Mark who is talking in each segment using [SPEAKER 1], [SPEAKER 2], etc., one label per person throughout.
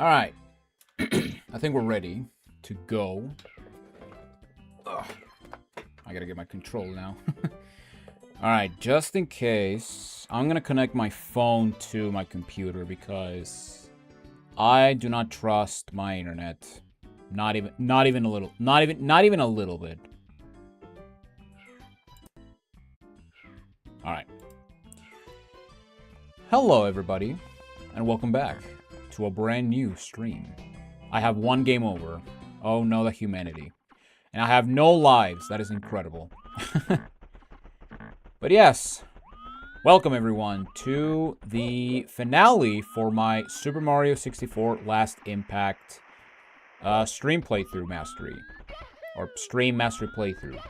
[SPEAKER 1] Alright. I think we're ready to go. Ugh. I gotta get my control now. Alright, just in case, I'm gonna connect my phone to my computer because I do not trust my internet. Not even a little. Not even a little bit. Alright. Hello everybody, and welcome back to a brand new stream. I have one game over. Oh no, the humanity. And I have no lives. That is incredible. But yes, welcome everyone to the finale for my Super Mario 64 Last Impact stream playthrough mastery. Or stream mastery playthrough.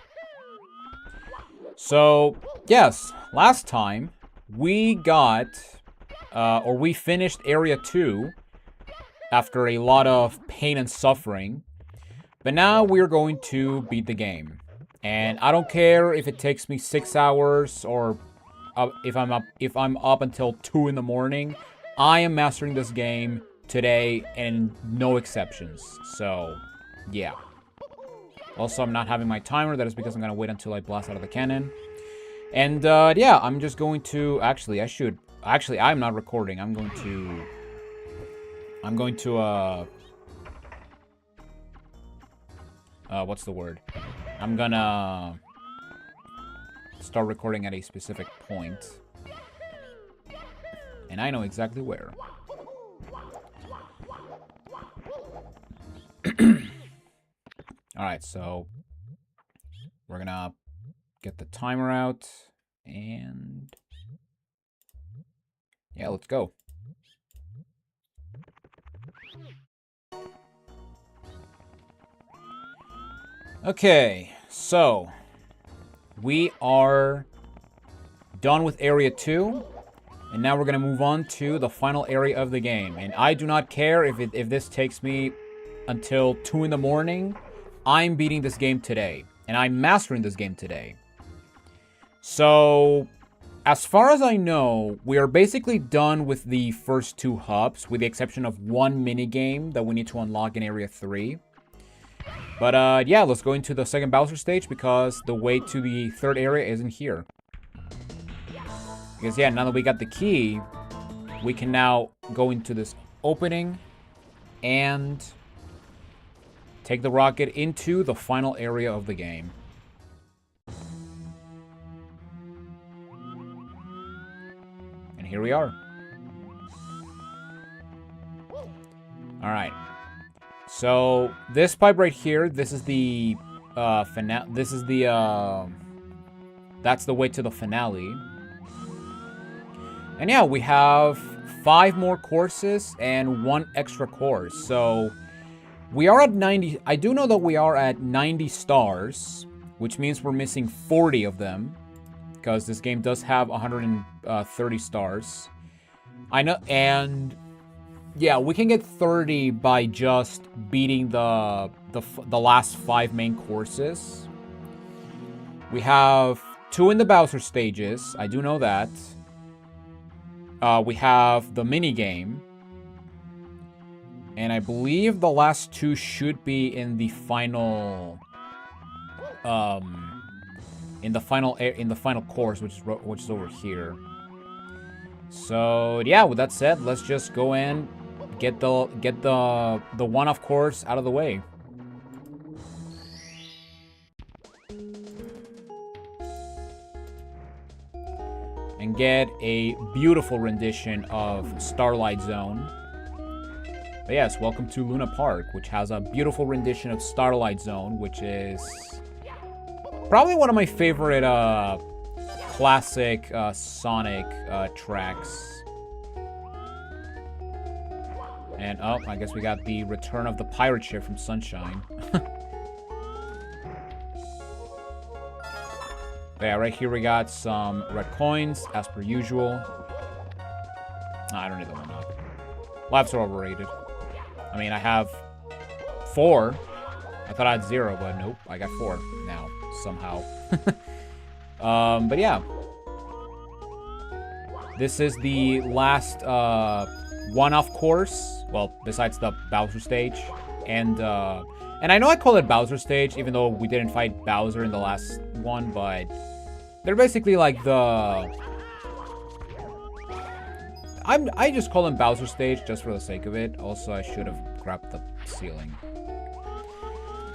[SPEAKER 1] So, yes, last time we got, or we finished Area 2 after a lot of pain and suffering. But now we're going to beat the game. And I don't care if it takes me 6 hours or if I'm up until 2 in the morning. I am mastering this game today and no exceptions. So, yeah. Also, I'm not having my timer. That is because I'm going to wait until I blast out of the cannon. And, yeah, I'm just going to... Actually, I'm not recording. I'm going to, what's the word? I'm gonna start recording at a specific point. And I know exactly where. Alright, so we're gonna get the timer out and yeah, let's go. Okay, so we are done with Area 2, and now we're going to move on to the final area of the game. And I do not care if this takes me until 2 in the morning. I'm beating this game today, and I'm mastering this game today. So, as far as I know, we are basically done with the first 2 hubs, with the exception of one minigame that we need to unlock in Area 3. But, yeah, let's go into the second Bowser stage because the way to the third area isn't here. Because, yeah, now that we got the key, we can now go into this opening and take the rocket into the final area of the game. And here we are. Alright. So, this pipe right here, this is the, that's the way to the finale. And yeah, we have 5 more courses and 1 extra course. So, we are at 90, I do know that we are at 90 stars, which means we're missing 40 of them. Because this game does have 130 stars. I know, and... yeah, we can get 30 by just beating the last 5 main courses. We have 2 in the Bowser stages. I do know that. We have the mini game, and I believe the last 2 should be in the final, in the final course, which is over here. So yeah, with that said, let's just go in. Get the one-off course out of the way. And get a beautiful rendition of Starlight Zone. But yes, welcome to Luna Park, which has a beautiful rendition of Starlight Zone, which is probably one of my favorite classic Sonic tracks. And, oh, I guess we got the return of the pirate ship from Sunshine. Yeah, right here we got some red coins, as per usual. I don't need that one up. Lives are overrated. I mean, I have 4. I thought I had 0, but nope, I got 4 now, somehow. But yeah. This is the last one-off course. Well, besides the Bowser stage. And I know I call it Bowser stage, even though we didn't fight Bowser in the last one, but they're basically like the... I just call them Bowser stage just for the sake of it. Also, I should have grabbed the ceiling.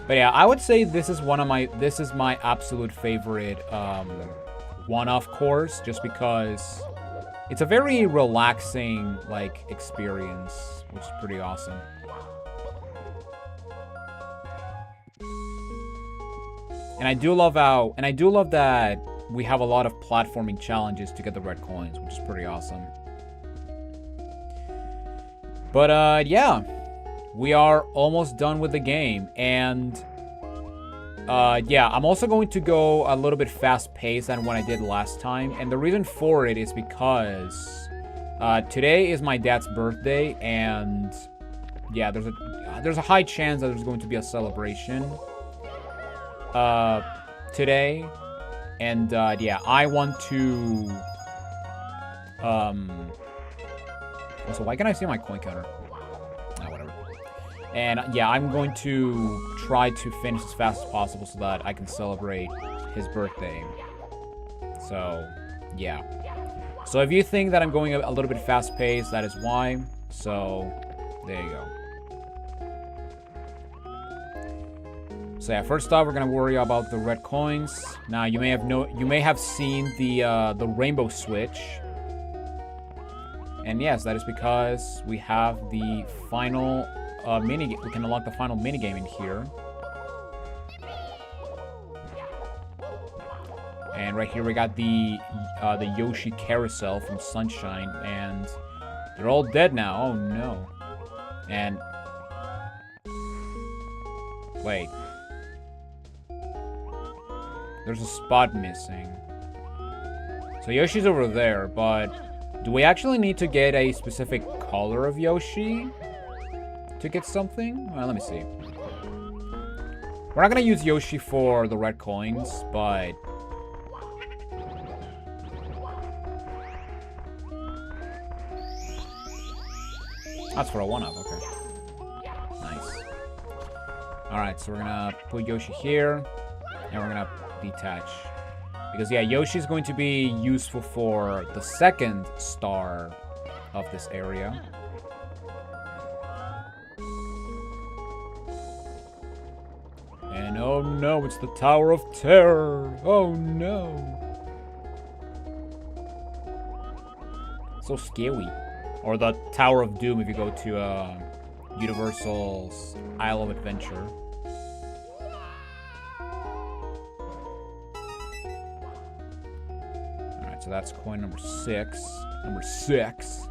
[SPEAKER 1] But yeah, I would say this is my absolute favorite one-off course, just because it's a very relaxing like experience, which is pretty awesome. And I do love that we have a lot of platforming challenges to get the red coins, which is pretty awesome. But yeah, we are almost done with the game, and yeah, I'm also going to go a little bit fast-paced than what I did last time, and the reason for it is because today is my dad's birthday, and yeah, there's a high chance that there's going to be a celebration today, and yeah, I want to also, why can't I see my coin counter? Ah, whatever. And yeah, I'm going to try to finish as fast as possible so that I can celebrate his birthday. So, yeah. So if you think that I'm going a little bit fast-paced, that is why. So, there you go. So yeah, first off, we're gonna worry about the red coins. Now, you may have seen the rainbow switch. And yes, that is because we have the final we can unlock the final minigame in here. And right here we got the Yoshi carousel from Sunshine, and they're all dead now. Oh no. And wait. There's a spot missing. So Yoshi's over there, but do we actually need to get a specific color of Yoshi to get something? Well, let me see. We're not gonna use Yoshi for the red coins, but that's for a one-up, okay. Nice. Alright, so we're gonna put Yoshi here, and we're gonna detach. Because, yeah, Yoshi's going to be useful for the second star of this area. And oh no, it's the Tower of Terror. Oh no. So scary. Or the Tower of Doom if you go to Universal's Isle of Adventure. So that's coin number 6. Number 6.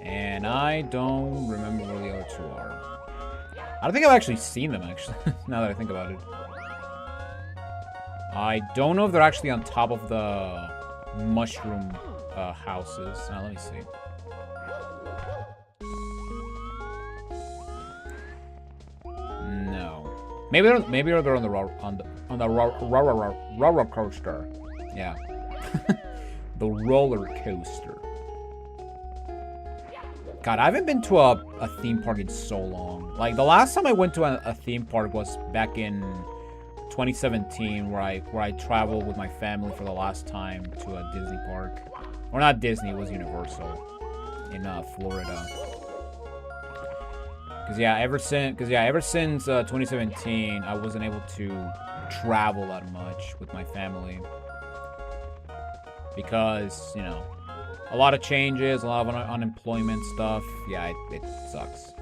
[SPEAKER 1] And I don't remember where the other two are. I don't think I've actually seen them, actually, now that I think about it. I don't know if they're actually on top of the mushroom houses. Now, let me see. No. Maybe they're on the roller coaster. Yeah. The roller coaster. God, I haven't been to a theme park in so long. Like, the last time I went to a theme park was back in 2017, where I traveled with my family for the last time to a Disney park. Or not Disney, it was Universal in Florida. Because yeah, ever since 2017, I wasn't able to travel that much with my family. Because, you know, a lot of changes, a lot of unemployment stuff. Yeah, it sucks.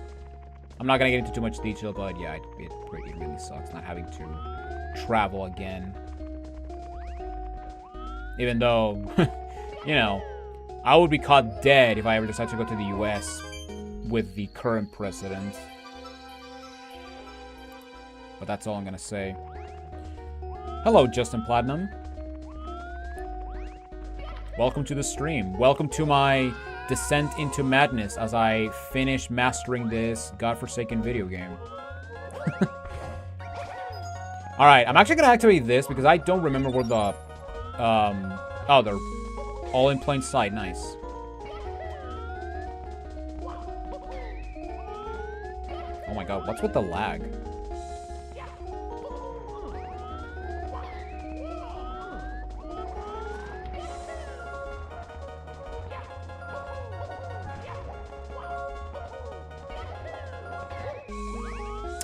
[SPEAKER 1] I'm not gonna get into too much detail, but yeah, it really sucks not having to travel again. Even though, you know, I would be caught dead if I ever decided to go to the US with the current president. But that's all I'm gonna say. Hello, Justin Platinum. Welcome to the stream. Welcome to my descent into madness as I finish mastering this godforsaken video game. Alright, I'm actually gonna activate this because I don't remember where the... oh, All in plain sight. Nice. Oh my god, what's with the lag?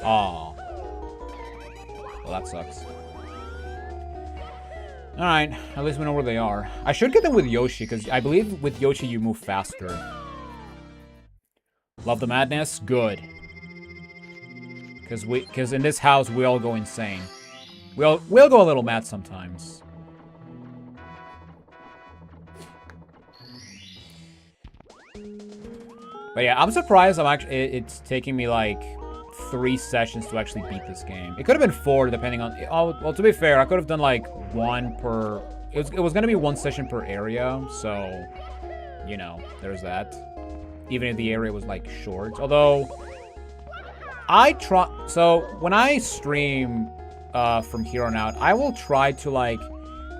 [SPEAKER 1] Oh. Well, that sucks. Alright, at least we know where they are. I should get them with Yoshi, because I believe with Yoshi you move faster. Love the madness? Good. Because in this house we all go insane. We'll go a little mad sometimes. But yeah, I'm surprised it's taking me like 3 sessions to actually beat this game. It could have been 4 depending on... Oh, well, to be fair, I could have done like 1 per... It was going to be 1 session per area, so... You know, there's that. Even if the area was like short. Although... So, when I stream from here on out, I will try to like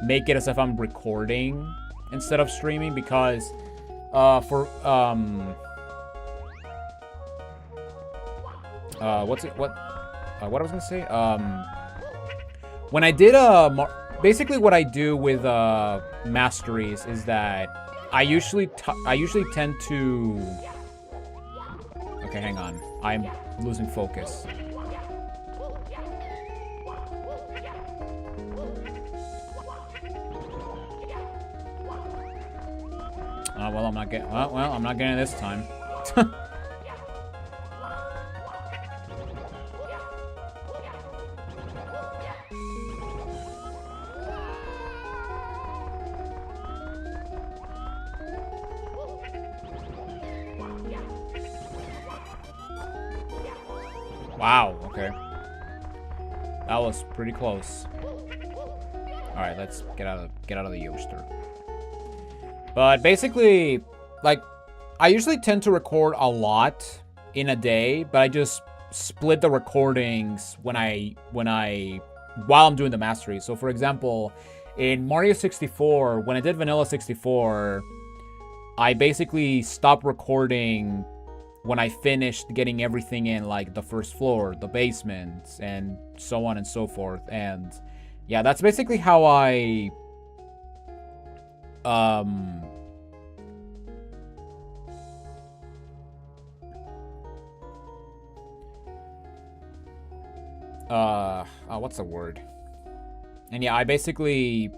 [SPEAKER 1] make it as if I'm recording instead of streaming, because what I was gonna say, when I did basically what I do with masteries is that I usually tend to... Okay, hang on, I'm losing focus. Well, I'm not getting... Well, I'm not getting it this time. Wow, okay. That was pretty close. Alright, let's get out of the Yoster. But basically, like, I usually tend to record a lot in a day, but I just split the recordings while I'm doing the mastery. So for example, in Mario 64, when I did Vanilla 64, I basically stopped recording when I finished getting everything in, like the first floor, the basement, and so on and so forth. And yeah, that's basically how I what's the word? And yeah, basically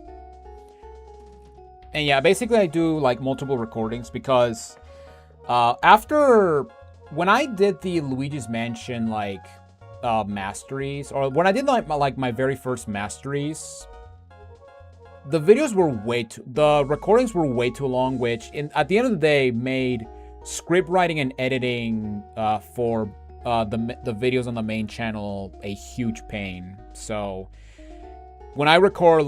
[SPEAKER 1] I do like multiple recordings, because when I did the Luigi's Mansion like masteries, or when I did like my very first masteries, the videos were the recordings were way too long, which at the end of the day made script writing and editing for the videos on the main channel a huge pain. So when I record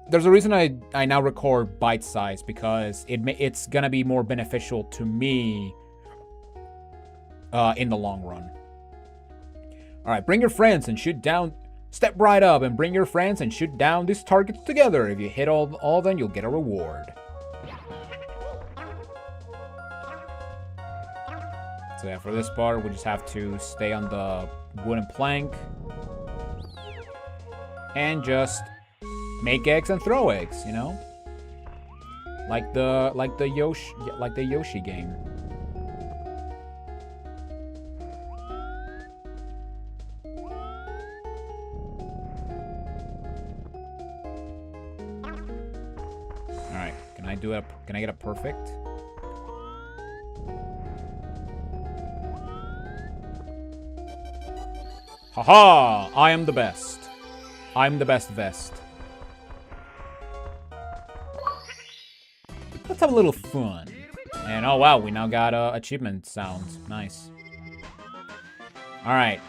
[SPEAKER 1] there's a reason I now record bite-size, because it's gonna be more beneficial to me in the long run. All right, bring your friends and shoot down. Step right up and bring your friends and shoot down these targets together. If you hit all of them, you'll get a reward. So yeah, for this part, we just have to stay on the wooden plank and just make eggs and throw eggs, you know, like the Yoshi game. All right, can I get a perfect? Haha! I am the best. I'm the best vest. Let's have a little fun. And oh wow, we now got achievement sounds. Nice. Alright.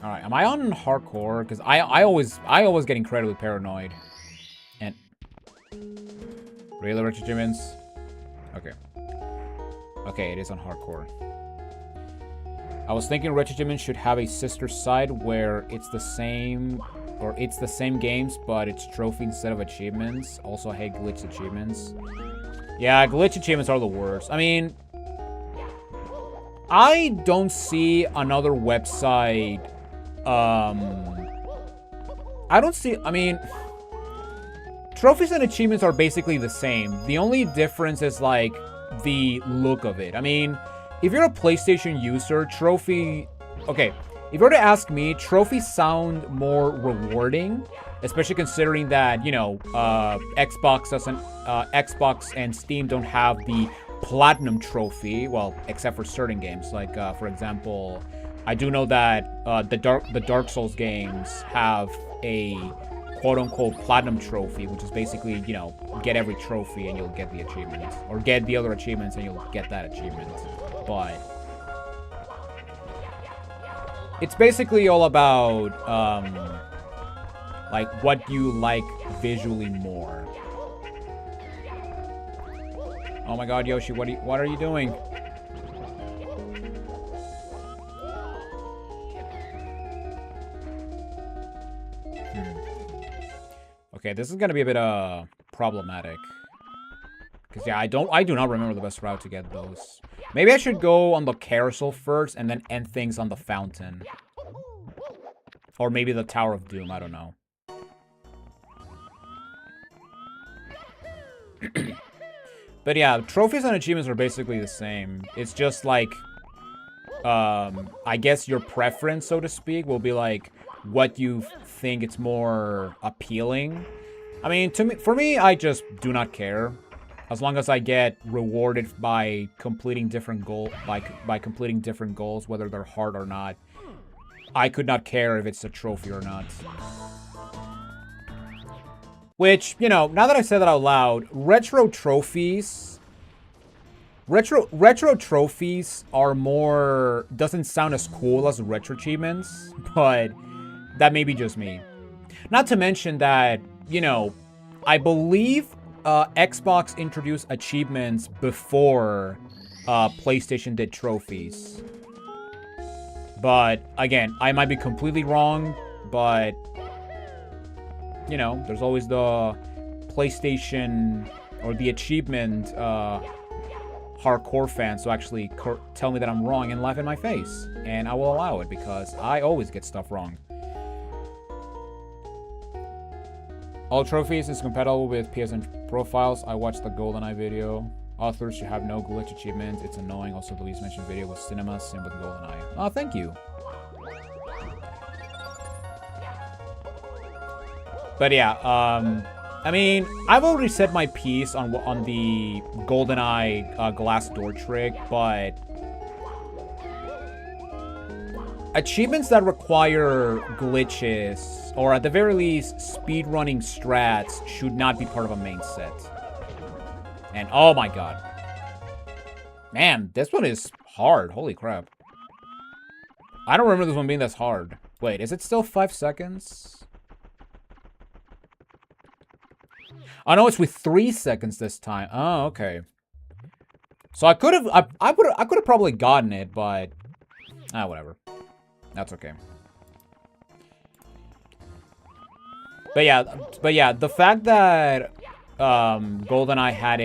[SPEAKER 1] Alright, am I on hardcore? Because I always get incredibly paranoid. And really, RetroAchievements? Okay. Okay, it is on hardcore. I was thinking RetroAchievements should have a sister side where it's the same or it's the same games, but it's trophy instead of achievements. Also, I hate glitch achievements. Yeah, glitch achievements are the worst. I mean, I don't see another website. I mean, trophies and achievements are basically the same. The only difference is, like, the look of it. I mean, if you're a PlayStation user, trophy... Okay, if you were to ask me, trophies sound more rewarding, especially considering that, you know, Xbox and Steam don't have the Platinum trophy. Well, except for certain games. Like, for example, I do know that the Dark Souls games have a quote-unquote Platinum trophy, which is basically, you know, get every trophy and you'll get the achievement. Or get the other achievements and you'll get that achievement. But it's basically all about, like, what you like visually more. Oh my god, Yoshi, what are you doing? Okay, this is gonna be a bit problematic. Cause yeah, I do not remember the best route to get those. Maybe I should go on the carousel first and then end things on the fountain. Or maybe the Tower of Doom, I don't know. But yeah, trophies and achievements are basically the same. It's just like, I guess your preference, so to speak, will be like what you think it's more appealing. I mean, for me, I just do not care. As long as I get rewarded by completing different by completing different goals, whether they're hard or not, I could not care if it's a trophy or not. Which, you know, now that I said that out loud, retro trophies are more, doesn't sound as cool as retro achievements, but that may be just me. Not to mention that, you know, I believe Xbox introduced achievements before PlayStation did trophies. But, again, I might be completely wrong, but, you know, there's always the PlayStation or the achievement hardcore fans who actually tell me that I'm wrong and laugh in my face. And I will allow it because I always get stuff wrong. All trophies is compatible with PSN profiles. I watched the GoldenEye video. Authors should have no glitch achievements. It's annoying. Also, Louise mentioned video with cinema, same with GoldenEye. Oh, thank you. But yeah, I mean, I've already said my piece on the GoldenEye glass door trick, but achievements that require glitches, or at the very least, speedrunning strats, should not be part of a main set. And oh my god. Man, this one is hard. Holy crap. I don't remember this one being this hard. Wait, is it still 5 seconds? Oh no, it's with 3 seconds this time. Oh, okay. So I could have, I could have probably gotten it, but whatever. That's okay. But yeah, the fact that GoldenEye had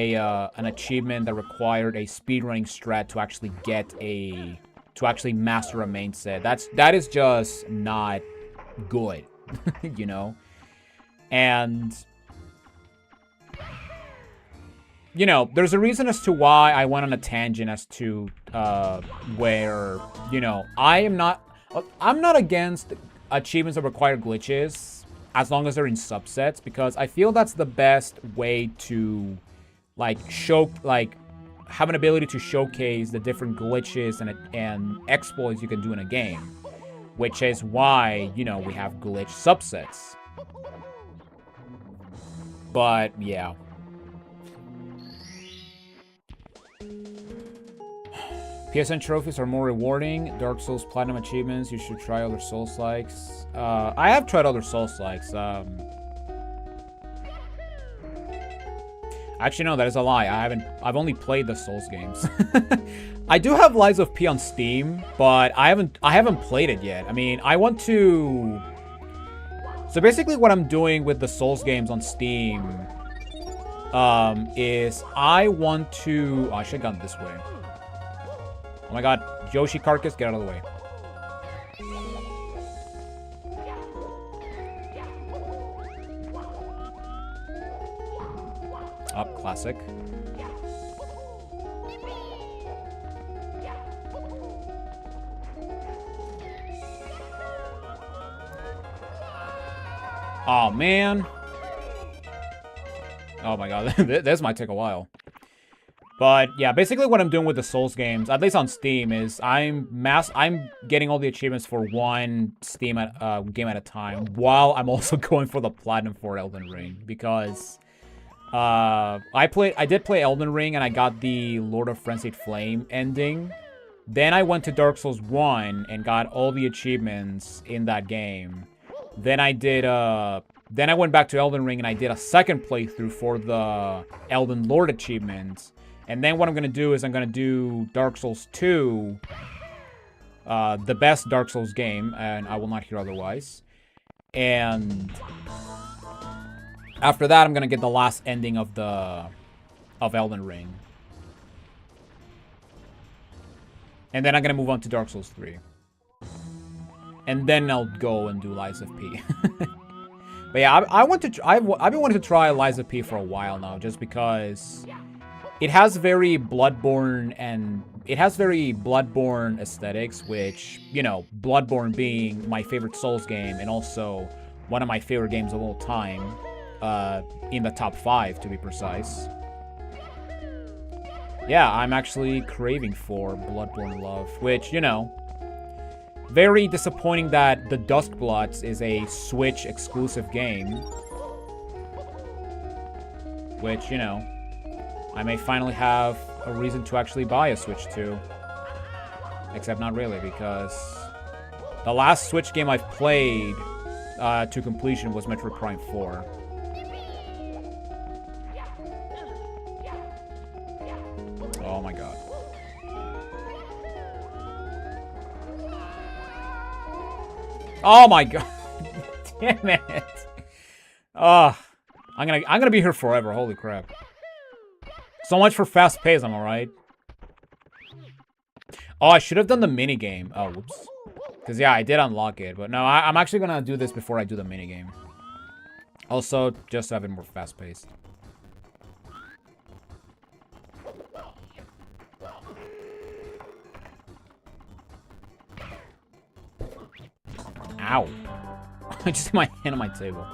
[SPEAKER 1] an achievement that required a speedrunning strat to actually master a main set, that is just not good, you know? And you know, there's a reason as to why I went on a tangent as to where, you know, I'm not against achievements that require glitches as long as they're in subsets, because I feel that's the best way to have an ability to showcase the different glitches and exploits you can do in a game, which is why, you know, we have glitch subsets. But yeah. PSN trophies are more rewarding. Dark Souls Platinum achievements. You should try other Souls-likes. I have tried other Souls-likes. Actually, no, that is a lie. I've only played the Souls games. I do have Lies of P on Steam, but I haven't played it yet. I mean, I want to So basically what I'm doing with the Souls games on Steam is I want to... Oh, I should have gone this way. Oh my god. Yoshi Carcass, get out of the way. Up, classic. Oh, man. Oh my god, this might take a while. But yeah, basically what I'm doing with the Souls games, at least on Steam, is I'm getting all the achievements for one Steam game at a time, while I'm also going for the platinum for Elden Ring, because I did play Elden Ring and I got the Lord of Frenzied Flame ending. Then I went to Dark Souls 1 and got all the achievements in that game. Then I went back to Elden Ring and I did a second playthrough for the Elden Lord achievements. And then what I'm going to do is I'm going to do Dark Souls 2, the best Dark Souls game, and I will not hear otherwise. And after that, I'm going to get the last ending of Elden Ring. And then I'm going to move on to Dark Souls 3. And then I'll go and do Lies of P. But yeah, I've been wanting to try Lies of P for a while now, just because it has very Bloodborne aesthetics, which, you know, Bloodborne being my favorite Souls game and also one of my favorite games of all time, in the top 5 to be precise. Yeah, I'm actually craving for Bloodborne love, which, you know, very disappointing that the Duskbloods is a Switch exclusive game. Which, you know, I may finally have a reason to actually buy a Switch 2. Except not really, because the last Switch game I've played to completion was Metroid Prime 4. Oh my god. Oh my god. Damn it. I'm gonna be here forever. Holy crap. So much for fast pace, am I right? Oh, I should have done the minigame. Oh, whoops. Because, yeah, I did unlock it. But no, I'm actually gonna do this before I do the minigame. Also, just to have it more fast paced. Ow. I just hit my hand on my table.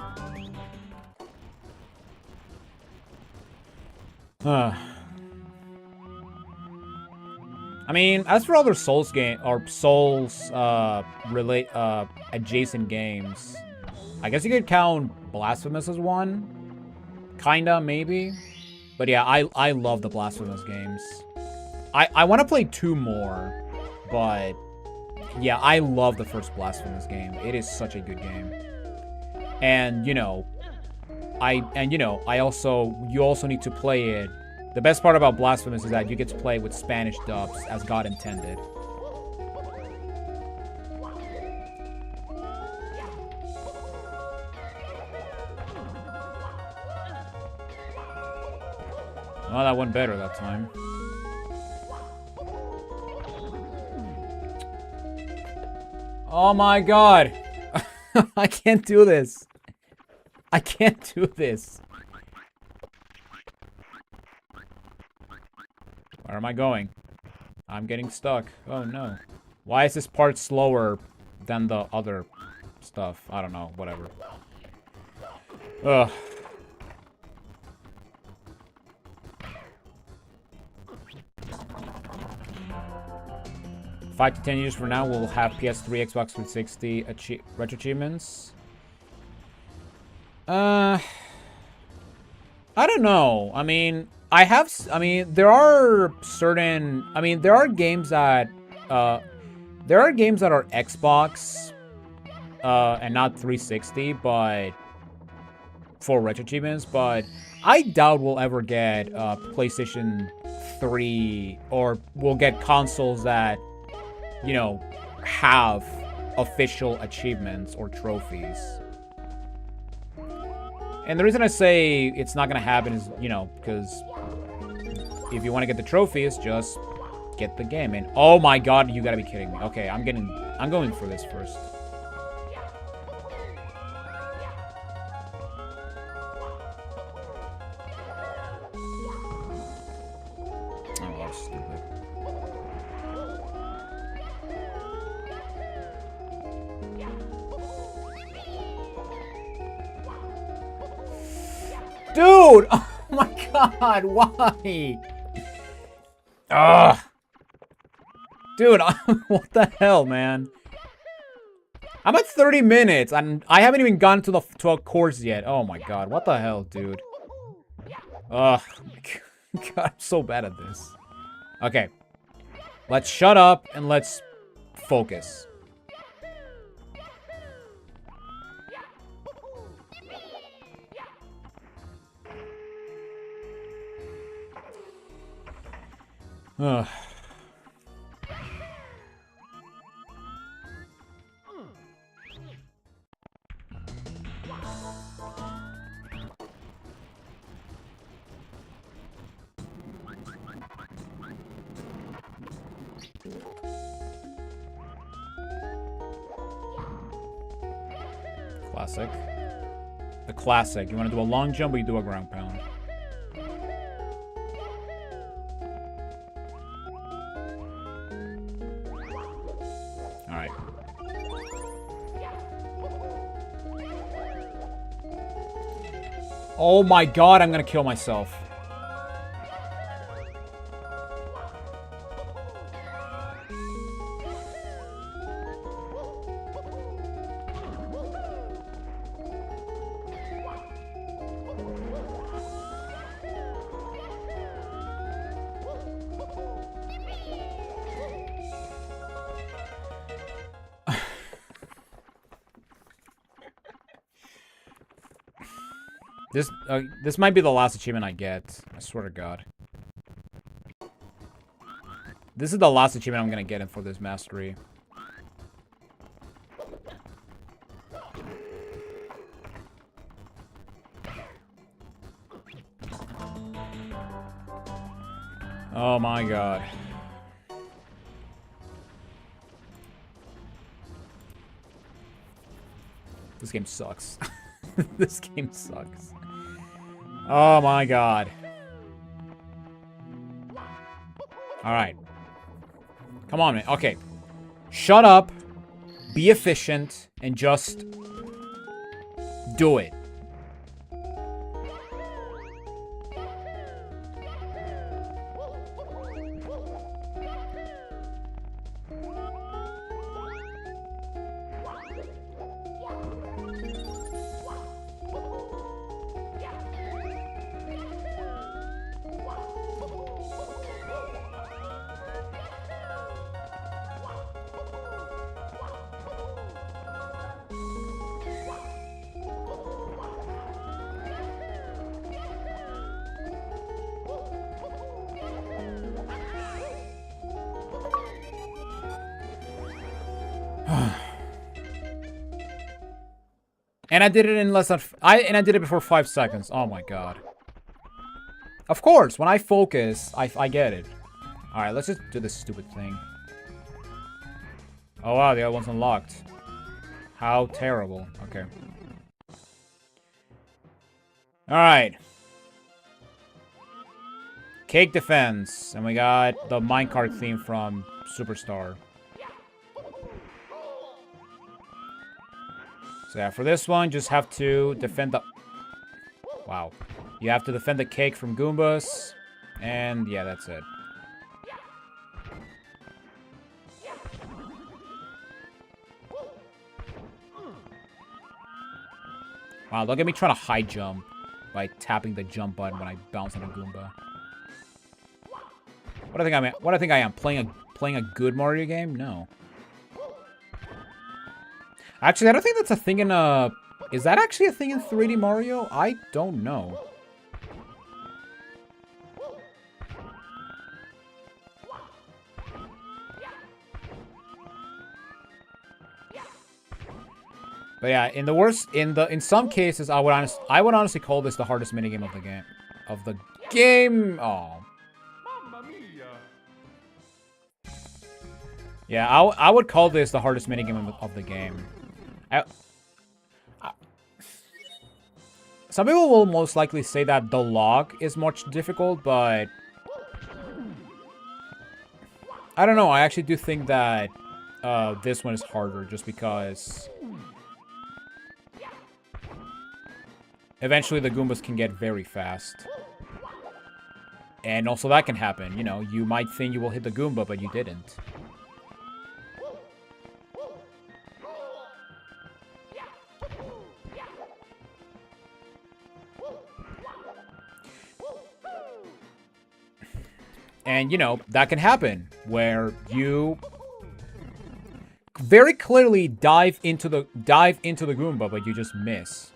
[SPEAKER 1] I mean, as for other Souls game or Souls adjacent games, I guess you could count Blasphemous as one. Kinda, maybe. But yeah, I love the Blasphemous games. I want to play 2 more, but yeah, I love the first Blasphemous game. It is such a good game. And, you know, you also need to play it. The best part about Blasphemous is that you get to play with Spanish dubs as God intended. Well, that went better that time. Oh my god! I can't do this. I can't do this. Where am I going? I'm getting stuck. Oh no. Why is this part slower than the other stuff? I don't know. Whatever. Ugh. Five to 10 years from now, we'll have PS3, Xbox 360 RetroAchievements. I don't know. I mean, there are games that are Xbox, and not 360, but for RetroAchievements, but I doubt we'll ever get PlayStation 3, or we'll get consoles that, you know, have official achievements or trophies. And the reason I say it's not gonna happen is, you know, because if you want to get the trophies, just get the game. And oh my god, you gotta be kidding me. Okay, I'm going for this first. Oh, that's stupid. Dude! Oh my god, why? Ugh. Dude, what the hell, man? I'm at 30 minutes, and I haven't even gotten to a course yet. Oh my god, what the hell, dude? Ugh. God, I'm so bad at this. Okay. Let's shut up, and let's focus. Ugh. Classic. The classic. You want to do a long jump or you do a ground pound? Alright. Oh my god, I'm gonna kill myself. This might be the last achievement I get. I swear to God. This is the last achievement I'm gonna get for this mastery. Oh my God. This game sucks. This game sucks. Oh my God. Alright. Come on, man. Okay. Shut up. Be efficient. And just do it. And I did it in less than... I did it before 5 seconds. Oh my God. Of course, when I focus, I get it. Alright, let's just do this stupid thing. Oh wow, the other one's unlocked. How terrible. Okay. Alright. Cake defense. And we got the minecart theme from Superstar. So yeah, for this one, just have to defend the... Wow. You have to defend the cake from Goombas. And yeah, that's it. Wow, look at me trying to high jump by tapping the jump button when I bounce on a Goomba. What do I think I am? Playing a good Mario game? No. Actually, I don't think that's a thing in is that actually a thing in 3D Mario? I don't know. But yeah, in some cases, I would honestly call this the hardest minigame of the game. Oh. Yeah, I would call this the hardest minigame of the game. Some people will most likely say that the log is much difficult, but I don't know. I actually do think that this one is harder just because eventually the Goombas can get very fast. And also that can happen. You know, you might think you will hit the Goomba, but you didn't. And, you know, that can happen where you very clearly dive into the Goomba, but you just miss.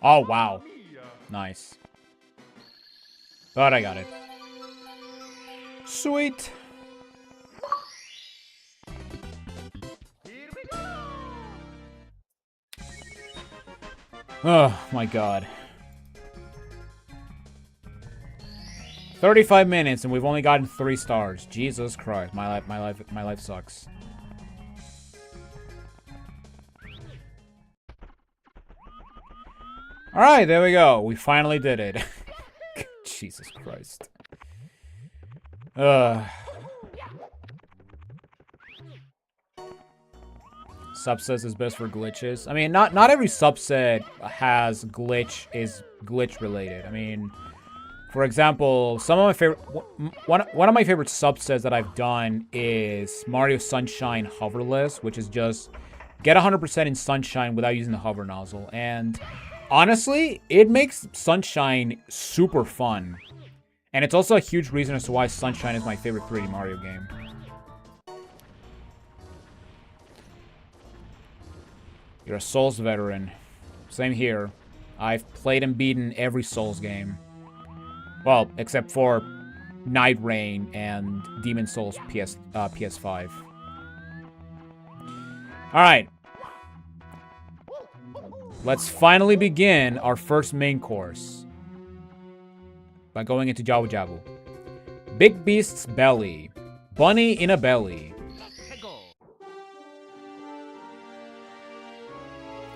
[SPEAKER 1] Oh, wow. Nice. But I got it. Sweet. Oh, my God. 35 minutes and we've only gotten 3 stars. Jesus Christ. My life sucks. Alright, there we go. We finally did it. Jesus Christ. Subsets is best for glitches. I mean, not every subset has is glitch related. I mean, for example, some of my favorite one of my favorite subsets that I've done is Mario Sunshine Hoverless, which is just get 100% in Sunshine without using the hover nozzle. And honestly, it makes Sunshine super fun. And it's also a huge reason as to why Sunshine is my favorite 3D Mario game. You're a Souls veteran. Same here. I've played and beaten every Souls game. Well, except for Night Rain and Demon Souls PS5. Alright. Let's finally begin our first main course. By going into Jabu Jabu. Big Beast's Belly. Bunny in a Belly.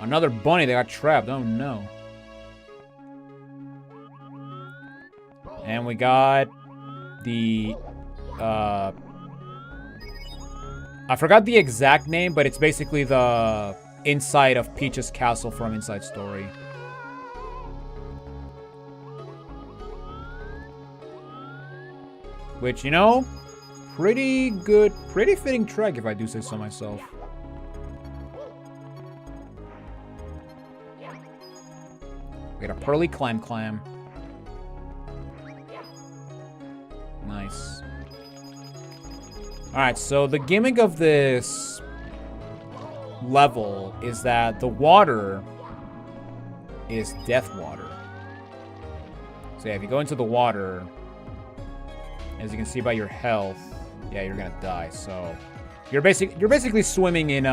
[SPEAKER 1] Another bunny that got trapped. Oh no. And we got the I forgot the exact name, but it's basically the inside of Peach's castle from Inside Story. Which, you know, pretty good, pretty fitting track if I do say so myself. We got a Pearly Clam. Nice. Alright, so the gimmick of this level is that the water is death water. So yeah, if you go into the water, as you can see by your health, yeah, you're gonna die. So you're basically swimming in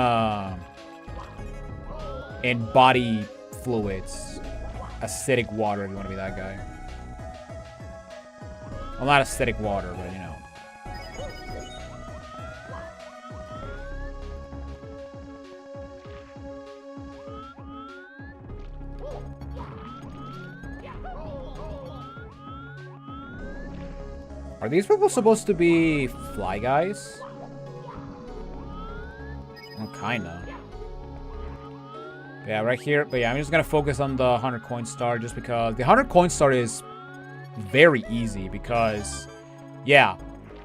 [SPEAKER 1] body fluids. acidic water if you want to be that guy. Well, not acidic water, but you know. Are these people supposed to be fly guys? Well, kinda. Yeah, right here. But yeah, I'm just gonna focus on the 100 coin star just because the 100 coin star is very easy because, yeah,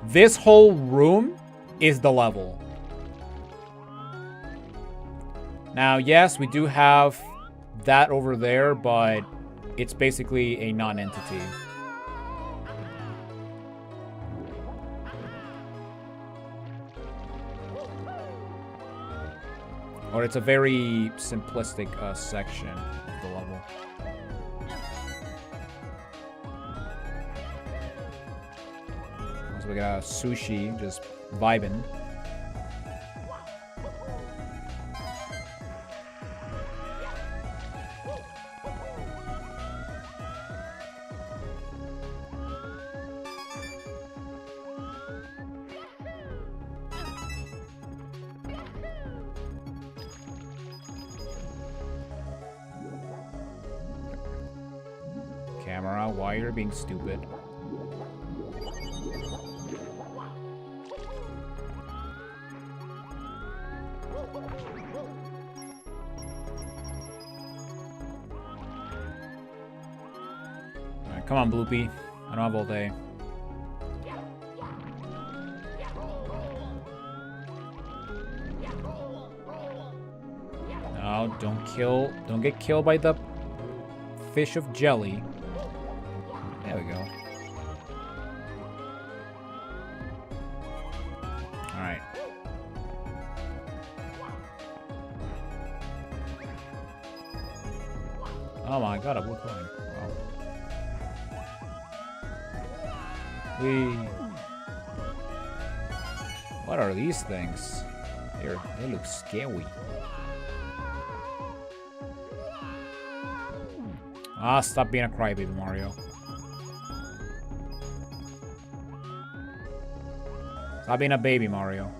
[SPEAKER 1] this whole room is the level. Now, yes, we do have that over there, but it's basically a non-entity. Or it's a very simplistic section of the level. So we got Sushi just vibing. Camera, why you're being stupid? Alright, come on, Bloopy. I don't have all day. No, don't get killed by the fish of jelly. There we go. Alright. Oh my god, a blue coin. Wow. What are these things? They look scary. Ah, stop being a crybaby, Mario. Stop being a baby, Mario.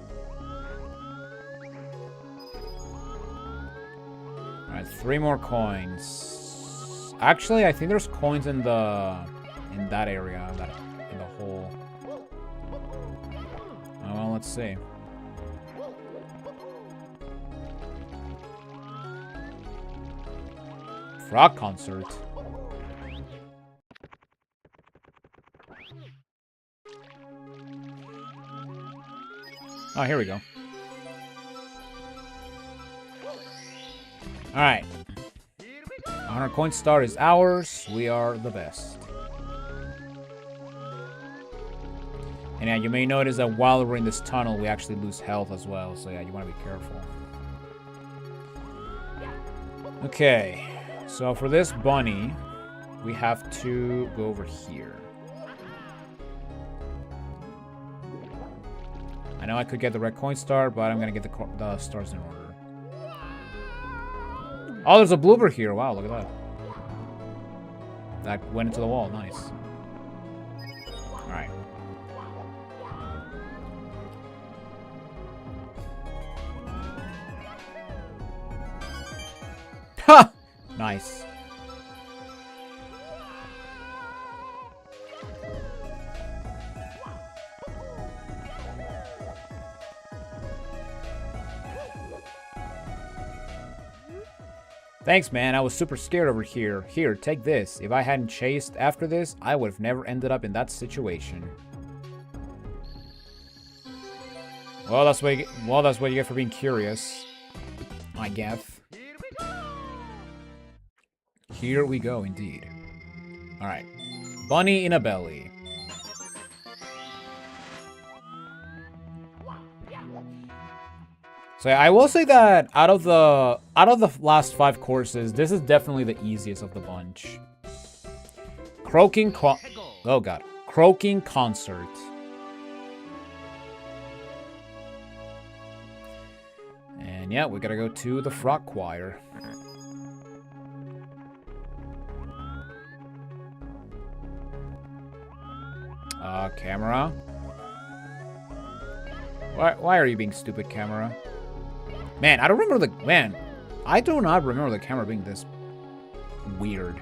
[SPEAKER 1] Alright, 3 more coins. Actually, I think there's coins in that area, in the hole. Oh, well, let's see. Frog concert. Oh, here we go. Alright. 100 coin star is ours. We are the best. And yeah, you may notice that while we're in this tunnel, we actually lose health as well. So yeah, you want to be careful. Okay. So for this bunny, we have to go over here. I know I could get the red coin star, but I'm gonna get the stars in order. Oh, there's a blooper here. Wow, look at that. That went into the wall. Nice. Alright. Ha! Nice. Thanks, man. I was super scared over here. Here, take this. If I hadn't chased after this, I would have never ended up in that situation. Well, that's what you get for being curious, I guess. Here we go, indeed. Alright. Bunny in a belly. So yeah, I will say that out of the last 5 courses, this is definitely the easiest of the bunch. Croaking concert. And yeah, we gotta go to the frog choir. Camera. Why are you being stupid, camera? Man, I don't remember the... Man, I do not remember the camera being this weird.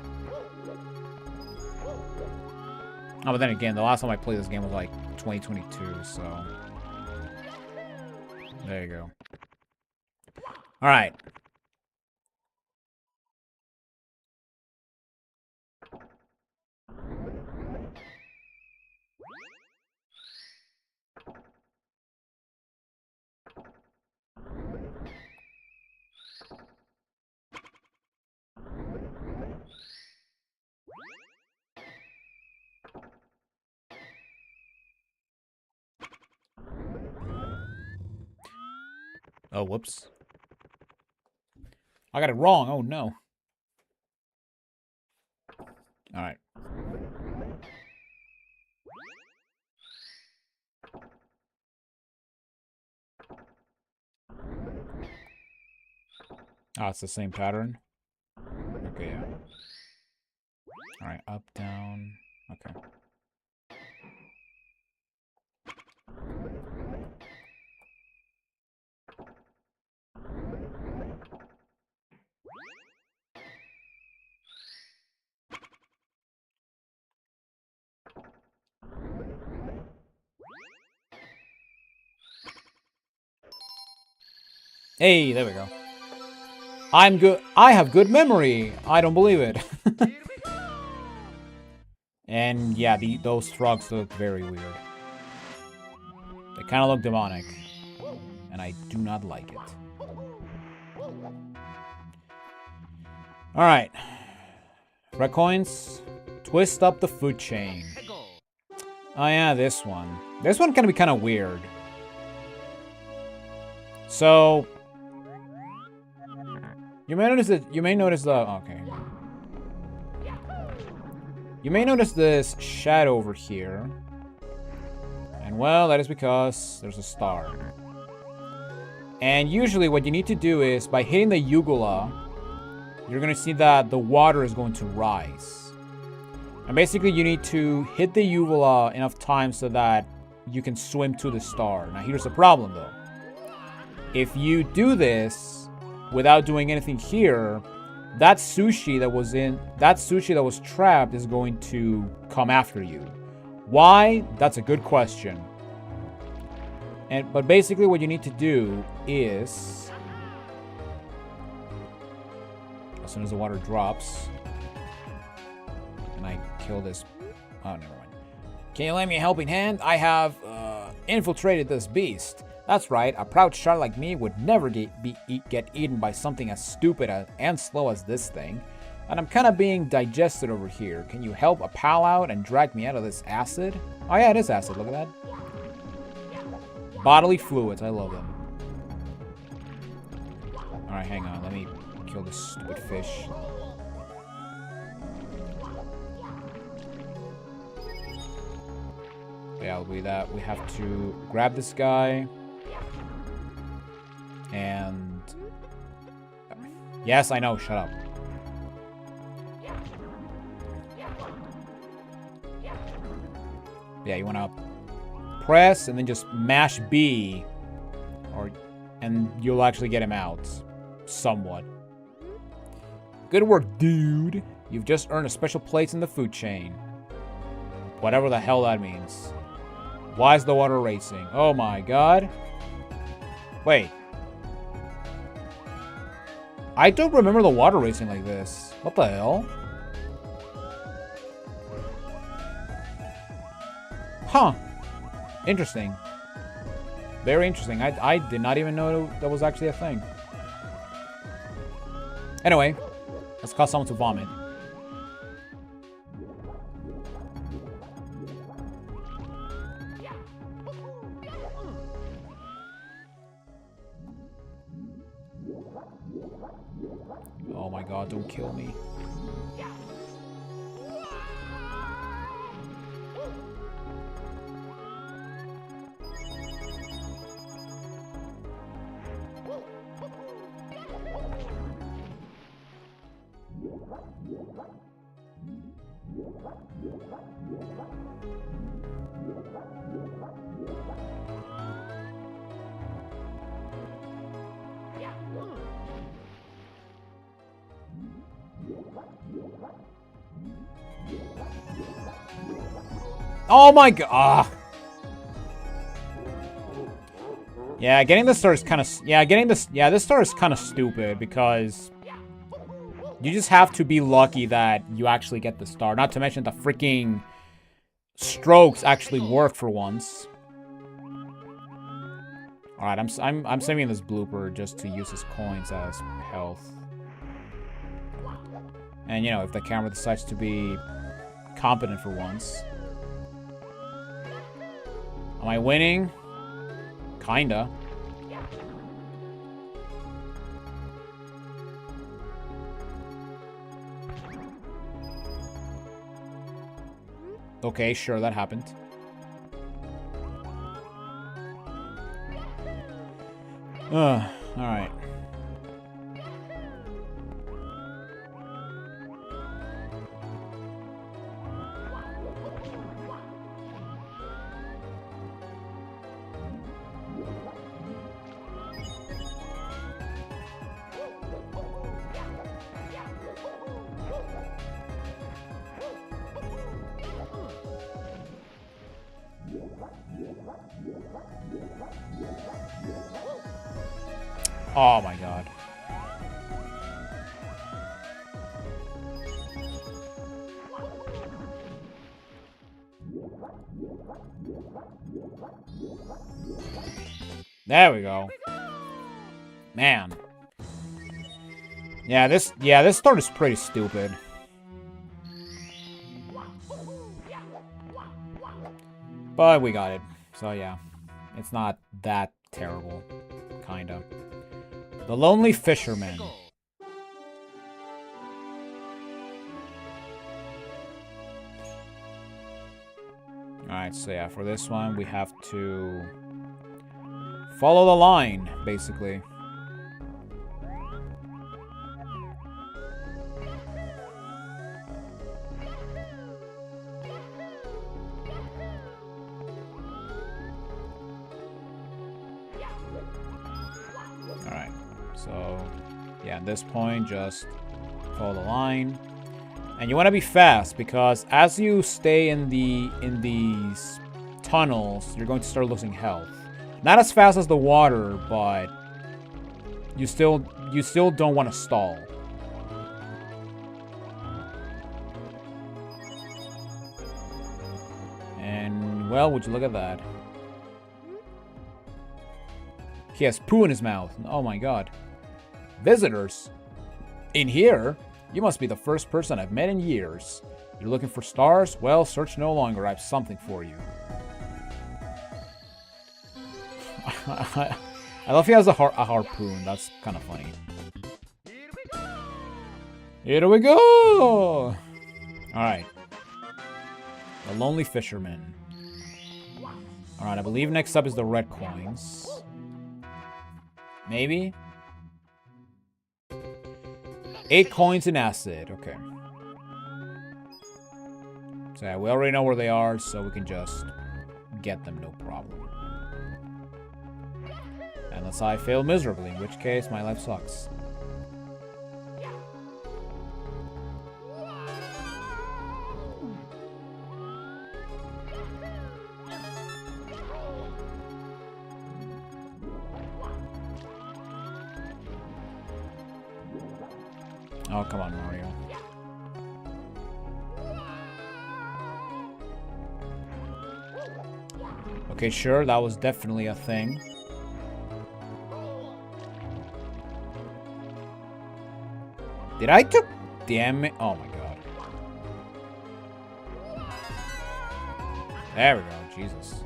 [SPEAKER 1] Oh, but then again, the last time I played this game was like 2022, so... There you go. Alright. Oh, whoops. I got it wrong. Oh, no. Alright. Oh, it's the same pattern? Okay, yeah. Alright, up, down. Okay. Hey, there we go. I'm good. I have good memory. I don't believe it. And yeah, those frogs look very weird. They kind of look demonic. And I do not like it. Alright. Red coins. Twist up the food chain. Oh yeah, this one. This one can be kind of weird. So... You may notice that... You may notice the... Okay. You may notice this shadow over here. And well, that is because there's a star. And usually what you need to do is, by hitting the uvula, you're going to see that the water is going to rise. And basically you need to hit the uvula enough times so that you can swim to the star. Now here's the problem though. If you do this without doing anything here, that sushi that was trapped is going to come after you. Why? That's a good question. But basically what you need to do is, as soon as the water drops, and I kill this, oh, never mind. Can you lend me a helping hand? I have infiltrated this beast. That's right, a proud shark like me would never get eaten by something as stupid and slow as this thing. And I'm kind of being digested over here. Can you help a pal out and drag me out of this acid? Oh yeah, it is acid, look at that. Bodily fluids, I love them. Alright, hang on, let me kill this stupid fish. Yeah, I'll do that. We have to grab this guy. And... Yes, I know, shut up. Yeah, you want to press and then just mash B, and you'll actually get him out. Somewhat. Good work, dude. You've just earned a special place in the food chain. Whatever the hell that means. Why is the water racing? Oh my god. Wait. I don't remember the water racing like this. What the hell? Huh. Interesting. Very interesting. I did not even know that was actually a thing. Anyway, let's cause someone to vomit. Oh my god, don't kill me. Oh my god. Yeah, getting this star is kind of... Yeah, this star is kind of stupid because... You just have to be lucky that you actually get the star. Not to mention the freaking strokes actually work for once. Alright, I'm saving this blooper just to use his coins as health. And, you know, if the camera decides to be competent for once. Am I winning? Kinda. Okay, sure, that happened. Alright. Oh my god. There we go. Man. Yeah, this start is pretty stupid. But we got it. So yeah. It's not that terrible. Kinda. The Lonely Fisherman. Alright, so yeah, for this one, we have to follow the line, basically. So, yeah, at this point, just follow the line. And you want to be fast, because as you stay in these tunnels, you're going to start losing health. Not as fast as the water, but you still don't want to stall. And, well, would you look at that. He has poo in his mouth. Oh my god. Visitors? In here? You must be the first person I've met in years. You're looking for stars? Well, search no longer. I have something for you. I love he has a harpoon. That's kind of funny. Here we go! Alright. The Lonely Fisherman. Alright, I believe next up is the red coins. Maybe? 8 coins in acid. Okay. So yeah, we already know where they are, so we can just get them, no problem. Unless I fail miserably, in which case my life sucks. Oh, come on, Mario. Okay, sure, that was definitely a thing. Did I do... Damn it. Oh my god. There we go, Jesus.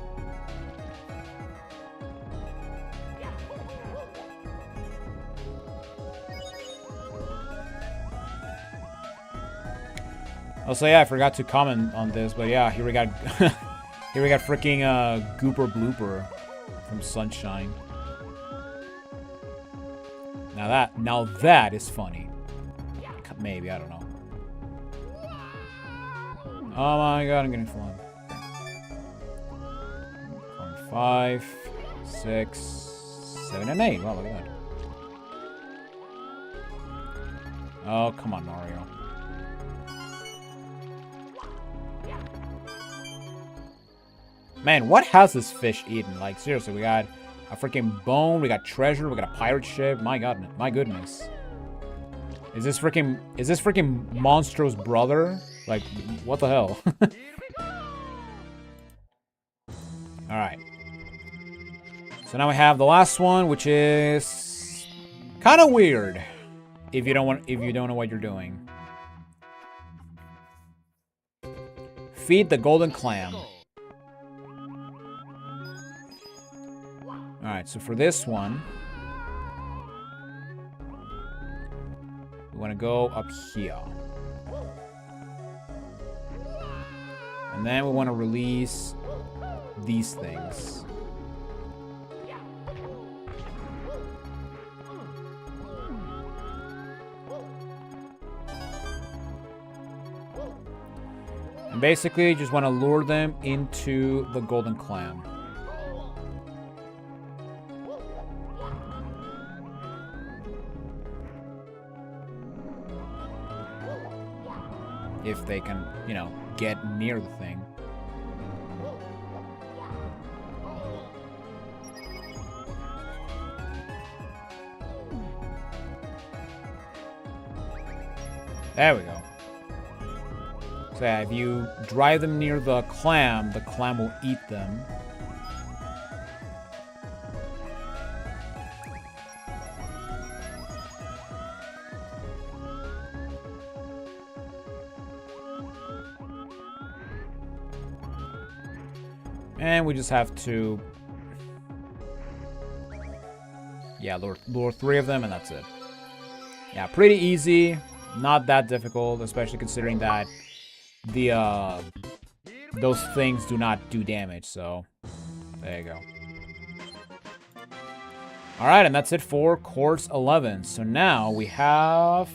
[SPEAKER 1] Also, yeah, I forgot to comment on this, but yeah, here we got here we got freaking Gooper Blooper from Sunshine. Now that is funny. Maybe, I don't know. Oh my god, I'm getting flown. 5, 6, 7, and 8. Wow, look at that. Oh, come on, Mario. Man, what has this fish eaten? Like, seriously, we got a freaking bone, we got treasure, we got a pirate ship. My god, my goodness. Is this freaking Monstro's brother? Like, what the hell? Alright. So now we have the last one, which is kind of weird if you don't know what you're doing. Feed the golden clam. Alright, so for this one, we want to go up here. And then we want to release these things. And basically, you just want to lure them into the golden clam. If they can, you know, get near the thing. There we go. So yeah, if you drive them near the clam will eat them. And we just have to, yeah, lure 3 of them, and that's it. Yeah, pretty easy, not that difficult, especially considering that the those things do not do damage. So there you go. All right, and that's it for course 11. So now we have,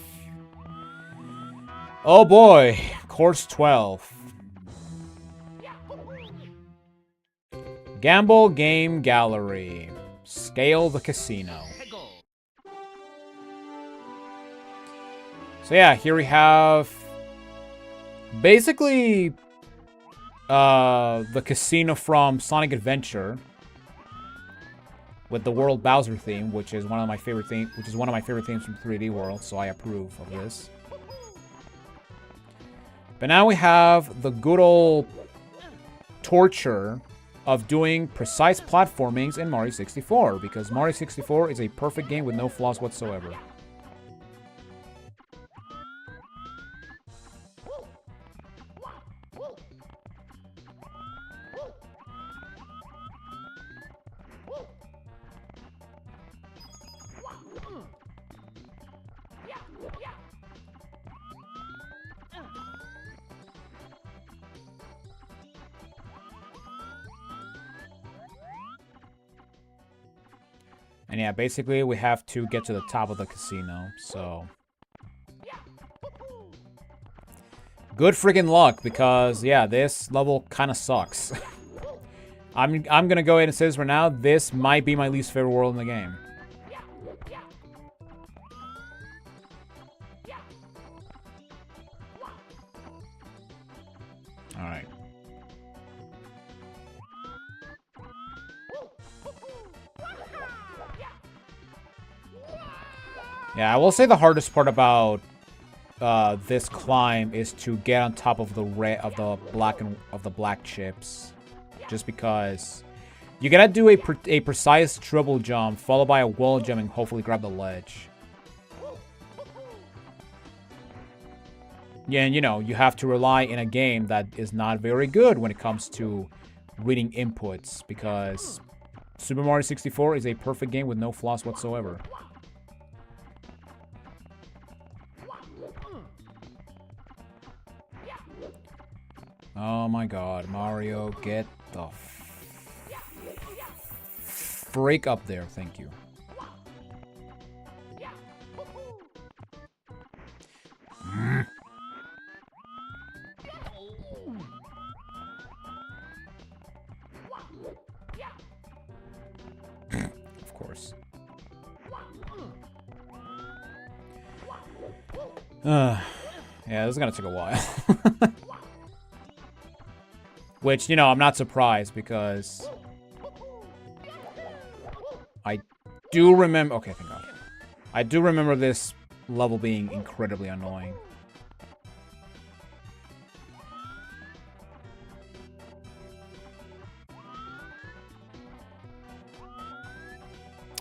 [SPEAKER 1] oh boy, course 12. Gamble Game Gallery. Scale the casino. So yeah, here we have basically the casino from Sonic Adventure with the World Bowser theme, which is one of my favorite themes from 3D World, so I approve of this. But now we have the good old torture of doing precise platformings in Mario 64, because Mario 64 is a perfect game with no flaws whatsoever. And yeah, basically we have to get to the top of the casino, so good freaking luck, because yeah, this level kind of sucks. I'm gonna go ahead and say this for now, this might be my least favorite world in the game. Alright. Yeah, I will say the hardest part about this climb is to get on top of the black chips, just because you gotta do a precise triple jump followed by a wall jump and hopefully grab the ledge. Yeah, and you know, you have to rely in a game that is not very good when it comes to reading inputs, because Super Mario 64 is a perfect game with no flaws whatsoever. Oh my god, Mario, get the freak up there, thank you. Of course. Yeah, this is gonna take a while. Which, you know, I'm not surprised because I do remember... Okay, thank God. I do remember this level being incredibly annoying.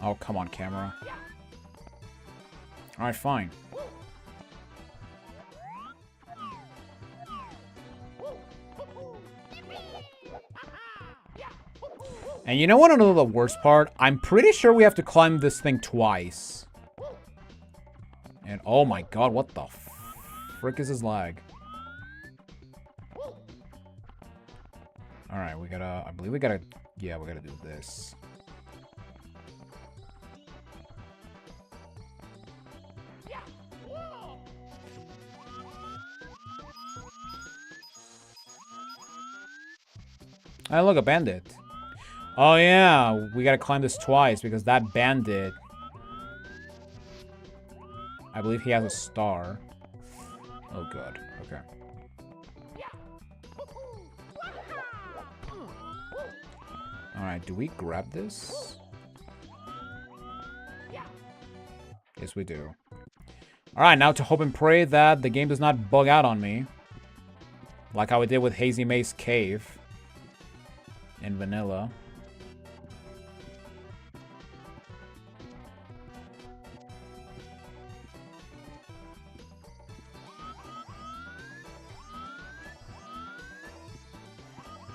[SPEAKER 1] Oh, come on, camera. Alright, fine. And you know what? Another the worst part? I'm pretty sure we have to climb this thing twice. And oh my god, what the frick is his lag? Alright, we gotta... I believe we gotta... Yeah, we gotta do this. Hey, look, a bandit. Oh yeah, we gotta climb this twice because that bandit... I believe he has a star. Oh god, okay. Alright, do we grab this? Yes, we do. Alright, now to hope and pray that the game does not bug out on me. Like how it did with Hazy Maze Cave. In vanilla.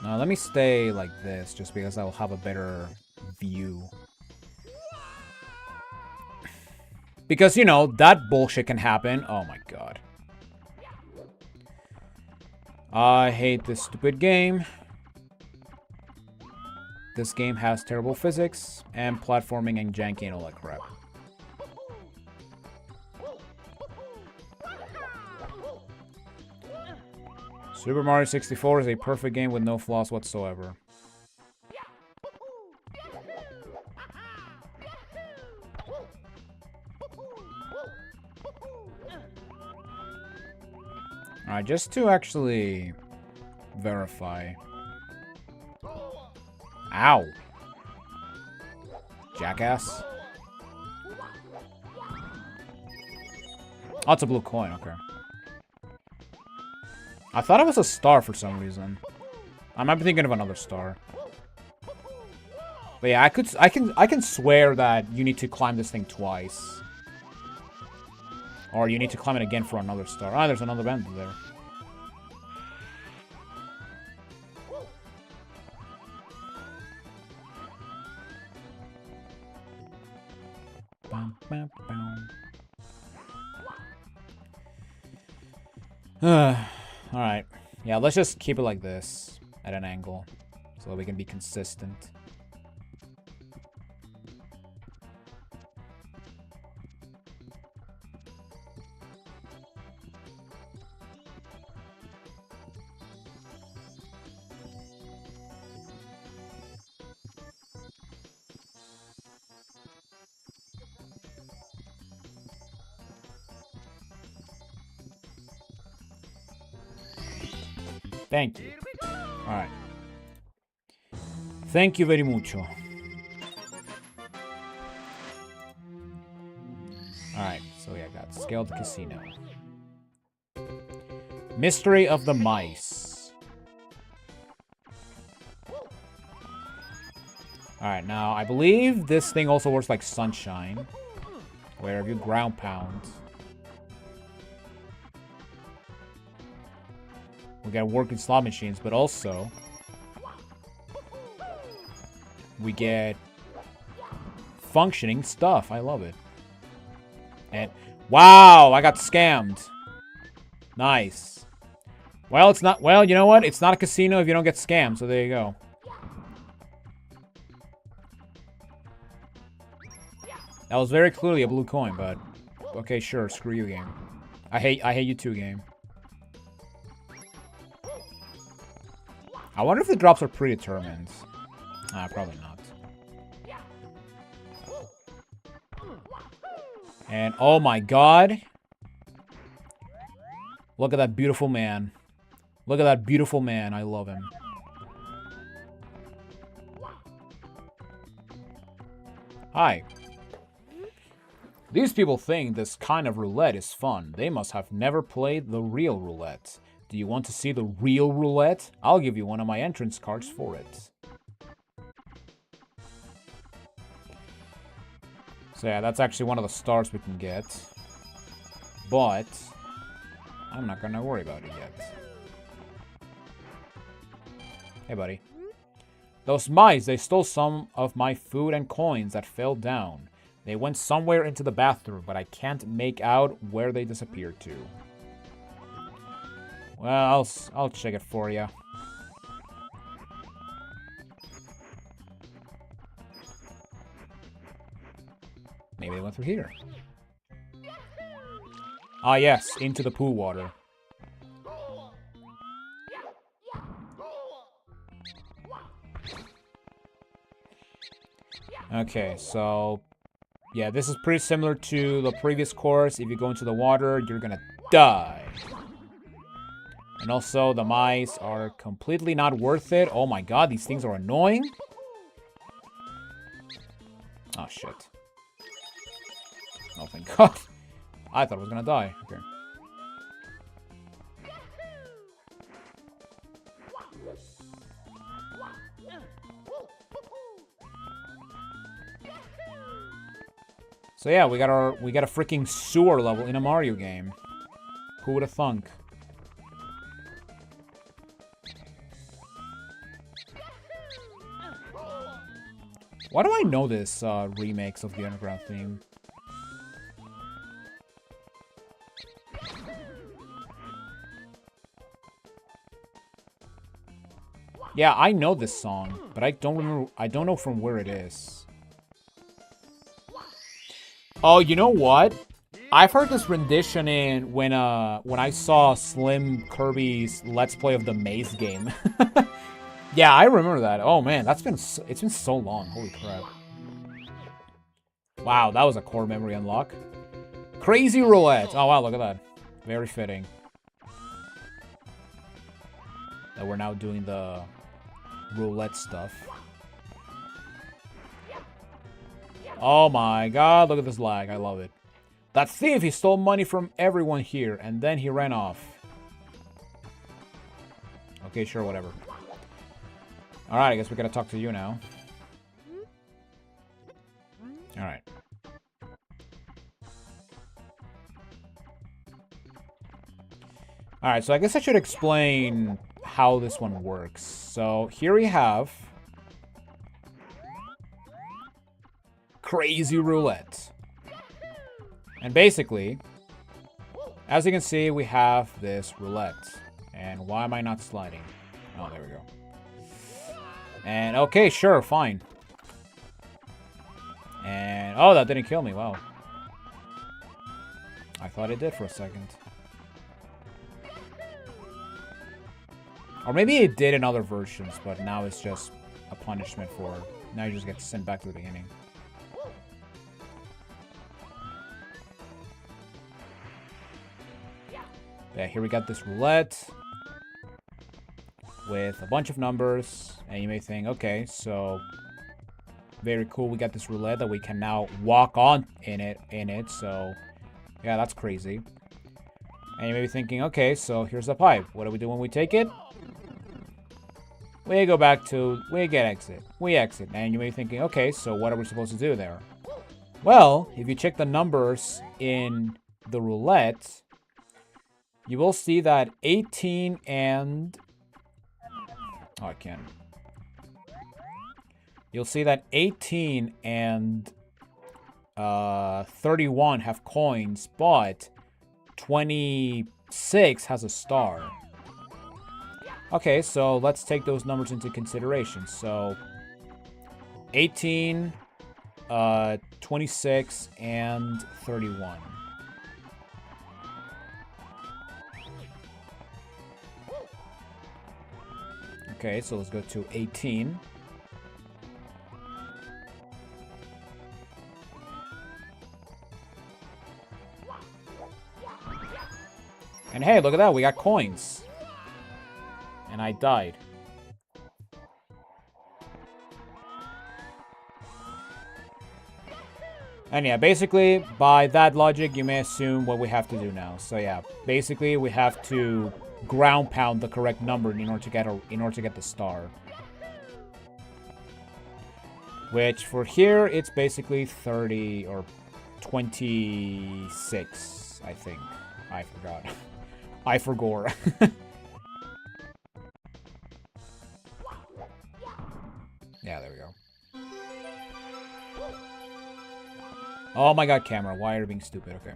[SPEAKER 1] Now let me stay like this just because I'll have a better view. Because, you know, that bullshit can happen. Oh my god. I hate this stupid game. This game has terrible physics and platforming and janky and all that crap. Super Mario 64 is a perfect game with no flaws whatsoever. Alright, just to actually verify. Ow! Jackass. Oh, it's a blue coin, okay. I thought it was a star for some reason. I might be thinking of another star. But yeah, I can swear that you need to climb this thing twice. Or you need to climb it again for another star. Ah, there's another bend there. Alright. Yeah, let's just keep it like this. At an angle. So that we can be consistent. Thank you. Alright. Thank you very mucho. Alright, so yeah, I got Scaled Casino. Mystery of the Mice. Alright, now I believe this thing also works like Sunshine. Where if you ground pound, we get working slot machines, but also we get functioning stuff. I love it. And wow, I got scammed. Nice. Well, it's not. Well, you know what? It's not a casino if you don't get scammed. So there you go. That was very clearly a blue coin, but okay, sure. Screw you, game. I hate you too, game. I wonder if the drops are predetermined. Probably not. And oh my god. Look at that beautiful man. Look at that beautiful man. I love him. Hi. These people think this kind of roulette is fun. They must have never played the real roulette. Do you want to see the real roulette? I'll give you one of my entrance cards for it. So yeah, that's actually one of the stars we can get. But I'm not gonna worry about it yet. Hey, buddy. Those mice, they stole some of my food and coins that fell down. They went somewhere into the bathroom, but I can't make out where they disappeared to. Well, I'll check it for you. Maybe they went through here. Ah, yes, into the pool water. Okay, so yeah, this is pretty similar to the previous course. If you go into the water, you're gonna die. And also, the mice are completely not worth it. Oh my god, these things are annoying. Oh, shit. Oh, thank god. I thought I was gonna die. Okay. So yeah, we got a freaking sewer level in a Mario game. Who would have thunk? Why do I know this remakes of the Underground theme? Yeah, I know this song, but I don't remember. I don't know from where it is. Oh, you know what? I've heard this rendition in when I saw Slim Kirby's Let's Play of the Maze game. Yeah, I remember that. Oh man, it's been so long. Holy crap. Wow, that was a core memory unlock. Crazy roulette. Oh wow, look at that. Very fitting. That we're now doing the roulette stuff. Oh my god, look at this lag. I love it. That thief, he stole money from everyone here, and then he ran off. Okay, sure, whatever. Alright, I guess we gotta talk to you now. Alright. Alright, so I guess I should explain how this one works. So, here we have Crazy Roulette. And basically, as you can see, we have this roulette. And why am I not sliding? Oh, there we go. And, okay, sure, fine. And, oh, that didn't kill me, wow. I thought it did for a second. Or maybe it did in other versions, but now it's just a punishment for... Now you just get sent back to the beginning. Yeah, here we got this roulette with a bunch of numbers, and you may think, okay, so very cool. We got this roulette that we can now walk on in it. So yeah, that's crazy. And you may be thinking, okay, so here's the pipe. What do we do when we take it? We go back to, we exit. And you may be thinking, okay, so what are we supposed to do there? Well, if you check the numbers in the roulette, you will see that 18 and... Oh, I can't. You'll see that 18 and 31 have coins, but 26 has a star. Okay, so let's take those numbers into consideration. So 18, 26, and 31. Okay, so let's go to 18. And hey, look at that, we got coins. And I died. And yeah, basically, by that logic, you may assume what we have to do now. So yeah, basically, we have to ground pound the correct number in order to get the star. Which for here, it's basically 30 or 26, I think. I forgot. I forgot. Yeah, there we go. Oh my god, camera. Why are you being stupid? Okay.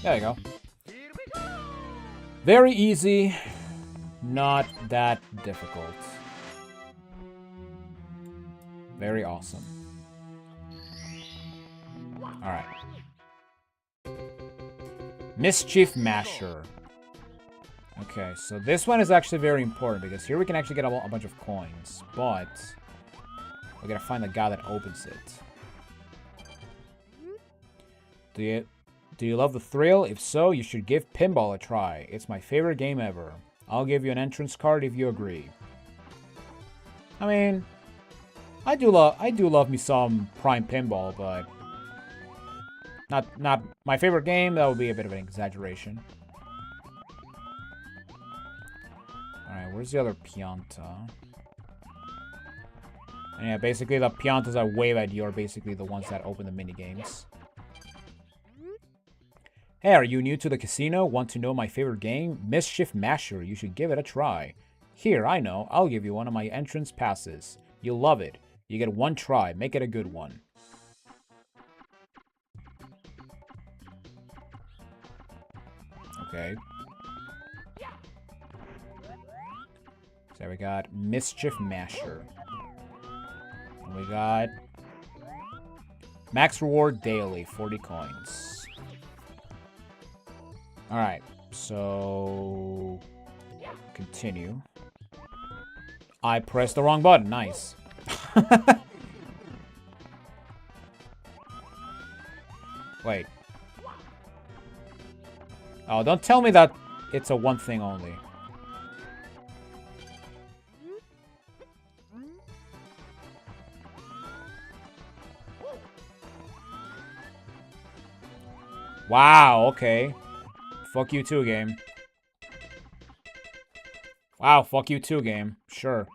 [SPEAKER 1] There you go. Very easy. Not that difficult. Very awesome. Alright. Mischief Masher. Okay, so this one is actually very important because here we can actually get a bunch of coins, but we gotta find the guy that opens it. Do you love the thrill? If so, you should give pinball a try. It's my favorite game ever. I'll give you an entrance card if you agree. I mean, I do love me some Prime Pinball, but not my favorite game. That would be a bit of an exaggeration. Alright, where's the other Pianta? And yeah, basically the Piantas I wave at you are basically the ones that open the minigames. Hey, are you new to the casino? Want to know my favorite game? Mischief Masher. You should give it a try. Here, I know. I'll give you one of my entrance passes. You'll love it. You get one try. Make it a good one. Okay. So we got Mischief Masher. And we got Max Reward Daily, 40 coins. Alright, so continue. I pressed the wrong button. Nice. Wait. Oh, don't tell me that it's a one thing only. Wow, okay. Fuck you too, game. Wow, fuck you too, game. Sure.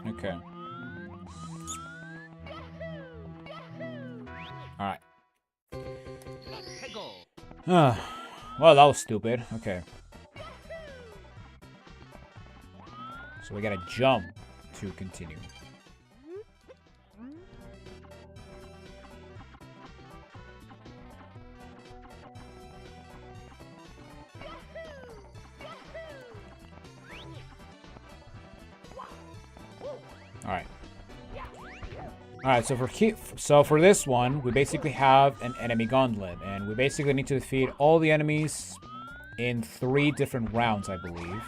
[SPEAKER 1] Okay. Alright. Well, that was stupid. Okay. So we gotta jump to continue. Alright. Alright, so for this one, we basically have an enemy gauntlet, and we basically need to defeat all the enemies in 3 different rounds, I believe.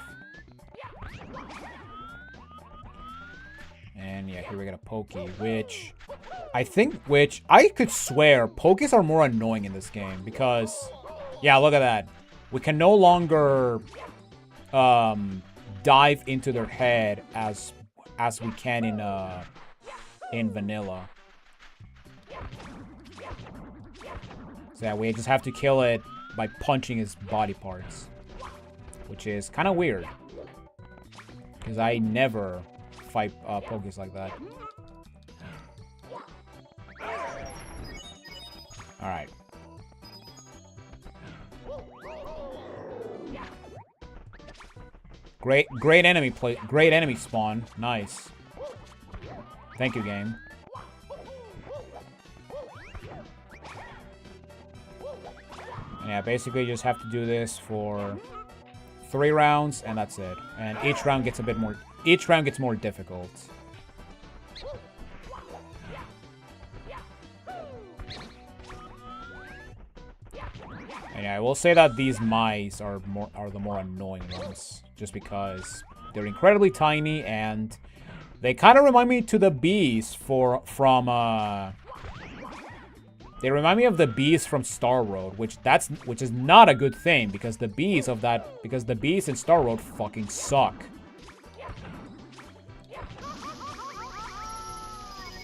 [SPEAKER 1] And yeah, here we got a Pokey, which I could swear Pokeys are more annoying in this game because, yeah, look at that. We can no longer dive into their head as we can in vanilla. So yeah, we just have to kill it by punching his body parts, which is kind of weird because I never fight Pokeys like that. All right. Great enemy spawn. Nice. Thank you, game. And yeah, basically you just have to do this for 3 rounds, and that's it. And each round gets more difficult. And I will say that these mice are the more annoying ones, just because they're incredibly tiny and they kind of remind me to the bees they remind me of the bees from Star Road, which is not a good thing because the bees in Star Road fucking suck.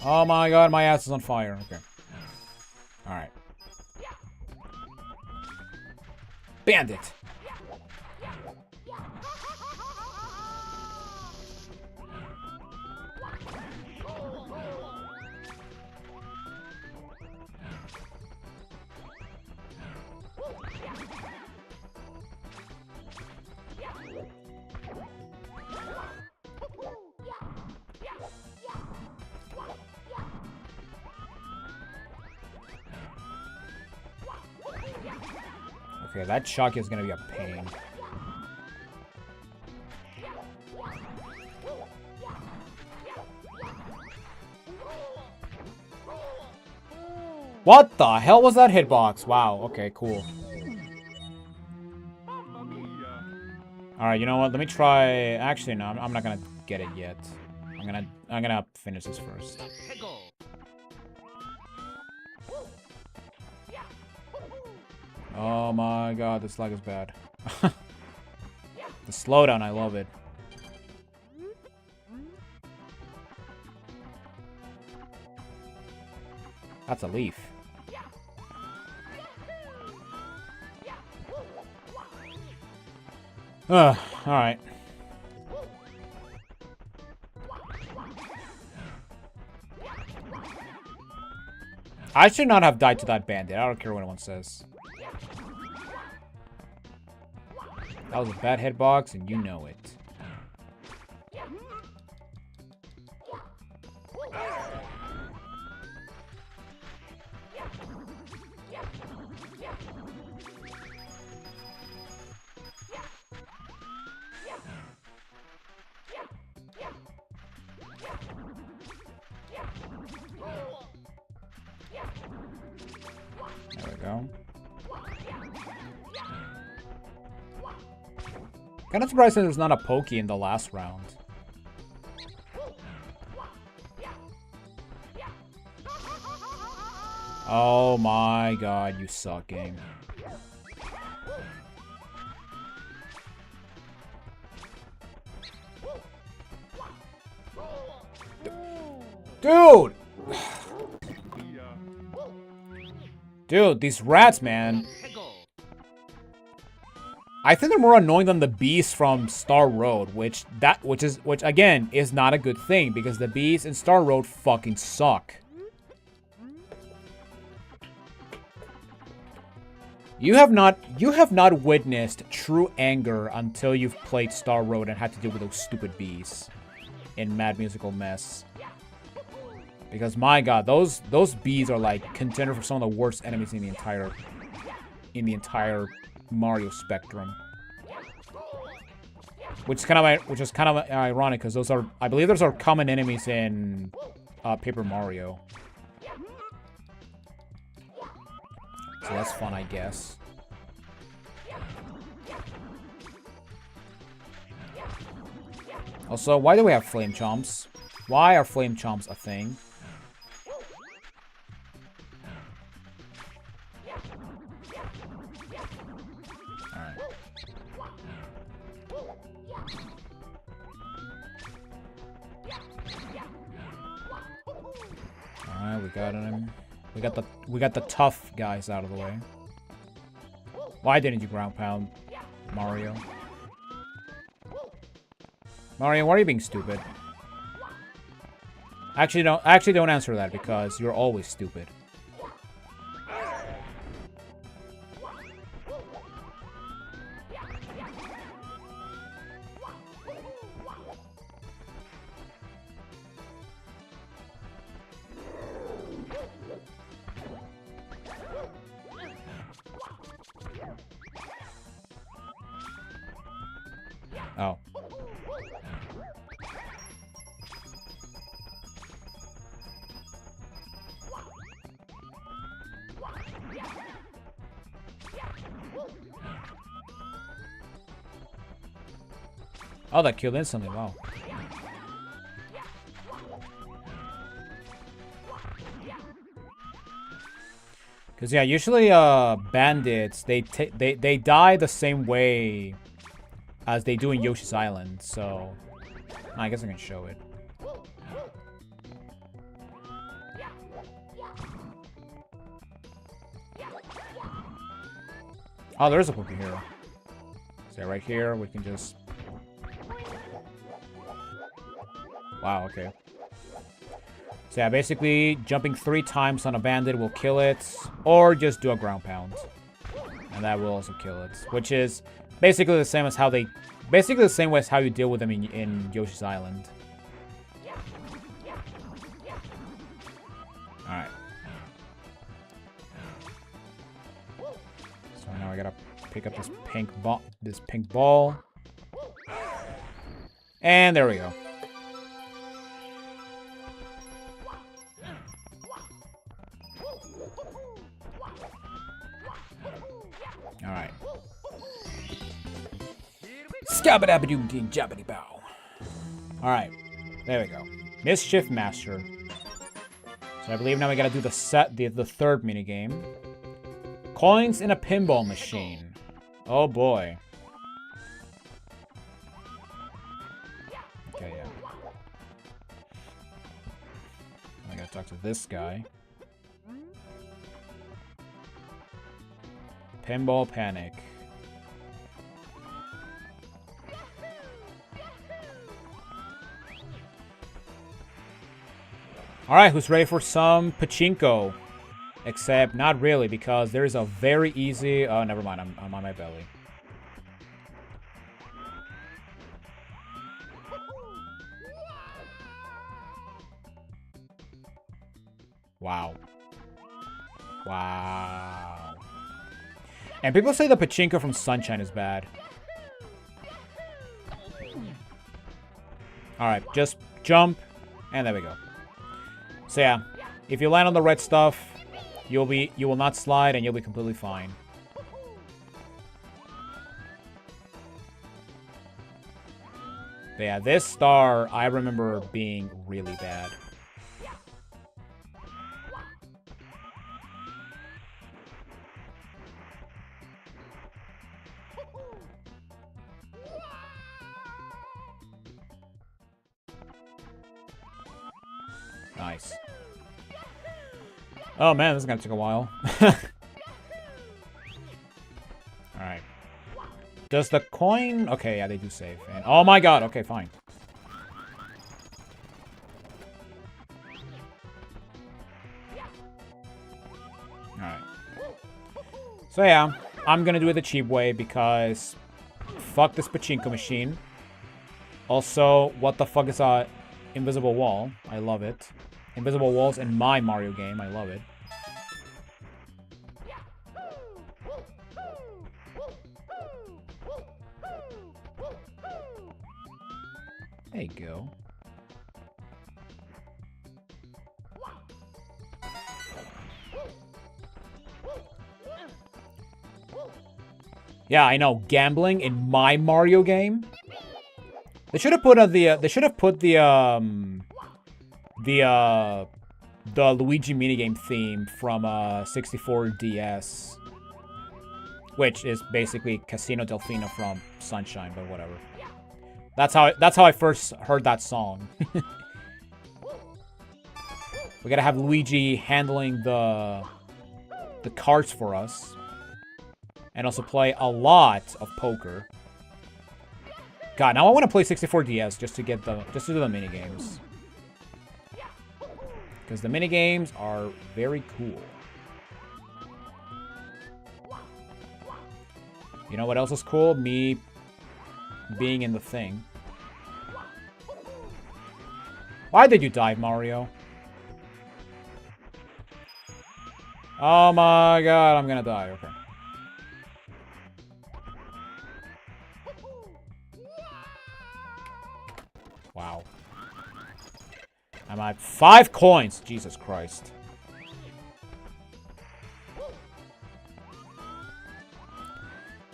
[SPEAKER 1] Oh my god, my ass is on fire. Okay. Alright. Bandit! Okay, that shock is gonna be a pain. What the hell was that hitbox? Wow, okay, cool. Alright, you know what? Let me try... Actually, no, I'm not gonna get it yet. I'm gonna finish this first. Oh my god, this lag is bad. The slowdown, I love it. That's a leaf. Alright. I should not have died to that bandit. I don't care what anyone says. That was a bad hitbox, and you know it. There we go. Kind of surprised that there's not a pokey in the last round. Oh my god, you suck, game. Dude! Dude, these rats, man. I think they're more annoying than the bees from Star Road, which again is not a good thing because the bees in Star Road fucking suck. You have not witnessed true anger until you've played Star Road and had to deal with those stupid bees in Mad Musical Mess. Because my god, those bees are like contender for some of the worst enemies in the entire Mario spectrum. Which is kind of ironic because I believe those are common enemies in Paper Mario. So that's fun, I guess. Also, why do we have flame chomps? Why are flame chomps a thing? Alright, we got him. We got the tough guys out of the way. Why didn't you ground pound, Mario? Mario, why are you being stupid? Actually don't answer that because you're always stupid. Oh. Oh, that killed instantly. Wow. Because, yeah, usually bandits, they die the same way as they do in Yoshi's Island, so I guess I can show it. Oh, there is a Poke Hero. So right here, we can just... Wow, okay. So yeah, basically, jumping 3 times on a bandit will kill it, or just do a ground pound. And that will also kill it, which is basically the same as how they... Basically the same way as how you deal with them in Yoshi's Island. Alright. So now I gotta pick up this pink ball. And there we go. Alright. Scabba-dabba-doo-ding, jabbity-bow. Alright. There we go. Mischief Master. So I believe now we gotta do the third minigame. Coins in a pinball machine. Oh boy. Okay, yeah. I gotta talk to this guy. Pinball Panic. Alright, who's ready for some pachinko? Except, not really, because there is a very easy... Oh, never mind, I'm on my belly. Wow. Wow. And people say the pachinko from Sunshine is bad. Alright, just jump, and there we go. So yeah, if you land on the red stuff, you will not slide and you'll be completely fine. But yeah, this star I remember being really bad. Nice. Oh man, this is gonna take a while. Alright. Does the coin... Okay, yeah, they do save. And oh my god, okay, fine. Alright. So yeah, I'm gonna do it the cheap way because... Fuck this pachinko machine. Also, what the fuck is a invisible wall? I love it. Invisible walls in my Mario game. I love it. There you go. Yeah, I know. Gambling in my Mario game. They should have put the Luigi minigame theme from 64 DS, which is basically Casino Delfino from Sunshine, but whatever. That's how I first heard that song. We gotta have Luigi handling the cards for us, and also play a lot of poker. God, now I want to play 64 DS just to do the minigames. Because the minigames are very cool. You know what else is cool? Me being in the thing. Why did you dive, Mario? Oh my god, I'm gonna die. Okay. Wow. I'm at 5 coins. Jesus Christ.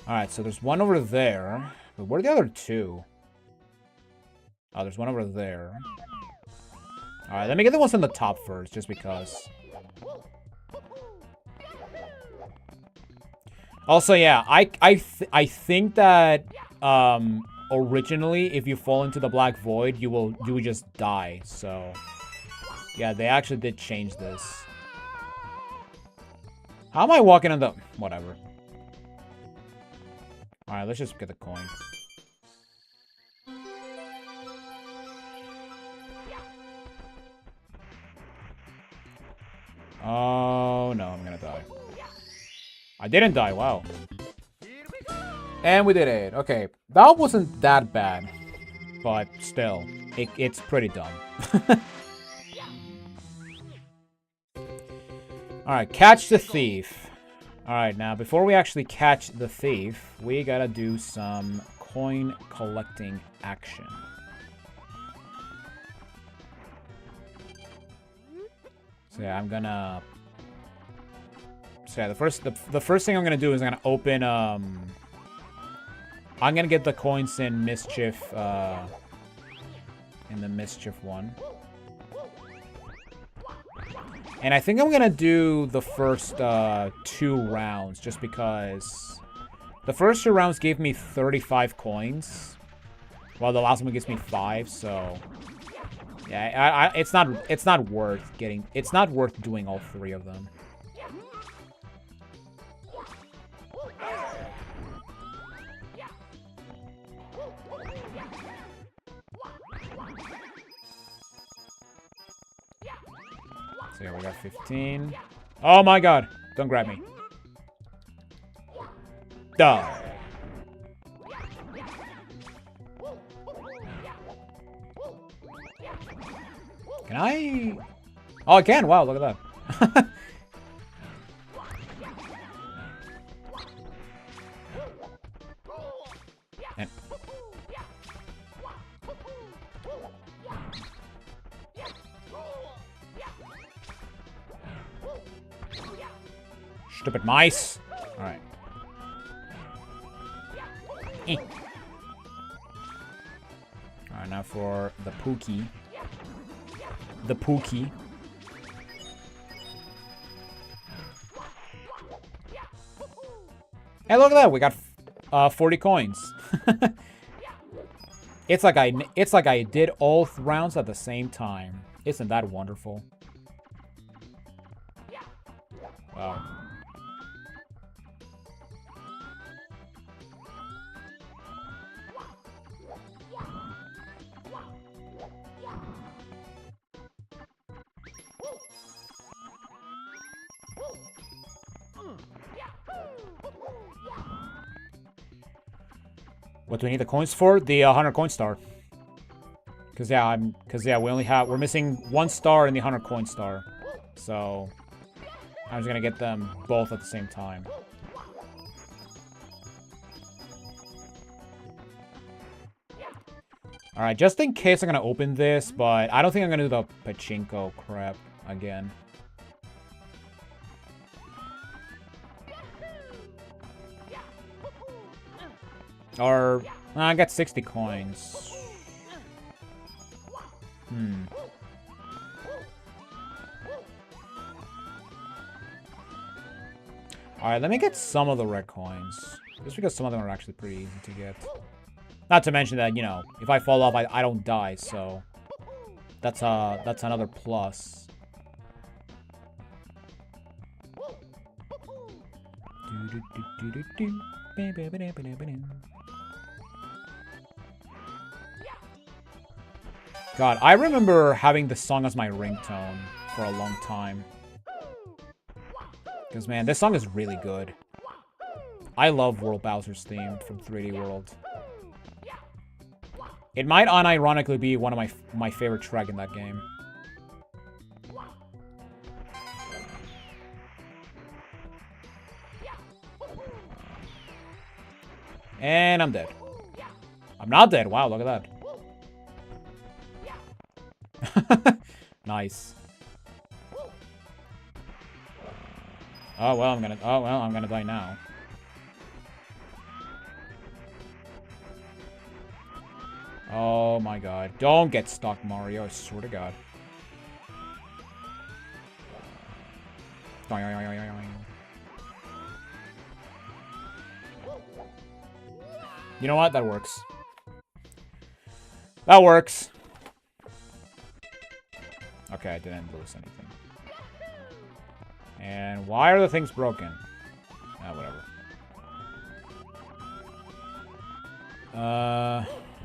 [SPEAKER 1] Alright, so there's one over there. But where are the other 2? Oh, there's one over there. Alright, let me get the ones on the top first, just because. Also, yeah, I think that originally, if you fall into the black void, you would just die. So, yeah, they actually did change this. How am I walking on the... Whatever. Alright, let's just get the coin. Oh, no, I'm gonna die. I didn't die, wow. And we did it. Okay, that wasn't that bad. But still, it's pretty dumb. Alright, catch the thief. Alright, now before we actually catch the thief, we gotta do some coin collecting action. So yeah, I'm gonna... So yeah, the first thing I'm gonna do is I'm gonna open, I'm gonna get the coins in Mischief, in the Mischief one. And I think I'm gonna do the first 2 rounds, just because the first 2 rounds gave me 35 coins, while the last one gives me 5. So yeah, it's not worth doing all 3 of them. So yeah, we got 15. Oh my god! Don't grab me. Duh. Can I? Oh, I can! Wow, look at that. And... Stupid mice. Alright. Alright, now for the Pookie. The Pookie. Hey, look at that. We got 40 coins. It's like I did all rounds at the same time. Isn't that wonderful? Wow. What do we need the coins for? The 100 coin star. Cause yeah, we're missing 1 star in the 100 coin star. So I'm just gonna get them both at the same time. Alright, just in case I'm gonna open this, but I don't think I'm gonna do the pachinko crap again. Or, I got 60 coins. Alright, let me get some of the red coins. Just because some of them are actually pretty easy to get. Not to mention that, you know, if I fall off, I don't die, so... That's another plus. God, I remember having this song as my ringtone for a long time. Because, man, this song is really good. I love World Bowser's theme from 3D World. It might unironically be one of my favorite track in that game. And I'm dead. I'm not dead. Wow, look at that. Nice. Oh well, I'm gonna die now. Oh my god. Don't get stuck, Mario. I swear to god. You know what? That works. That works. Okay, I didn't lose anything. And why are the things broken? Ah, whatever.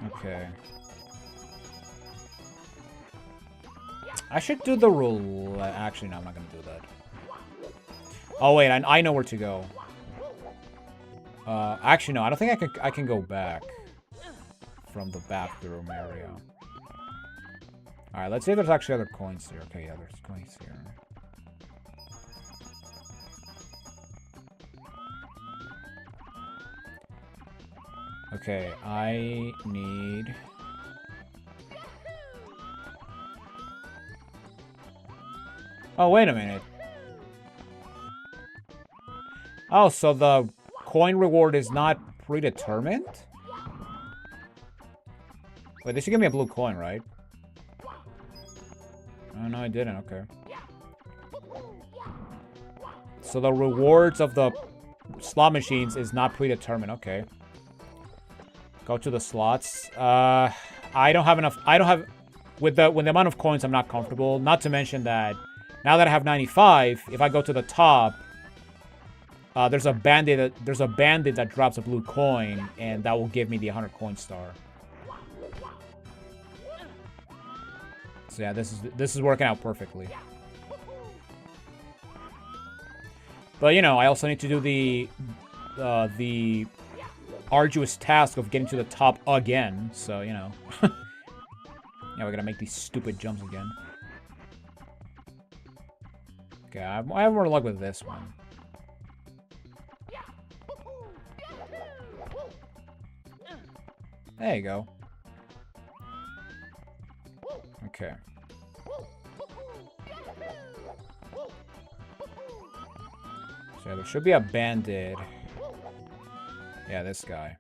[SPEAKER 1] Okay. I should do the rule. Actually, no, I'm not gonna do that. Oh wait, I know where to go. Actually, no, I don't think I can go back from the bathroom area. All right, let's see if there's actually other coins here. Okay, yeah, there's coins here. Okay, I need... Oh, wait a minute. Oh, so the coin reward is not predetermined? Wait, they should give me a blue coin, right? Oh, no, I didn't. Okay. So the rewards of the slot machines is not predetermined. Okay. Go to the slots. I don't have enough. I don't have... With the amount of coins, I'm not comfortable. Not to mention that now that I have 95, if I go to the top, there's a bandit that drops a blue coin, and that will give me the 100 coin star. So yeah, this is working out perfectly. But you know, I also need to do the arduous task of getting to the top again. So you know, yeah, we're gonna make these stupid jumps again. Okay, I have more luck with this one. There you go. Okay. So there should be a bandit. Yeah, this guy.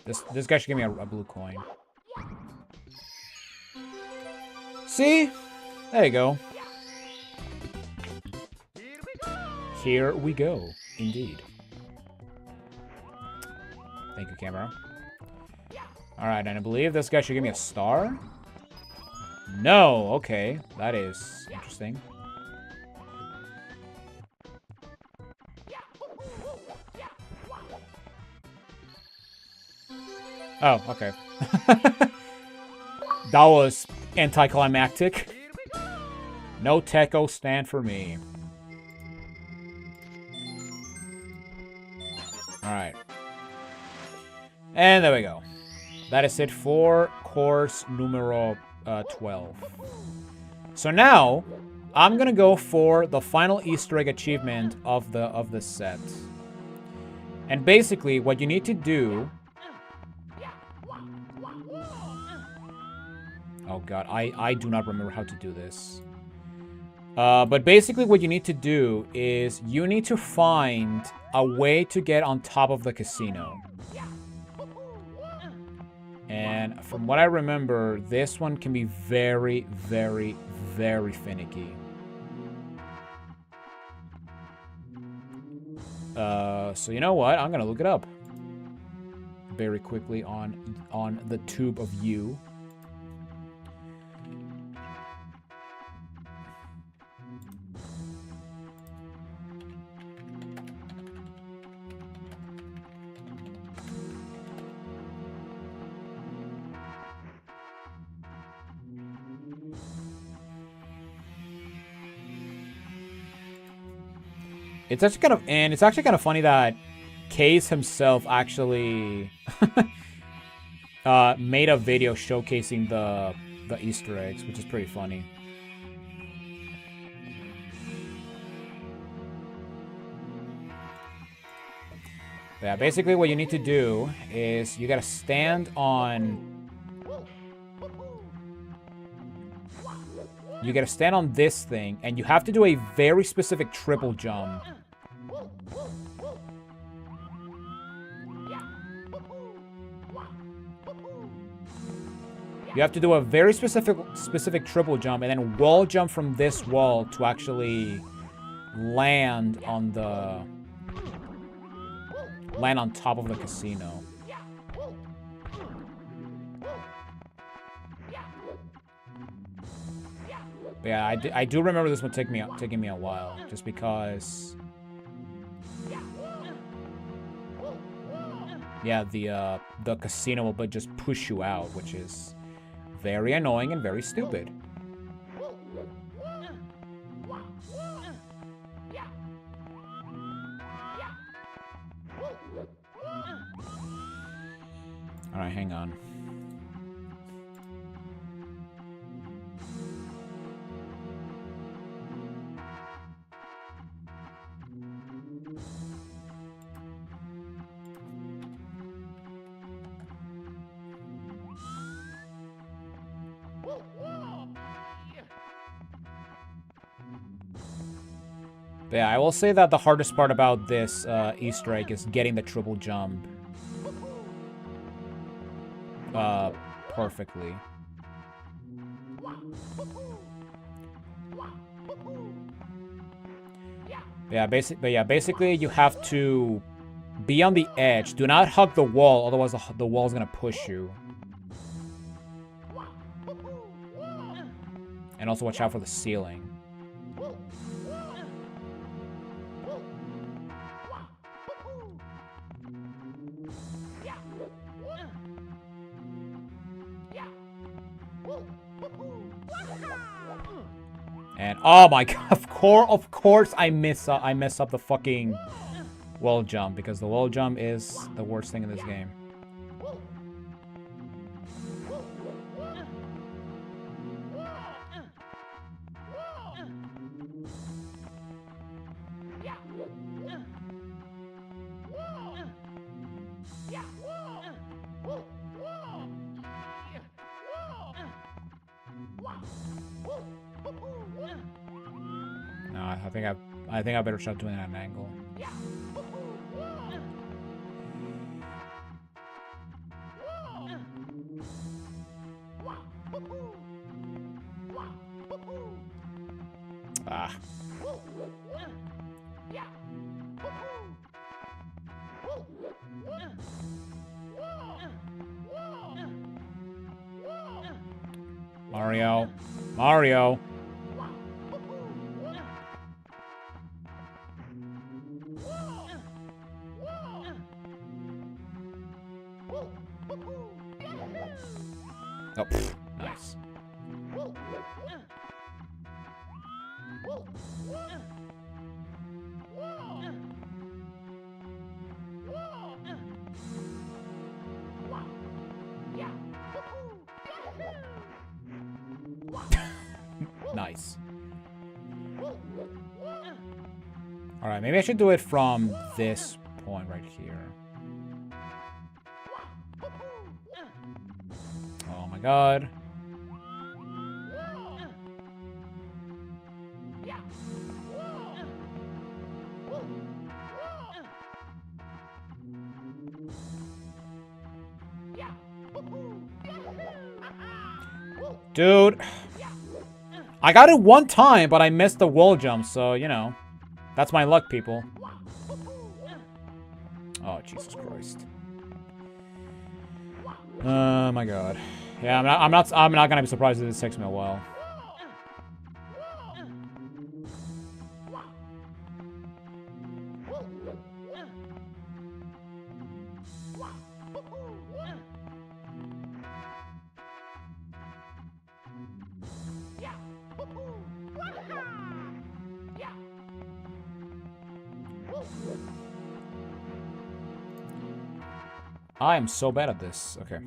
[SPEAKER 1] This guy should give me a blue coin. See? There you go. Here we go. Indeed. Thank you, camera. Alright, and I believe this guy should give me a star? No, okay. That is interesting. Oh, okay. That was anticlimactic. No techo stand for me. Alright. And there we go. That is it for course numero 12. So now, I'm gonna go for the final Easter egg achievement of the set. And basically, what you need to do... Oh god, I do not remember how to do this. But basically what you need to do is you need to find a way to get on top of the casino. And from what I remember, this one can be very, very, very finicky. So you know what? I'm gonna look it up very quickly on the tube of you. It's actually kind of funny that Case himself actually made a video showcasing the Easter eggs, which is pretty funny. Yeah, basically what you need to do is you gotta stand on... You gotta stand on this thing, and you have to do a very specific triple jump. You have to do a very specific triple jump and then wall jump from this wall to actually land on top of the casino. But yeah, I do remember this one taking me a while, just because. Yeah, the casino will just push you out, which is very annoying and very stupid. All right, hang on. But yeah, I will say that the hardest part about this Easter egg is getting the triple jump perfectly. But yeah, basically you have to be on the edge. Do not hug the wall, otherwise the wall's gonna push you. And also watch out for the ceiling. And oh my god, of course I mess up the fucking wall jump, because the wall jump is the worst thing in this game. No, I think I better start doing it at an angle. Ah. Mario. Mario. Oh, pfft, nice. Nice. Alright, maybe I should do it from this point right here. Oh my god. Dude. I got it one time, but I missed the wall jump, so, you know. That's my luck, people. Oh, Jesus Christ. Oh my god. Yeah, I'm not gonna be surprised if this takes me a while. I am so bad at this. Okay.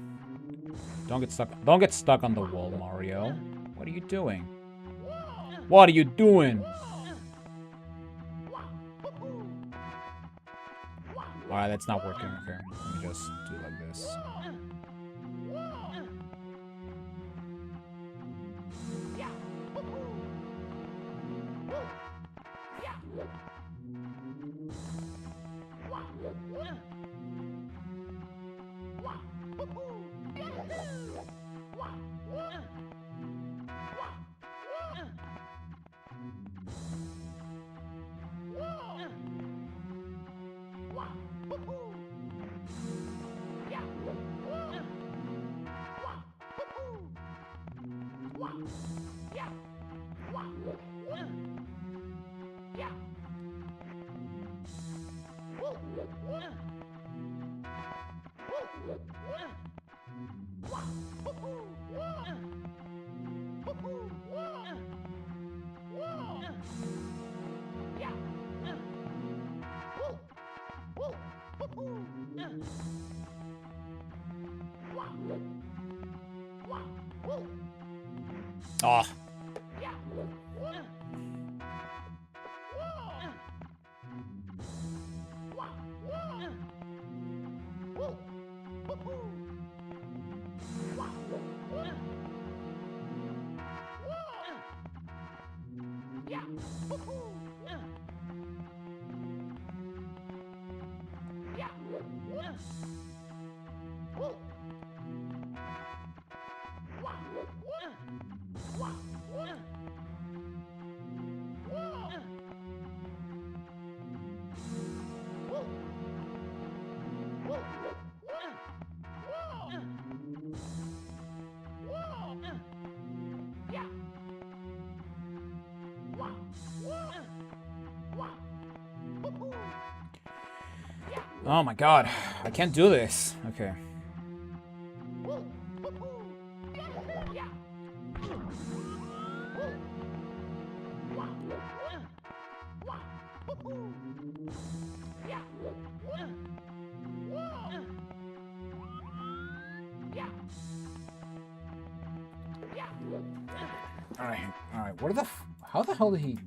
[SPEAKER 1] Don't get stuck on the wall, Mario. What are you doing? What are you doing? Alright, that's not working. Okay. Let me just do it like this. Oh. Oh my god, I can't do this. Okay. Alright, what the how the hell did he...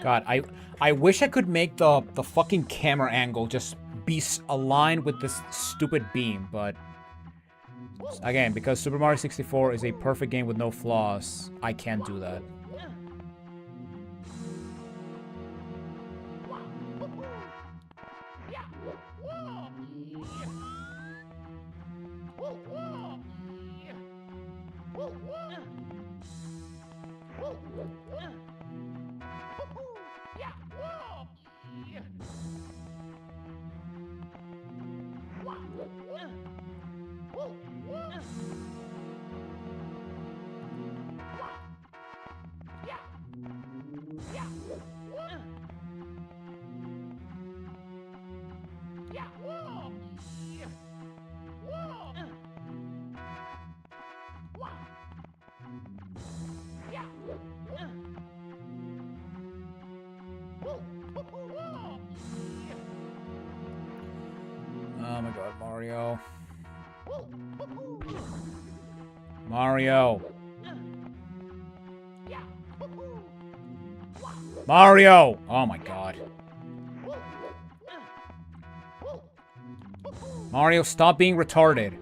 [SPEAKER 1] God, I wish I could make the fucking camera angle just be aligned with this stupid beam, but again, because Super Mario 64 is a perfect game with no flaws, I can't do that. Oh my god, Mario. Mario. Mario! Oh my god. Mario, stop being retarded.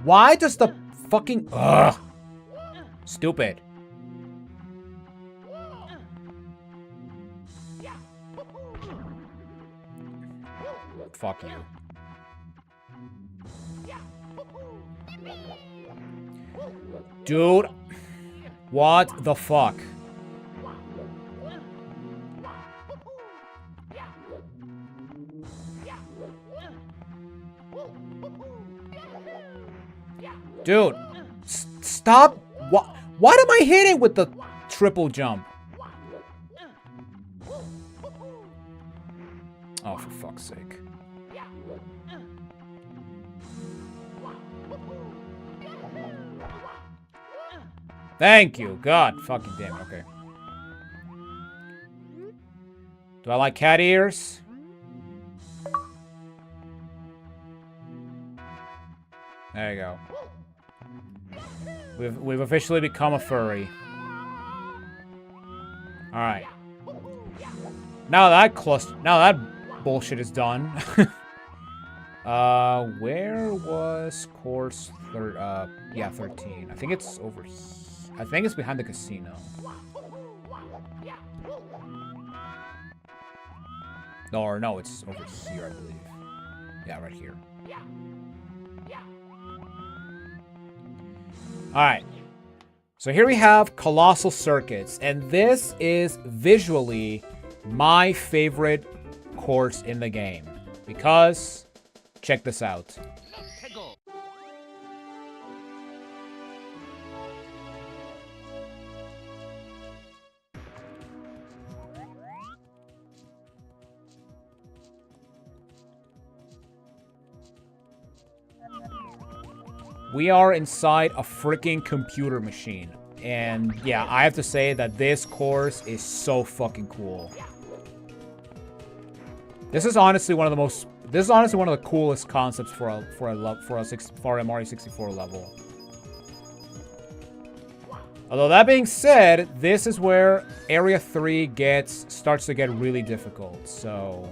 [SPEAKER 1] Why does the fucking... Ugh. Stupid. Fuck you. Dude. What the fuck? Dude. Stop. What am I hitting with the triple jump? Oh, for fuck's sake. Thank you. God fucking damn it. Okay. Do I like cat ears? There you go. We've officially become a furry. Alright. Now that bullshit is done. Where was course 13? I think it's over. I think it's behind the casino. No, it's over here, I believe. Yeah, right here. Alright. So here we have Colossal Circuits, and this is visually my favorite course in the game. Because, check this out. We are inside a freaking computer machine. And yeah, I have to say that this course is so fucking cool. This is honestly one of the coolest concepts for a Mario 64 level. Although that being said, this is where Area 3 starts to get really difficult. So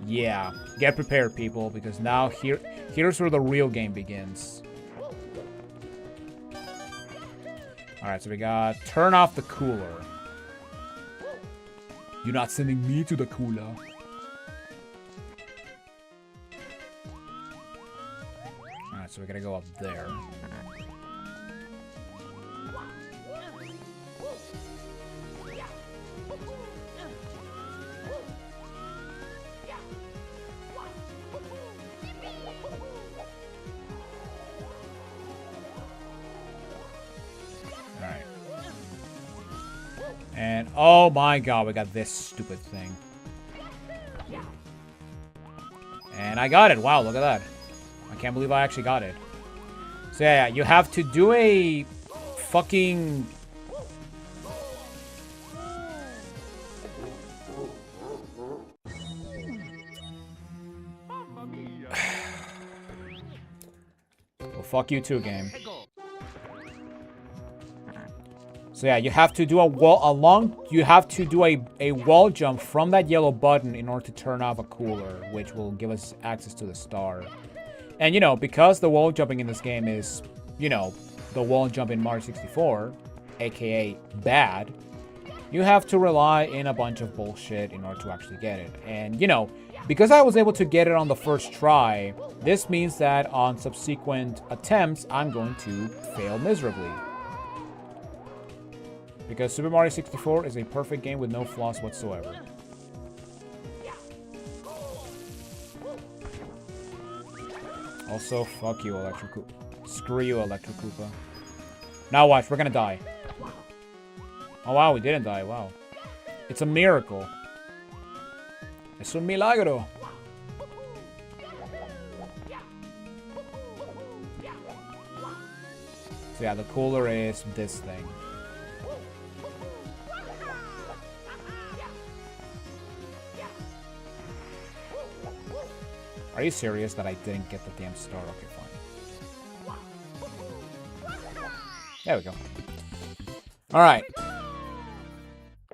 [SPEAKER 1] yeah, get prepared, people, because now here's where the real game begins. Alright, so we got turn off the cooler. You're not sending me to the cooler. Alright, so we gotta go up there. And oh my god, we got this stupid thing. And I got it. Wow, look at that. I can't believe I actually got it. So yeah, you have to do a fucking... Well, fuck you too, game. So yeah, you have to do a wall jump from that yellow button in order to turn off a cooler, which will give us access to the star. And you know, because the wall jumping in this game is, you know, the wall jump in Mario 64, aka bad, you have to rely in a bunch of bullshit in order to actually get it. And you know, because I was able to get it on the first try, this means that on subsequent attempts, I'm going to fail miserably. Because Super Mario 64 is a perfect game with no flaws whatsoever. Also, fuck you, Electric Koopa. Screw you, Electric Koopa. Now watch, we're gonna die. Oh wow, we didn't die, wow. It's a miracle. Es un milagro. So yeah, the cooler is this thing. Are you serious that I didn't get the damn star? Okay, fine. There we go. Alright.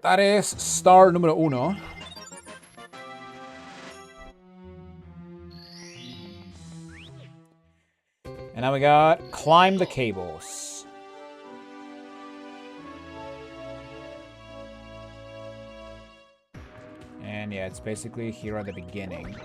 [SPEAKER 1] That is star numero uno. And now we got climb the cables. And yeah, it's basically here at the beginning.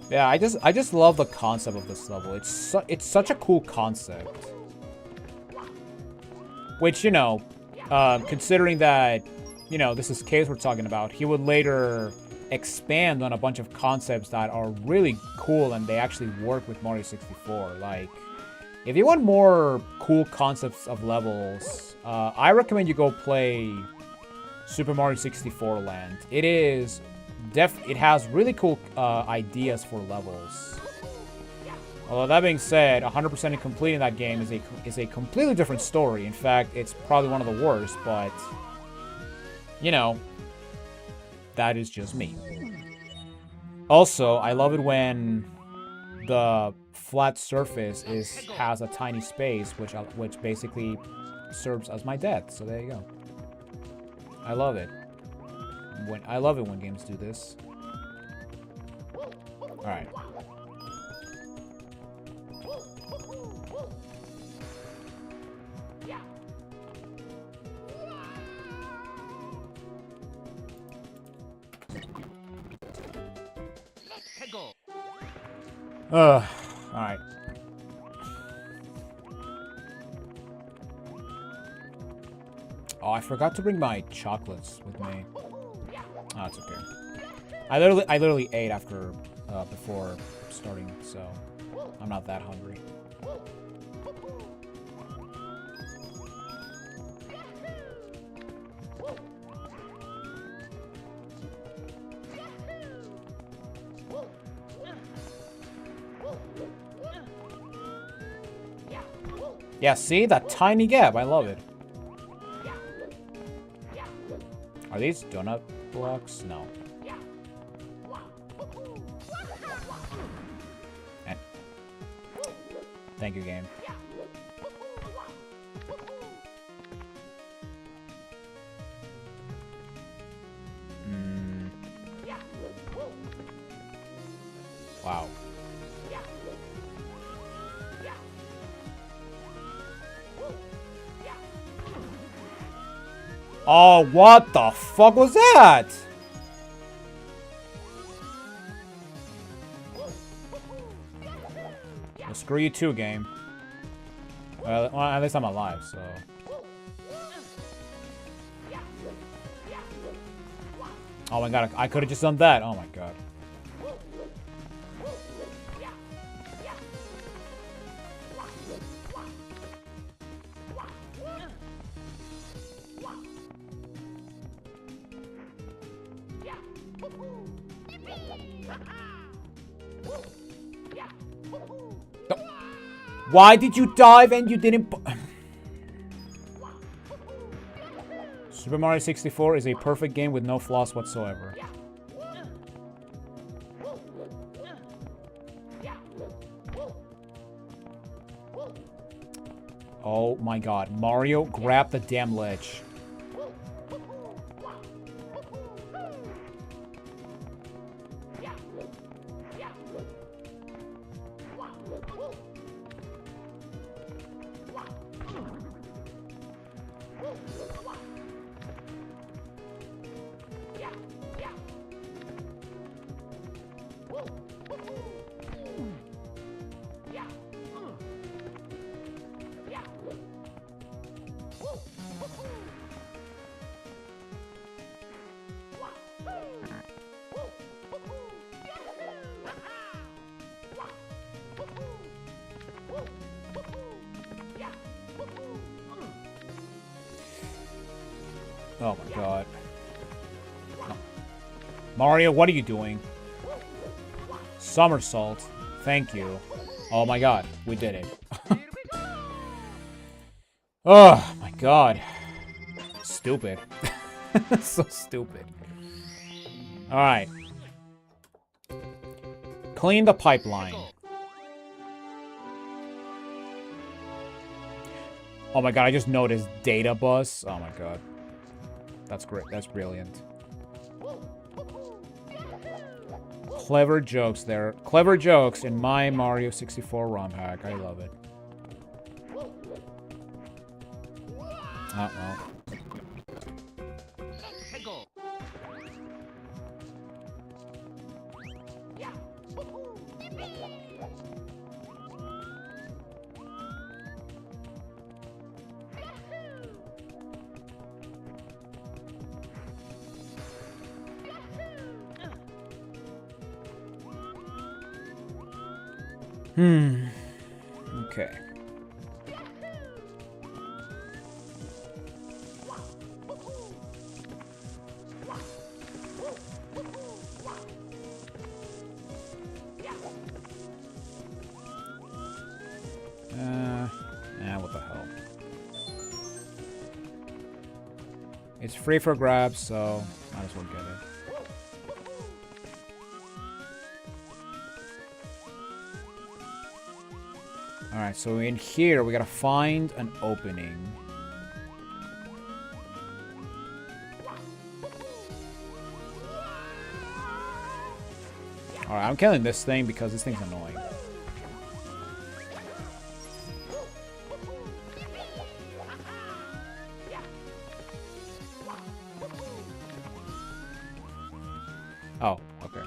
[SPEAKER 1] Yeah, I just love the concept of this level. It's such a cool concept. Which, you know, considering that you know, this is Case we're talking about, he would later expand on a bunch of concepts that are really cool and they actually work with Mario 64. Like, if you want more cool concepts of levels, I recommend you go play Super Mario 64 Land. It is it has really cool ideas for levels. Although that being said, 100% completing that game is a completely different story. In fact, it's probably one of the worst, but you know, that is just me. Also, I love it when the flat surface has a tiny space, which basically serves as my death. So there you go. I love it. I love it when games do this. All right. Alright. Oh, I forgot to bring my chocolates with me. Oh, that's okay. I literally ate after, before starting, so I'm not that hungry. Yeah, see? That tiny gap. I love it. Are these donut blocks? No. And thank you, game. Wow. Oh, what the fuck was that? Well, screw you too, game. Well, at least I'm alive, so... Oh my god, I could have just done that. Oh my god. Why did you dive and you didn't... Super Mario 64 is a perfect game with no flaws whatsoever. Oh my god. Mario, grab the damn ledge. Oh my god. No. Mario, what are you doing? Somersault. Thank you. Oh my god, we did it. Oh my god. Stupid. So stupid. Alright. Clean the pipeline. Oh my god, I just noticed data bus. Oh my god. That's great. That's brilliant. Clever jokes there. Clever jokes in my Mario 64 ROM hack. I love it. Oh, well. Okay. What the hell? It's free for grabs, so might as well get it. Alright, so in here we gotta find an opening. Alright, I'm killing this thing because this thing's annoying. Oh, okay.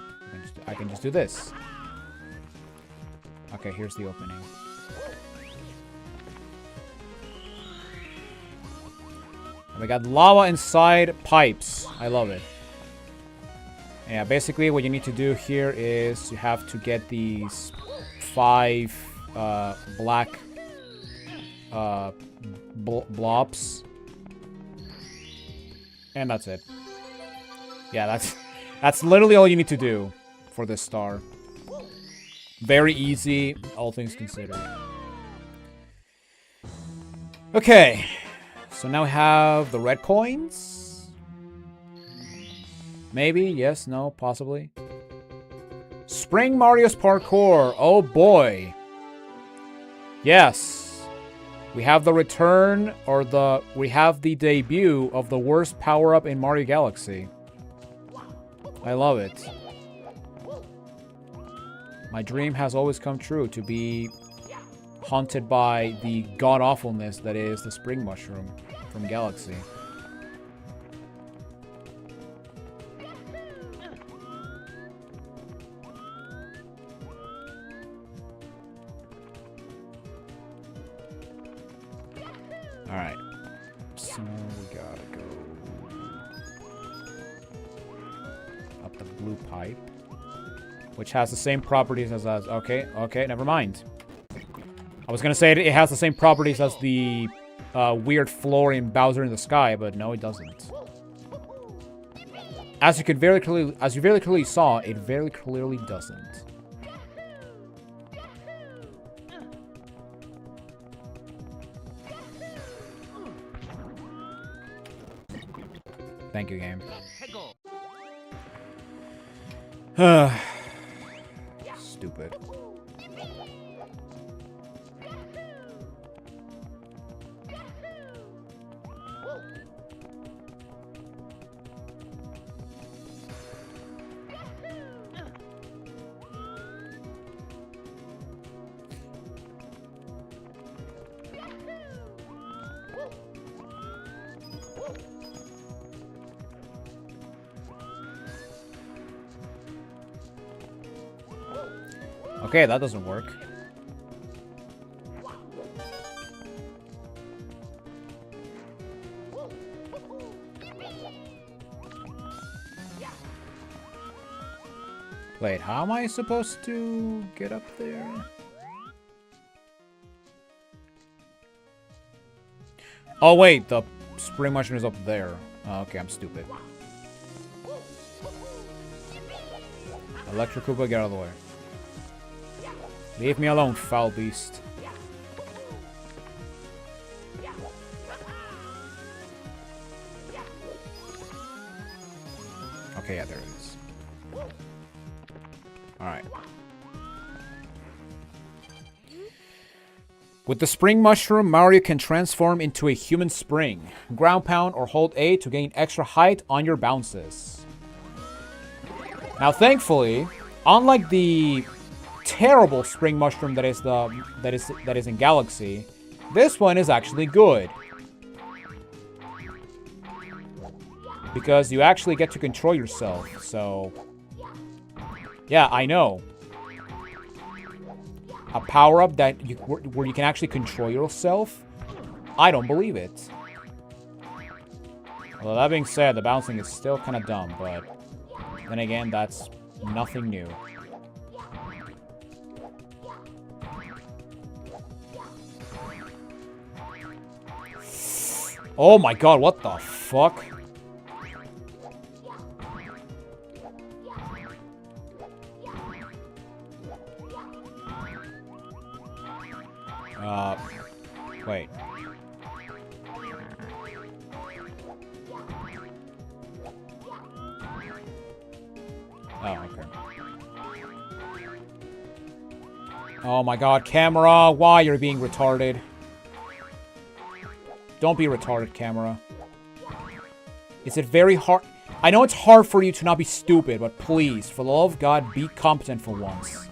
[SPEAKER 1] I can just do this. Okay, here's the opening. And we got lava inside pipes. I love it. Yeah, basically what you need to do here is you have to get these 5 black blobs. And that's it. Yeah, that's literally all you need to do for this star. Very easy, all things considered. Okay. So now we have the red coins. Maybe, yes, no, possibly. Spring Mario's parkour. Oh boy. Yes. We have the return, or we have the debut of the worst power-up in Mario Galaxy. I love it. My dream has always come true, to be haunted by the god-awfulness that is the spring mushroom from Galaxy. Alright. So we gotta go up the blue pipe, which has the same properties as us. Okay, never mind. I was gonna say it has the same properties as the weird floor in Bowser in the Sky, but no, it doesn't. As you very clearly saw, it very clearly doesn't. Thank you, game. Stupid. Okay, that doesn't work. Wait, how am I supposed to get up there? Oh wait, the spring mushroom is up there. Oh, okay, I'm stupid. Electric Koopa, get out of the way. Leave me alone, foul beast. Okay, yeah, there it is. Alright. With the spring mushroom, Mario can transform into a human spring. Ground pound or hold A to gain extra height on your bounces. Now, thankfully, unlike the terrible spring mushroom that is in Galaxy, this one is actually good, because you actually get to control yourself. So yeah, I know, a power-up that where you can actually control yourself, I don't believe it. Well, that being said, the bouncing is still kind of dumb, but then again, that's nothing new. Oh my god, what the fuck? Wait. Oh, okay. Oh my god, camera, why you're being retarded? Don't be retarded, camera. Is it very hard? I know it's hard for you to not be stupid, but please, for the love of God, be competent for once.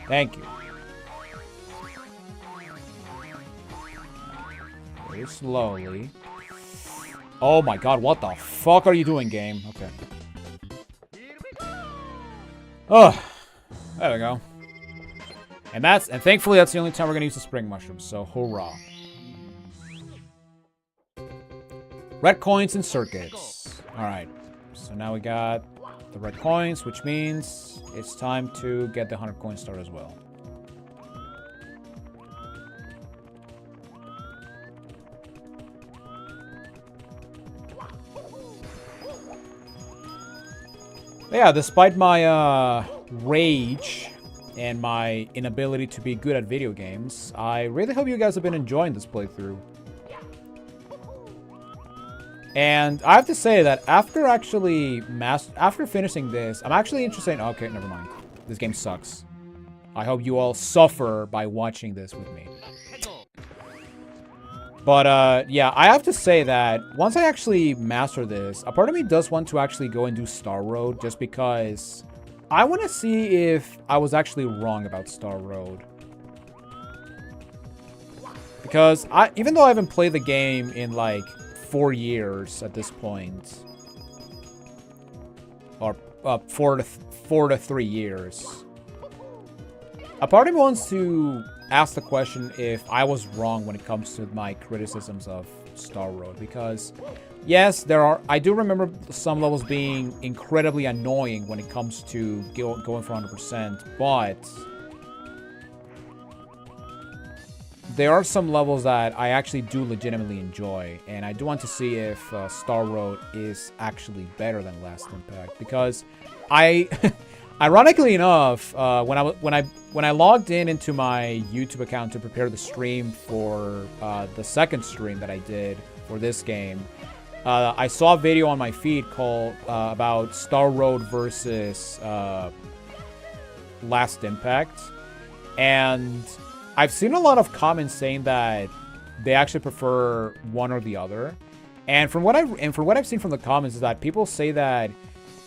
[SPEAKER 1] Thank you. Very slowly. Oh my god, what the fuck are you doing, game? Okay. Oh, there we go. And thankfully that's the only time we're gonna use the spring mushrooms, so hurrah. Red coins and circuits. Alright. So now we got the red coins, which means it's time to get the 100 coin star as well. Yeah, despite my rage and my inability to be good at video games, I really hope you guys have been enjoying this playthrough. And I have to say that after finishing this, I'm actually interested in... Okay, never mind. This game sucks. I hope you all suffer by watching this with me. But, yeah, I have to say that once I actually master this, a part of me does want to actually go and do Star Road just because I want to see if I was actually wrong about Star Road. Because even though I haven't played the game in, like, 4 years at this point, or 4 to 3 years, a part of me wants to ask the question if I was wrong when it comes to my criticisms of Star Road, because yes, I do remember some levels being incredibly annoying when it comes to going for 100%, but there are some levels that I actually do legitimately enjoy, and I do want to see if Star Road is actually better than Last Impact, because ironically enough, when I logged into my YouTube account to prepare the stream for the second stream that I did for this game, I saw a video on my feed called about Star Road versus Last Impact, and I've seen a lot of comments saying that they actually prefer one or the other, and from what I've seen from the comments is that people say that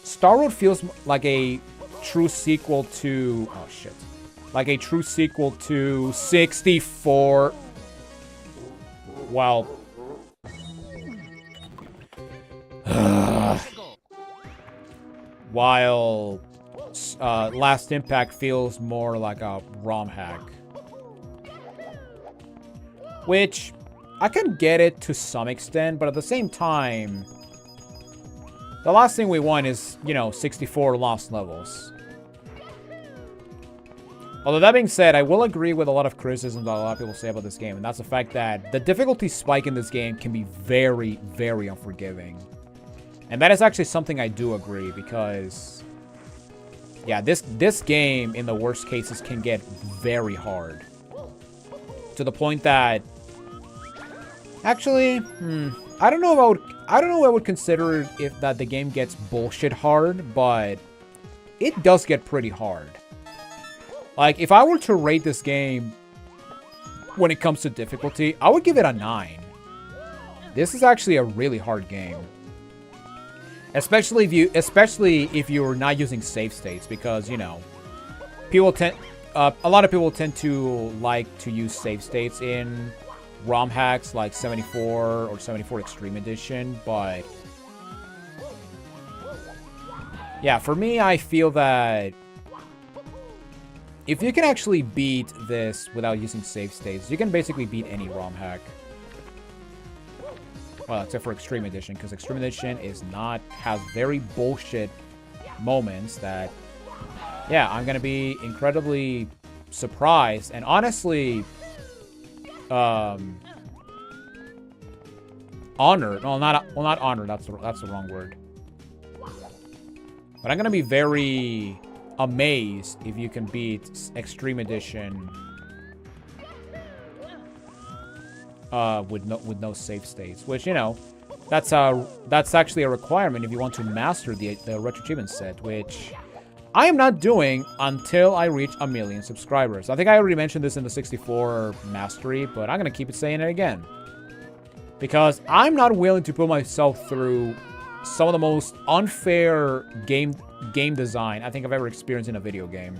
[SPEAKER 1] Star Road feels like a true sequel to... Oh, shit. Like a true sequel to 64... Well... While Last Impact feels more like a ROM hack. Which, I can get it to some extent, but at the same time... The last thing we want is, you know, 64 lost levels. Although that being said, I will agree with a lot of criticisms that a lot of people say about this game, and that's the fact that the difficulty spike in this game can be very, very unforgiving. And that is actually something I do agree, because... Yeah, this game, in the worst cases, can get very hard. To the point that... Actually, I don't know if I would consider if that the game gets bullshit hard, but it does get pretty hard. Like, if I were to rate this game when it comes to difficulty, I would give it a 9. This is actually a really hard game. Especially if you're not using save states, because, you know, a lot of people tend to like to use save states in ROM hacks like 74 or 74 Extreme Edition, but yeah, for me, I feel that if you can actually beat this without using save states, you can basically beat any ROM hack. Well, except for Extreme Edition, because Extreme Edition has very bullshit moments that, yeah, I'm gonna be incredibly surprised and honestly, honored. No, not honored. That's the wrong word. But I'm gonna be very amazed if you can beat Extreme Edition with no save states, which, you know, that's actually a requirement if you want to master the RetroAchievements set, which I am not doing until I reach 1 million subscribers. I think I already mentioned this in the 64 mastery, but I'm gonna keep saying it again because I'm not willing to put myself through some of the most unfair game design I think I've ever experienced in a video game.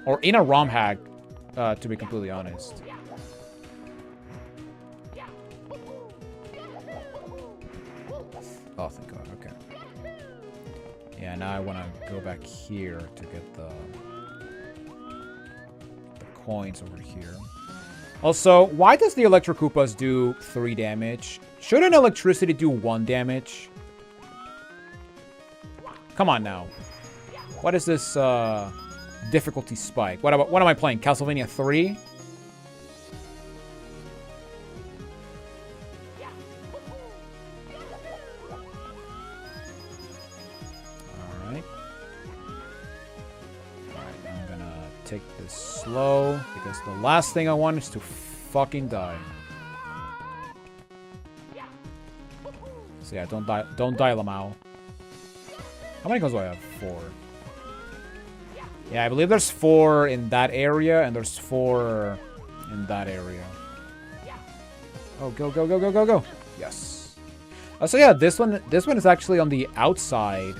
[SPEAKER 1] Or in a ROM hack, to be completely honest. Oh, thank God, okay. Yeah, now I want to go back here to get the coins over here. Also, why does the Electro Koopas do 3 damage? Shouldn't electricity do 1 damage? Come on now. What is this difficulty spike? What am I playing? Castlevania 3? Alright. Alright, I'm gonna take this slow because the last thing I want is to fucking die. So yeah, don't die Lamau. How many coins do I have? 4. Yeah, I believe there's 4 in that area, and there's 4 in that area. Oh, go, go, go, go, go, go. Yes. So yeah, this one is actually on the outside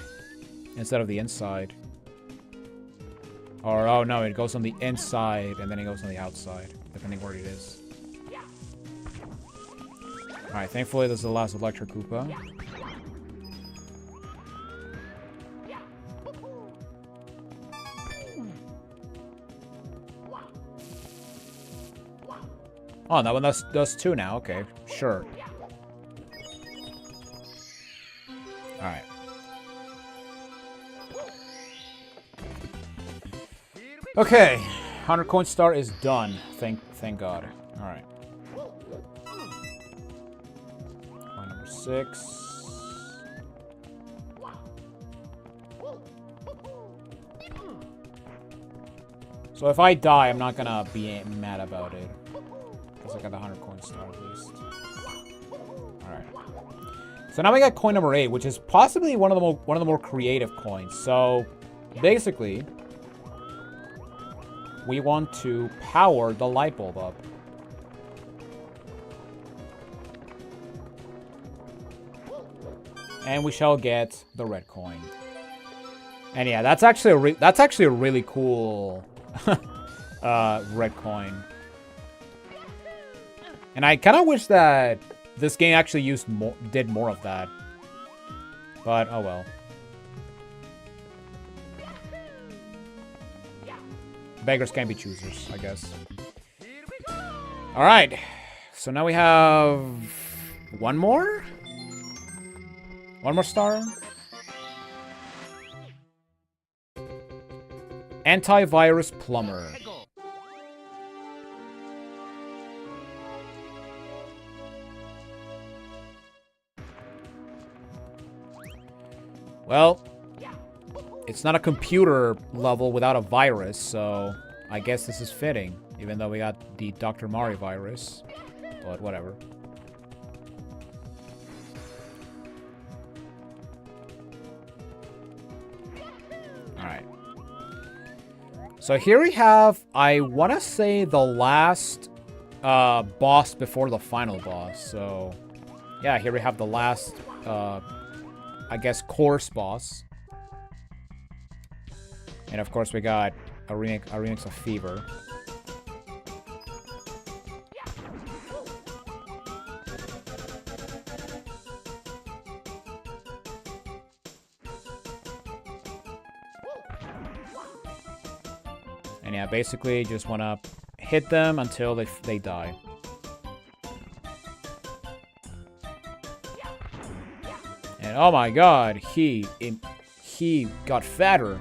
[SPEAKER 1] instead of the inside. Or, oh no, it goes on the inside, and then it goes on the outside, depending where it is. Alright, thankfully this is the last Electro Koopa. Oh, that one does 2 now. Okay, sure. Alright. Okay, 100 coin star is done. Thank God. Alright. Coin number 6. So if I die, I'm not gonna be mad about it. I got the 100 coin star at least. Alright. So now we got coin number 8, which is possibly one of the more creative coins. So basically, we want to power the light bulb up. And we shall get the red coin. And yeah, that's actually a really cool red coin. And I kind of wish that this game actually did more of that. But, oh well. Beggars can't be choosers, I guess. Alright. So now we have... one more? One more star? Antivirus Plumber. Well, it's not a computer level without a virus, so I guess this is fitting, even though we got the Dr. Mario virus, but whatever. Alright. So here we have, I want to say, the last boss before the final boss, so yeah, here we have the last... I guess course boss. And of course we got a remix of Fever. And yeah, basically just want to hit them until they die. Oh my god, he got fatter.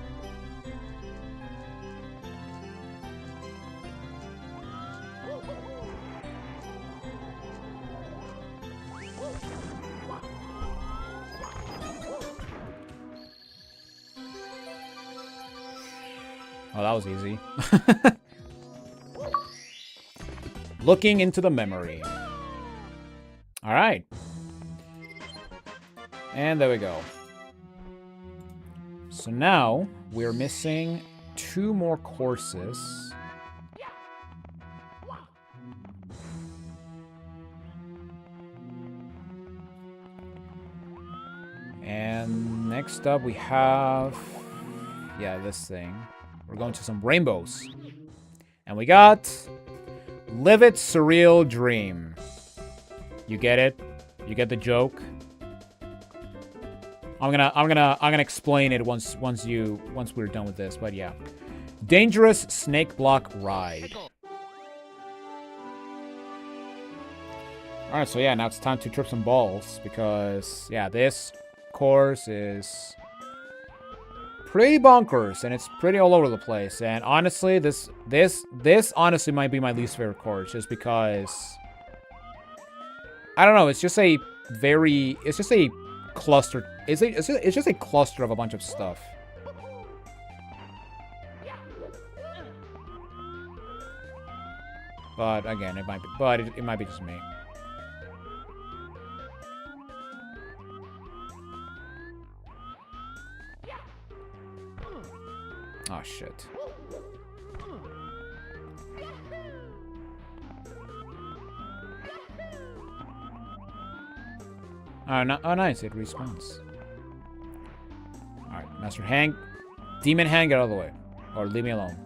[SPEAKER 1] Oh, that was easy. Looking into the memory. Alright. And there we go. So now, we're missing 2 more courses. And next up we have... yeah, this thing. We're going to some rainbows. And we got... Live It Surreal Dream. You get it? You get the joke? I'm gonna explain it once we're done with this, but yeah. Dangerous snake block ride. Alright, so yeah, now it's time to trip some balls because yeah, this course is pretty bonkers and it's pretty all over the place. And honestly, this honestly might be my least favorite course just because I don't know, it's just a cluster. It's just a cluster of a bunch of stuff. But again, it might be just me. Oh shit. Oh, no, oh nice, it respawns. Alright, Master Hank. Demon Hank, get out of the way. Or leave me alone.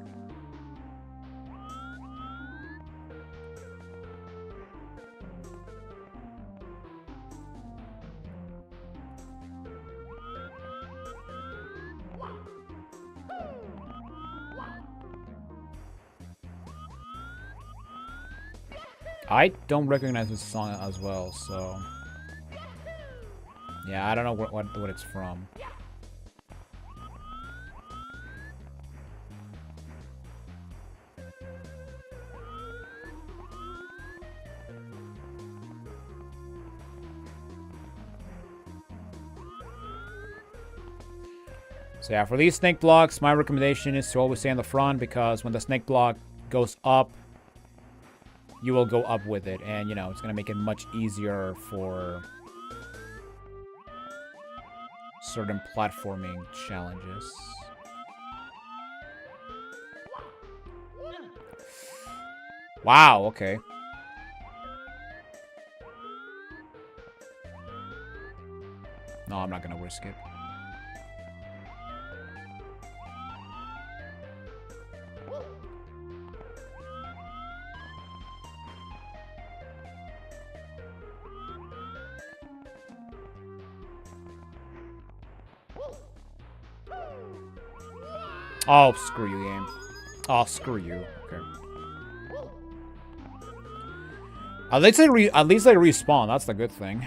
[SPEAKER 1] I don't recognize this song as well, so... yeah, I don't know what it's from. So yeah, for these snake blocks, my recommendation is to always stay on the front because when the snake block goes up, you will go up with it. And, you know, it's going to make it much easier for certain platforming challenges. Wow, okay. No, I'm not going to risk it. Oh, screw you, game. Oh, screw you. Okay. At least they respawn. That's the good thing.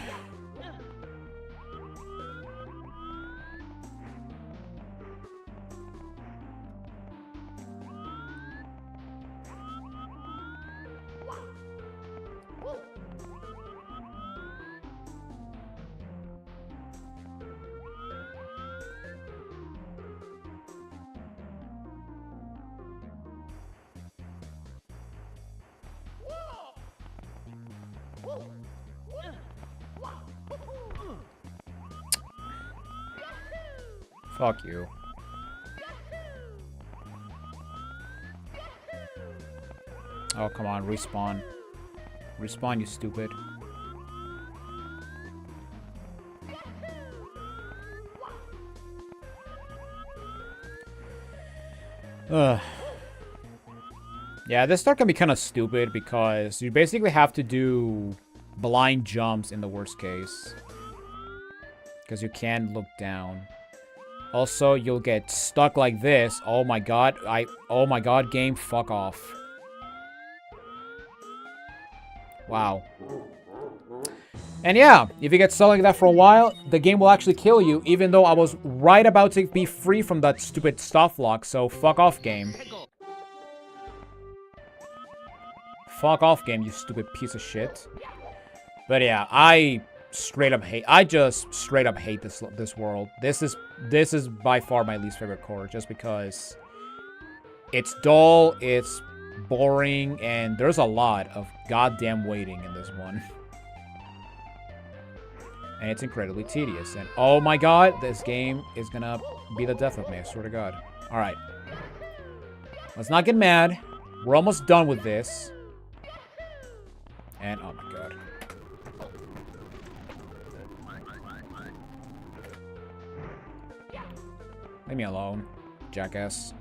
[SPEAKER 1] Fuck you. Oh, come on, respawn. Respawn, you stupid. Ugh. Yeah, this start can be kind of stupid because you basically have to do blind jumps in the worst case. Because you can't look down. Also, you'll get stuck like this. Oh my god. Oh my god, game, fuck off. Wow. And yeah, if you get stuck like that for a while, the game will actually kill you, even though I was right about to be free from that stupid stuff lock, so fuck off, game. Fuck off, game, you stupid piece of shit. But yeah, I just straight up hate this world. This is by far my least favorite core, just because it's dull, it's boring, and there's a lot of goddamn waiting in this one. And it's incredibly tedious. And oh my god, this game is gonna be the death of me, I swear to god. Alright. Let's not get mad. We're almost done with this. And oh my god. Leave me alone, jackass.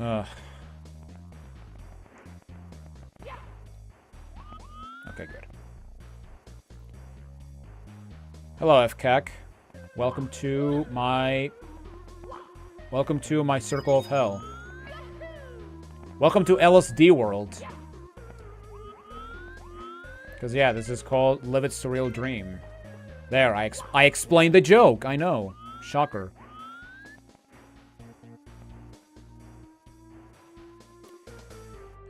[SPEAKER 1] Ugh. Okay, good. Hello, FCAC. Welcome to my circle of hell. Welcome to LSD world. Because yeah, this is called Live Its Surreal Dream. There, I explained the joke. I know. Shocker.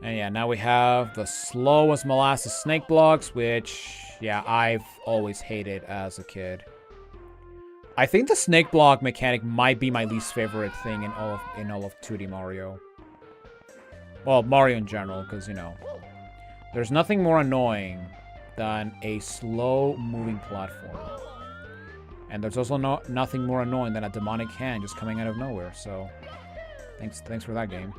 [SPEAKER 1] And yeah, now we have the slow as molasses snake blocks, which, yeah, I've always hated as a kid. I think the snake block mechanic might be my least favorite thing in all of 2D Mario. Well, Mario in general, because, you know, there's nothing more annoying than a slow-moving platform. And there's also nothing more annoying than a demonic hand just coming out of nowhere, so thanks for that game.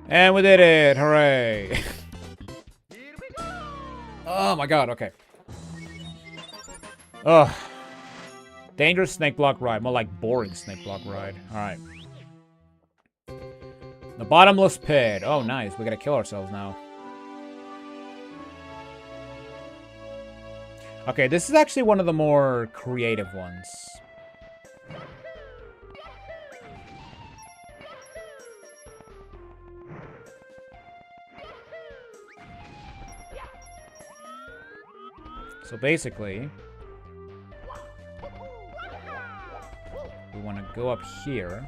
[SPEAKER 1] And we did it! Hooray! Oh my god, okay. Ugh. Dangerous snake block ride. More like boring snake block ride. Alright. The bottomless pit. Oh, nice. We gotta kill ourselves now. Okay, this is actually one of the more creative ones. So basically, we want to go up here.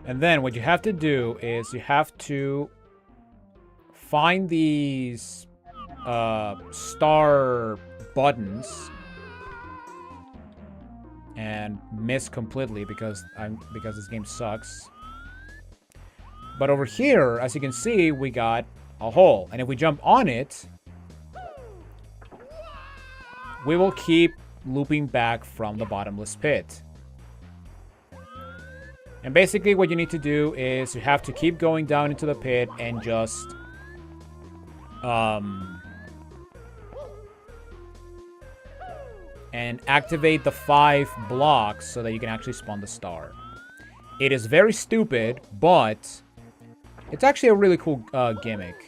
[SPEAKER 1] And then what you have to do is you have to find these star buttons and miss completely because this game sucks. But over here, as you can see, we got a hole. And if we jump on it, we will keep looping back from the bottomless pit. And basically what you need to do is you have to keep going down into the pit and just and activate the 5 blocks so that you can actually spawn the star. It is very stupid, but it's actually a really cool gimmick.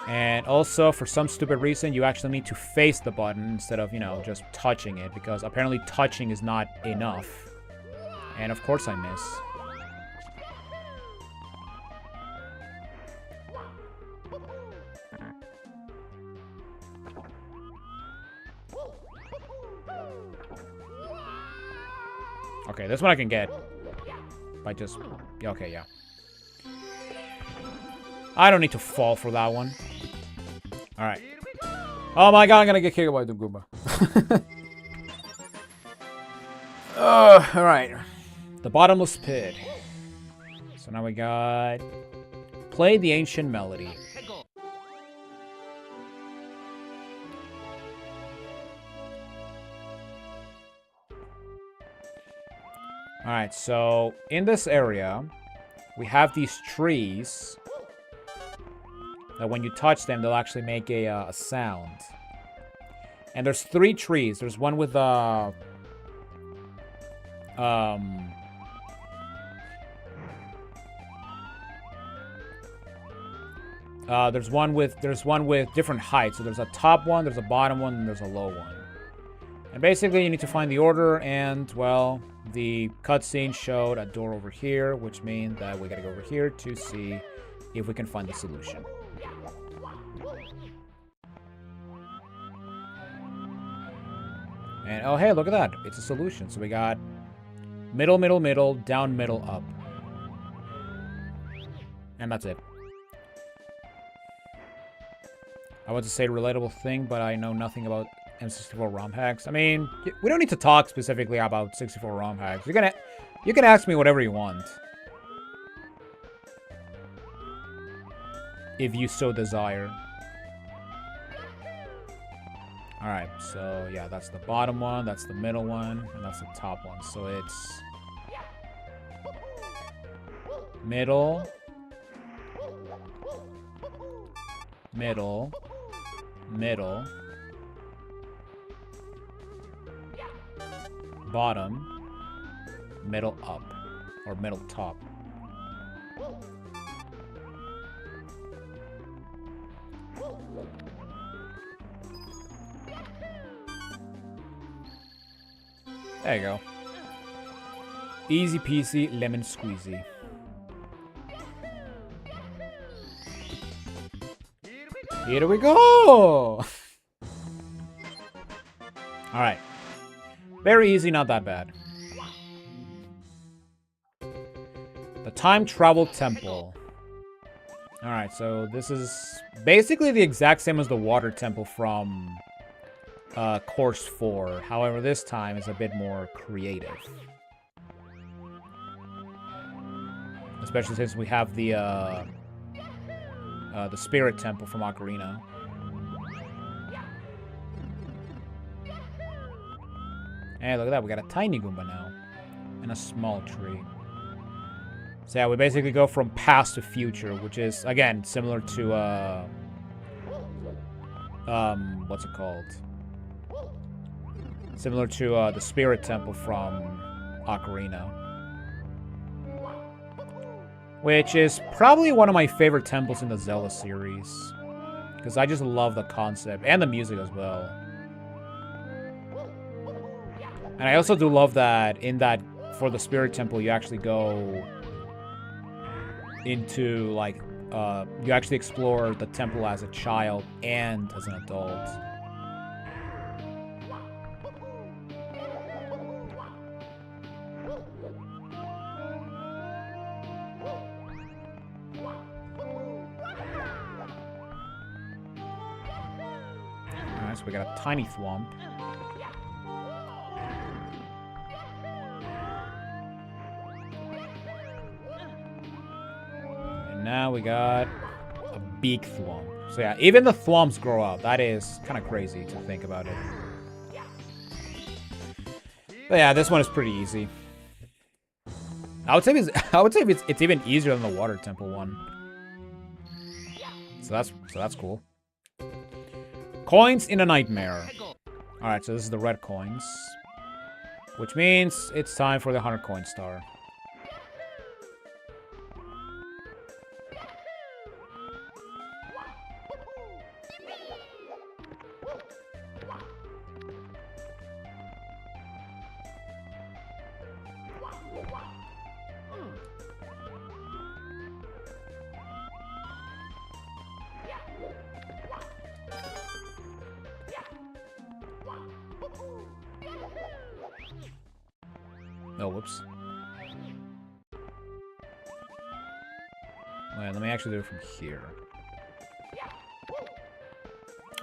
[SPEAKER 1] And also, for some stupid reason, you actually need to face the button instead of, you know, just touching it, because apparently touching is not enough. And of course I miss. Okay, this one I can get. By just... Okay, yeah. I don't need to fall for that one. Alright. Oh my god, I'm gonna get kicked by the Goomba. Alright. The bottomless pit. So now we got... Play the ancient melody. Alright, so in this area, we have these trees that when you touch them, they'll actually make a sound. And there's 3 trees. There's one with there's one with different heights. So there's a top one, there's a bottom one, and there's a low one. And basically, you need to find the order, and, well, the cutscene showed a door over here, which means that we gotta go over here to see if we can find the solution. And, oh, hey, look at that. It's a solution. So we got middle, middle, middle, down, middle, up. And that's it. I want to say a relatable thing, but I know nothing about N64 ROM hacks. I mean, we don't need to talk specifically about 64 ROM hacks. You can ask me whatever you want. If you so desire. Alright, so yeah, that's the bottom one, that's the middle one, and that's the top one. So it's... middle... middle... middle... bottom... middle up. Or middle top. There you go. Easy peasy, lemon squeezy. Here we go! Alright. Very easy, not that bad. The Time Travel Temple. Alright, so this is basically the exact same as the Water Temple from... Course 4. However, this time is a bit more creative. Especially since we have the Spirit Temple from Ocarina. Hey, look at that. We got a tiny Goomba now. And a small tree. So yeah, we basically go from past to future, which is, again, similar to, what's it called? Similar to the Spirit Temple from Ocarina. Which is probably one of my favorite temples in the Zelda series. Because I just love the concept, and the music as well. And I also do love that, for the Spirit Temple, you actually go into, like, you actually explore the temple as a child and as an adult. So we got a tiny thwomp. And now we got a big thwomp. So yeah, even the thwomps grow up. That is kind of crazy to think about it. But yeah, this one is pretty easy. I would say it's even easier than the Water Temple one. So that's cool. Coins in a nightmare. Alright, so this is the red coins. Which means it's time for the 100 coin star. Oh, whoops. Wait, let me actually do it from here.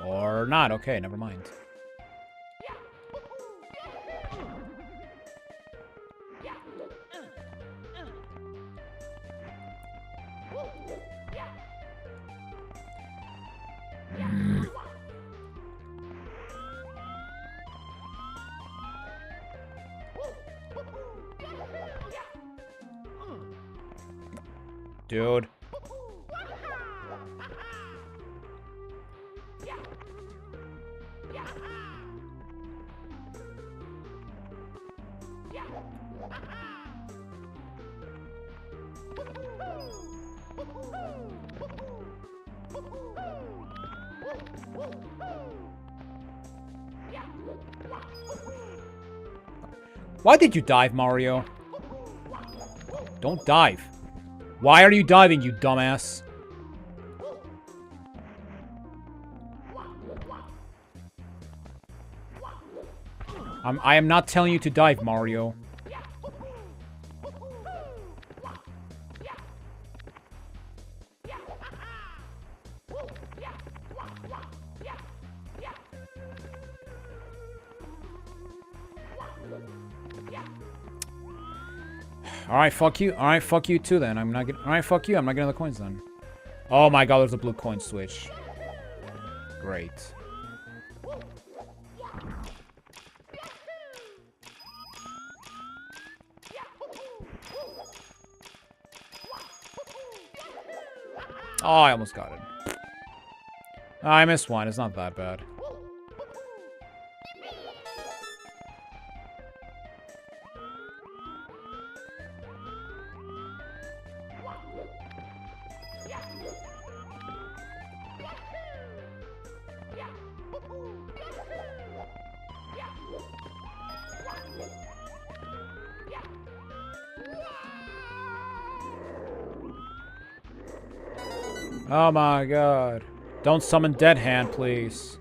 [SPEAKER 1] Or not. Okay, never mind. Dude. Why did you dive, Mario? Don't dive. Why are you diving, you dumbass? I am not telling you to dive, Mario. Alright, fuck you. Alright, fuck you too then. I'm not getting. Alright, fuck you. I'm not getting the coins then. Oh my god, there's a blue coin switch. Great. Oh, I almost got it. Oh, I missed one. It's not that bad. Oh my god. Don't summon Dead Hand, please.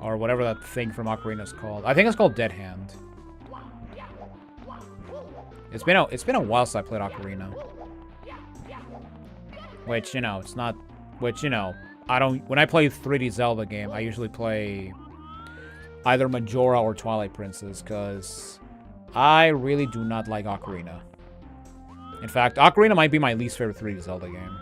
[SPEAKER 1] Or whatever that thing from Ocarina is called. I think it's called Dead Hand. It's been a while since I played Ocarina. Which, you know, it's not... Which, you know, I don't... When I play 3D Zelda game, I usually play either Majora or Twilight Princess, because I really do not like Ocarina. In fact, Ocarina might be my least favorite 3D Zelda game.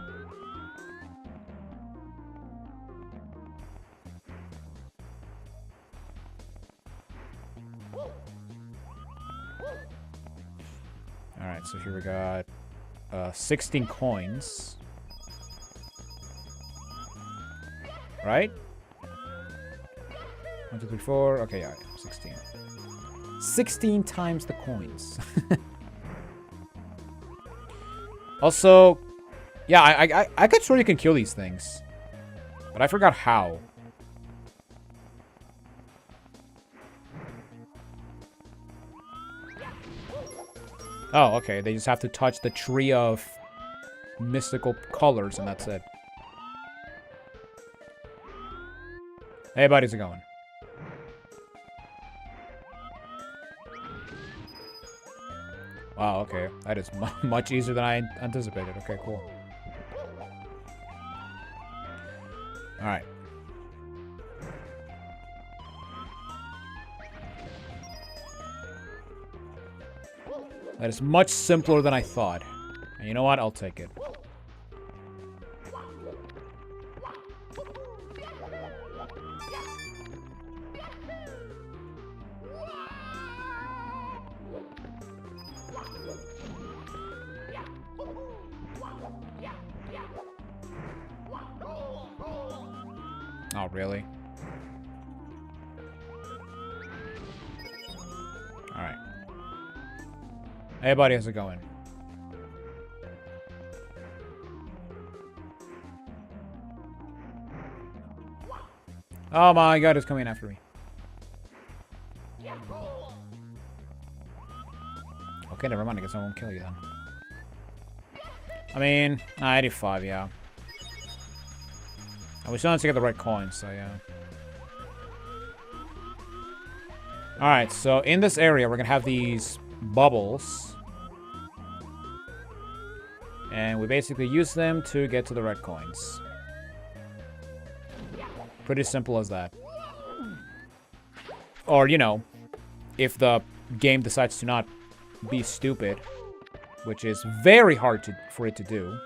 [SPEAKER 1] Alright, so here we got 16 coins. Right? 1, 2, 3, 4. Okay, yeah, 16. 16 times the coins. Also, yeah, I could swear you can kill these things. But I forgot how. Oh, okay. They just have to touch the tree of mystical colors, and that's it. Hey, buddy, how's it going? Wow, okay. That is much easier than I anticipated. Okay, cool. Alright. That is much simpler than I thought. And you know what? I'll take it. Oh, really? Alright. Hey, buddy, how's it going? Oh my god, it's coming after me. Okay, never mind. I guess I won't kill you then. I mean, 85, yeah. And we still have to get the right coins, so yeah. Alright, so in this area, we're gonna have these bubbles. And we basically use them to get to the red coins. Pretty simple as that. Or, you know, if the game decides to not be stupid, which is very hard for it to do.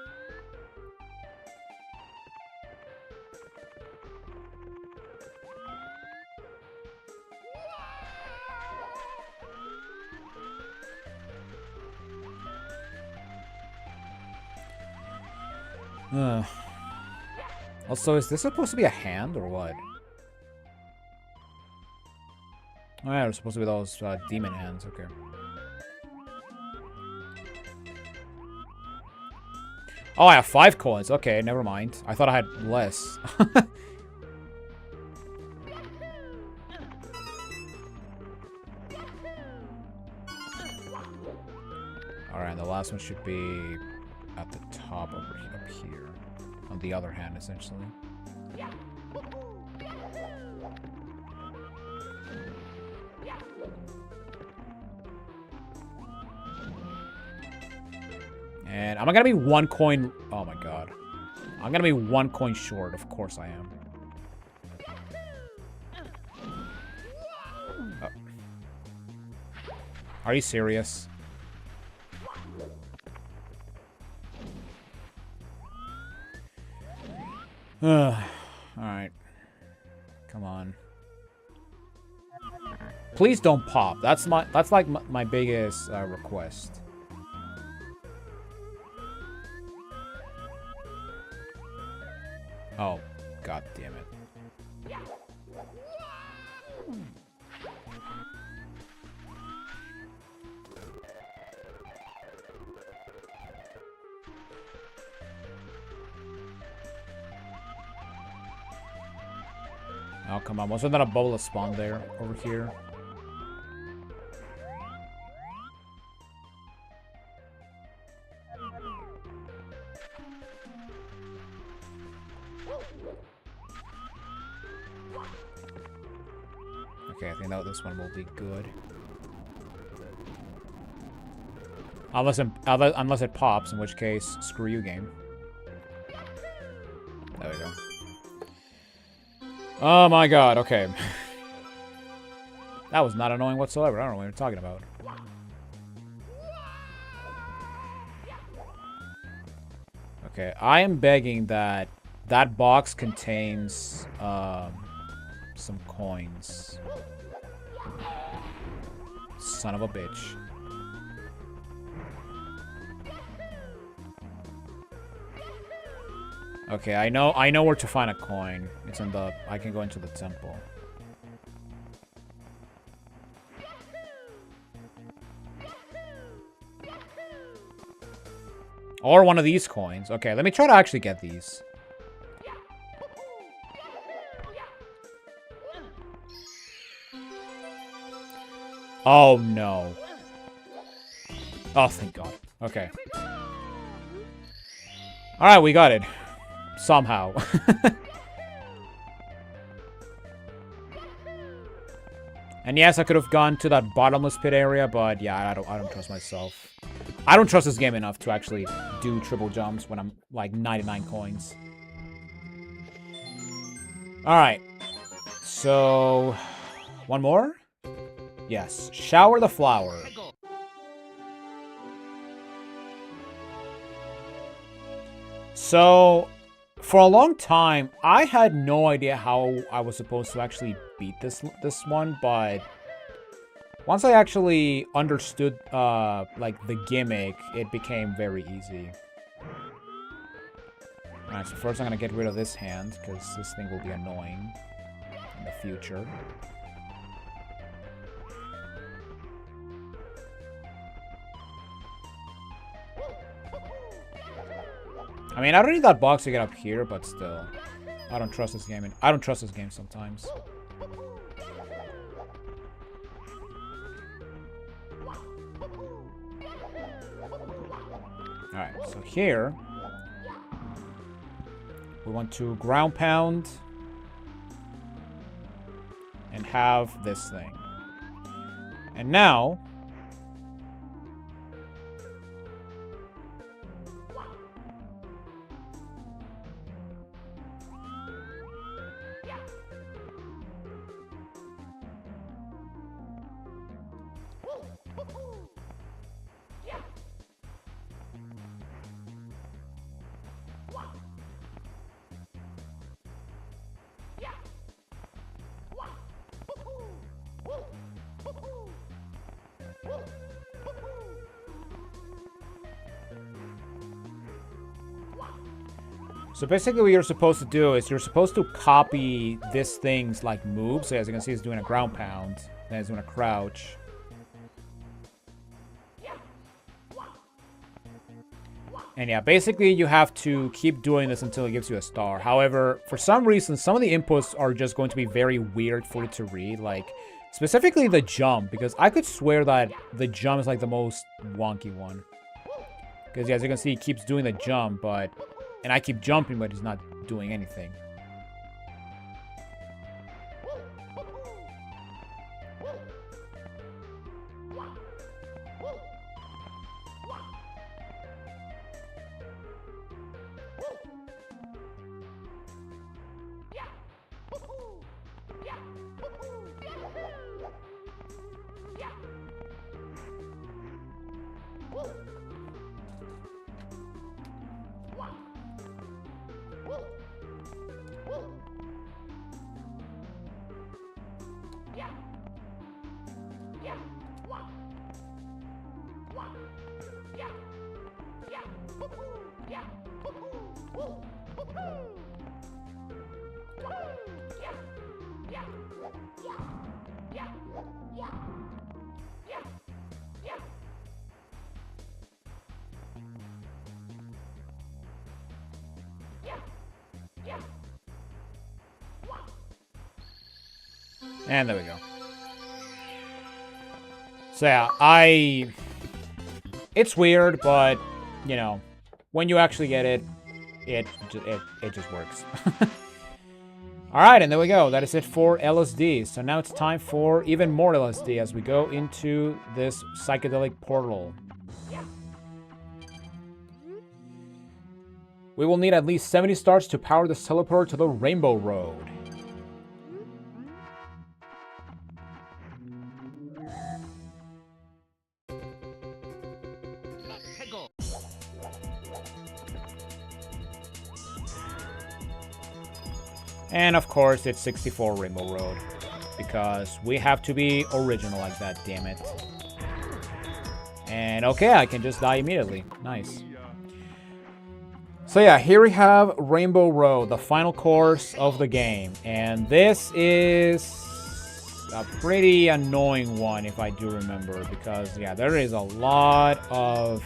[SPEAKER 1] Also, is this supposed to be a hand or what? Oh yeah, they're supposed to be those demon hands, okay. Oh, I have 5 coins. Okay, never mind. I thought I had less. Alright, the last one should be at the top up here. On the other hand, essentially. And I'm gonna be 1 coin. Oh my god. I'm gonna be 1 coin short. Of course I am. Oh. Are you serious? Alright. Come on. Please don't pop. That's like my biggest request. Oh, god damn it. Oh, come on. Wasn't that a bubble that spawned there over here? Okay, I think that this one will be good. Unless it pops, in which case, screw you, game. There we go. Oh my god, okay. That was not annoying whatsoever. I don't know what you're talking about. Okay, I am begging that that box contains some coins. Son of a bitch. Okay, I know where to find a coin. It's in the... I can go into the temple. Or one of these coins. Okay, let me try to actually get these. Oh, no. Oh, thank God. Okay. Alright, we got it. Somehow. And yes, I could have gone to that bottomless pit area, but yeah, I don't trust myself. I don't trust this game enough to actually do triple jumps when I'm like 99 coins. Alright. So, one more? Yes. Shower the flower. So, for a long time, I had no idea how I was supposed to actually beat this one, but once I actually understood, like, the gimmick, it became very easy. Alright, so first I'm gonna get rid of this hand, because this thing will be annoying in the future. I mean, I don't need that box to get up here, but still. I don't trust this game, and I don't trust this game sometimes. Alright, so here... we want to ground pound... and have this thing. And now... So basically what you're supposed to do is you're supposed to copy this thing's like moves. So as you can see, it's doing a ground pound. Then it's doing a crouch. And yeah, basically you have to keep doing this until it gives you a star. However, for some reason, some of the inputs are just going to be very weird for you to read. Like, specifically the jump. Because I could swear that the jump is like the most wonky one. Because yeah, as you can see, it keeps doing the jump, but... And I keep jumping, but it's not doing anything. And there we go. So yeah, it's weird, but, you know, when you actually get it, it just works. Alright, and there we go. That is it for LSD. So now it's time for even more LSD as we go into this psychedelic portal. We will need at least 70 stars to power this teleport to the Rainbow Road. And of course, it's 64 Rainbow Road, because we have to be original like that, damn it. And okay, I can just die immediately. Nice. So yeah, here we have Rainbow Road, the final course of the game. And this is a pretty annoying one, if I do remember, because yeah, there is a lot of...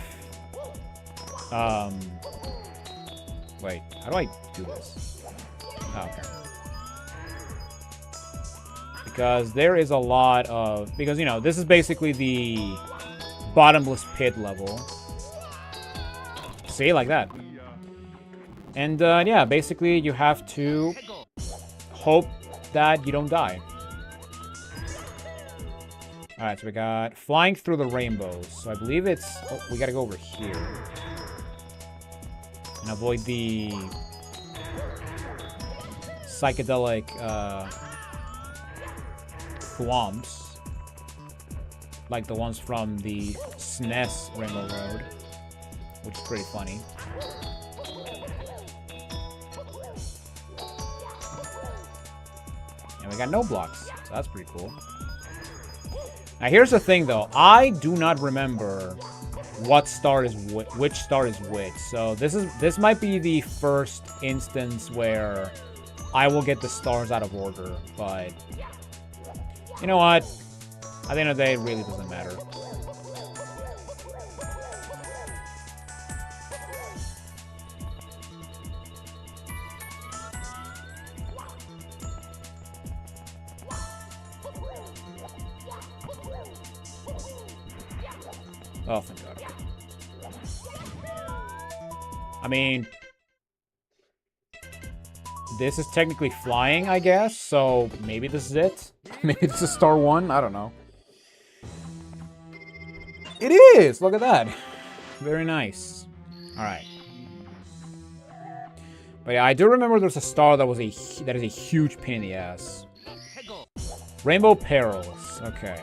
[SPEAKER 1] Wait, how do I do this? Oh, okay. Because there is a lot of... Because, you know, this is basically the bottomless pit level. See, like that. And, yeah, basically you have to hope that you don't die. Alright, so we got flying through the rainbows. So I believe it's... Oh, we gotta go over here. And avoid the... psychedelic, thwomps. Like the ones from the SNES Rainbow Road. Which is pretty funny. And we got no blocks, so that's pretty cool. Now here's the thing though, I do not remember what star is which star is which. So this might be the first instance where I will get the stars out of order, but you know what? At the end of the day, it really doesn't matter. Oh, thank God. I mean, this is technically flying, I guess, so maybe this is it. Maybe this is star 1, I don't know. It is! Look at that. Very nice. Alright. But yeah, I do remember there's a star that is a huge pain in the ass. Rainbow Perils. Okay.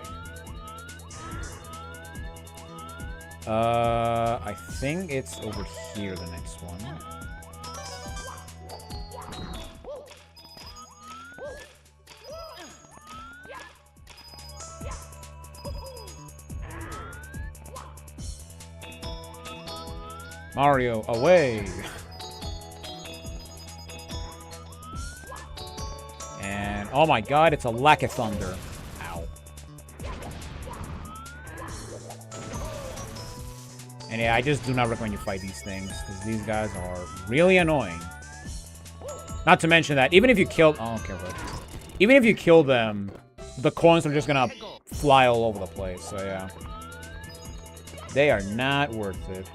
[SPEAKER 1] I think it's over here, the next one. Mario, away! And, oh my god, it's a lack of thunder. Ow. And yeah, I just do not recommend you fight these things, because these guys are really annoying. Not to mention that, even if you kill... Oh, okay, but... Even if you kill them, the coins are just gonna fly all over the place, so yeah. They are not worth it.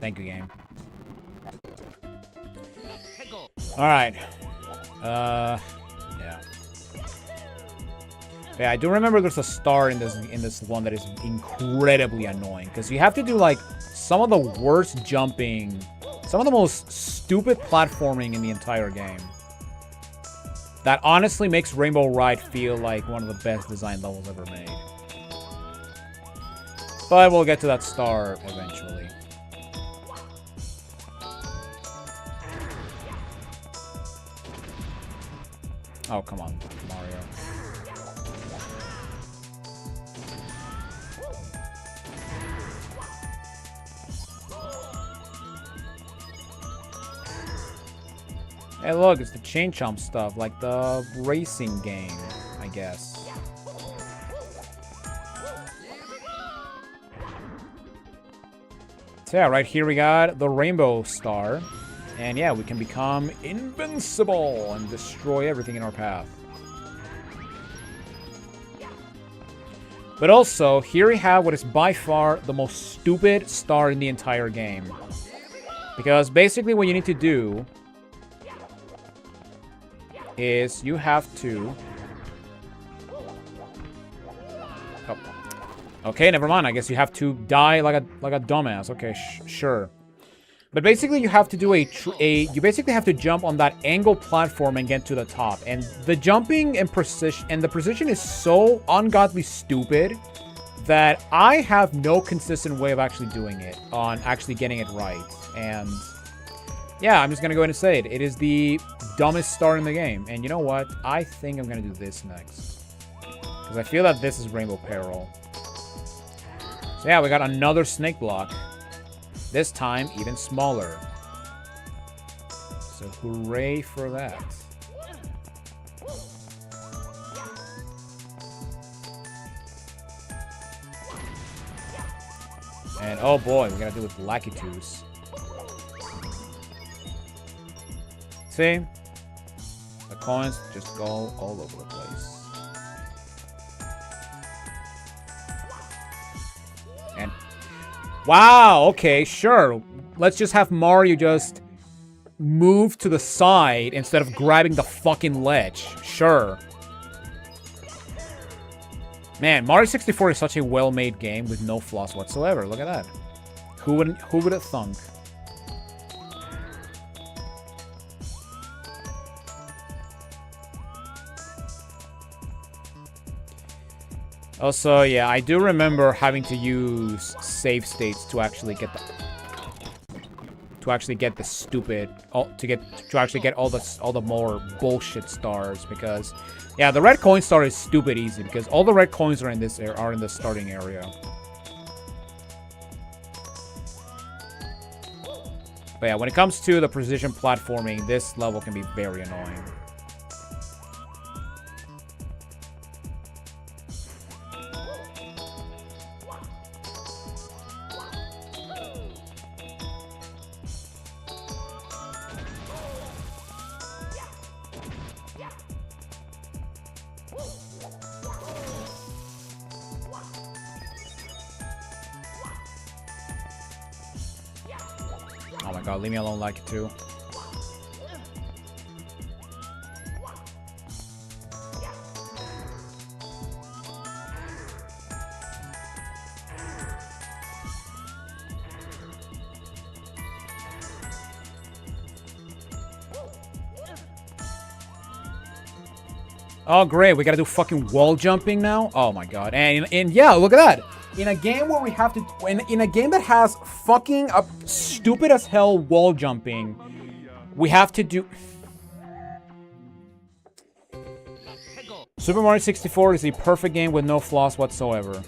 [SPEAKER 1] Thank you, game. Alright. Yeah. Yeah, I do remember there's a star in this one that is incredibly annoying. Because you have to do, like, some of the worst jumping, some of the most stupid platforming in the entire game. That honestly makes Rainbow Ride feel like one of the best design levels ever made. But we'll get to that star eventually. Oh, come on, Mario. Hey, look, it's the chain chomp stuff, like the racing game, I guess. So yeah, right here we got the rainbow star. And yeah, we can become invincible and destroy everything in our path. But also, here we have what is by far the most stupid star in the entire game. Because basically what you need to do is you have to... Oh. Okay, never mind. I guess you have to die like a dumbass. Okay, sure. But basically, you have to do you basically have to jump on that angle platform and get to the top. And the jumping and the precision is so ungodly stupid that I have no consistent way of actually doing it, on actually getting it right. And yeah, I'm just gonna go ahead and say it. It is the dumbest star in the game. And you know what? I think I'm gonna do this next, because I feel that this is Rainbow Peril. So yeah, we got another snake block. This time, even smaller. So, hooray for that. And, oh boy, we gotta deal with Lakitus. See? The coins just go all over the place. And... wow, okay, sure. Let's just have Mario just move to the side instead of grabbing the fucking ledge. Sure. Man, Mario 64 is such a well-made game with no flaws whatsoever. Look at that. Who would have thunk? Also, yeah, I do remember having to use save states to actually get the stupid, to actually get all the more bullshit stars, because yeah, the red coin star is stupid easy because all the red coins are in this starting area. But yeah, when it comes to the precision platforming, this level can be very annoying. Oh my god, leave me alone like it too. Oh, great. We gotta do fucking wall jumping now? Oh my god. And yeah, look at that. In a game where we have to... In a game that has fucking stupid as hell wall jumping, we have to do... Super Mario 64 is the perfect game with no flaws whatsoever.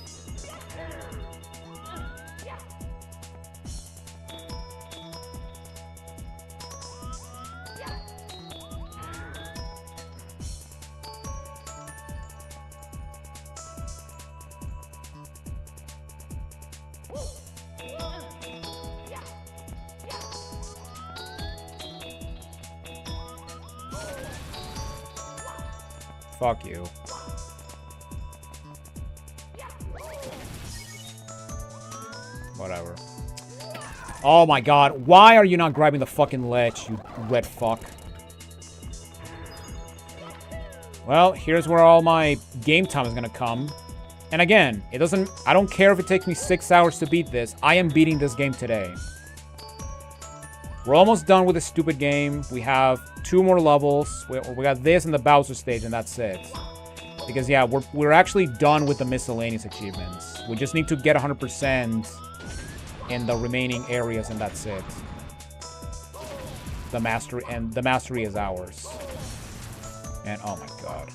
[SPEAKER 1] Fuck you. Whatever. Oh my god. Why are you not grabbing the fucking ledge, you red fuck? Well, here's where all my game time is gonna come. And again, it doesn't... I don't care if it takes me 6 hours to beat this. I am beating this game today. We're almost done with this stupid game. We have 2 more levels. We got this and the Bowser stage, and that's it. Because, yeah, we're actually done with the miscellaneous achievements. We just need to get 100% in the remaining areas, and that's it. The mastery is ours. And, oh my god.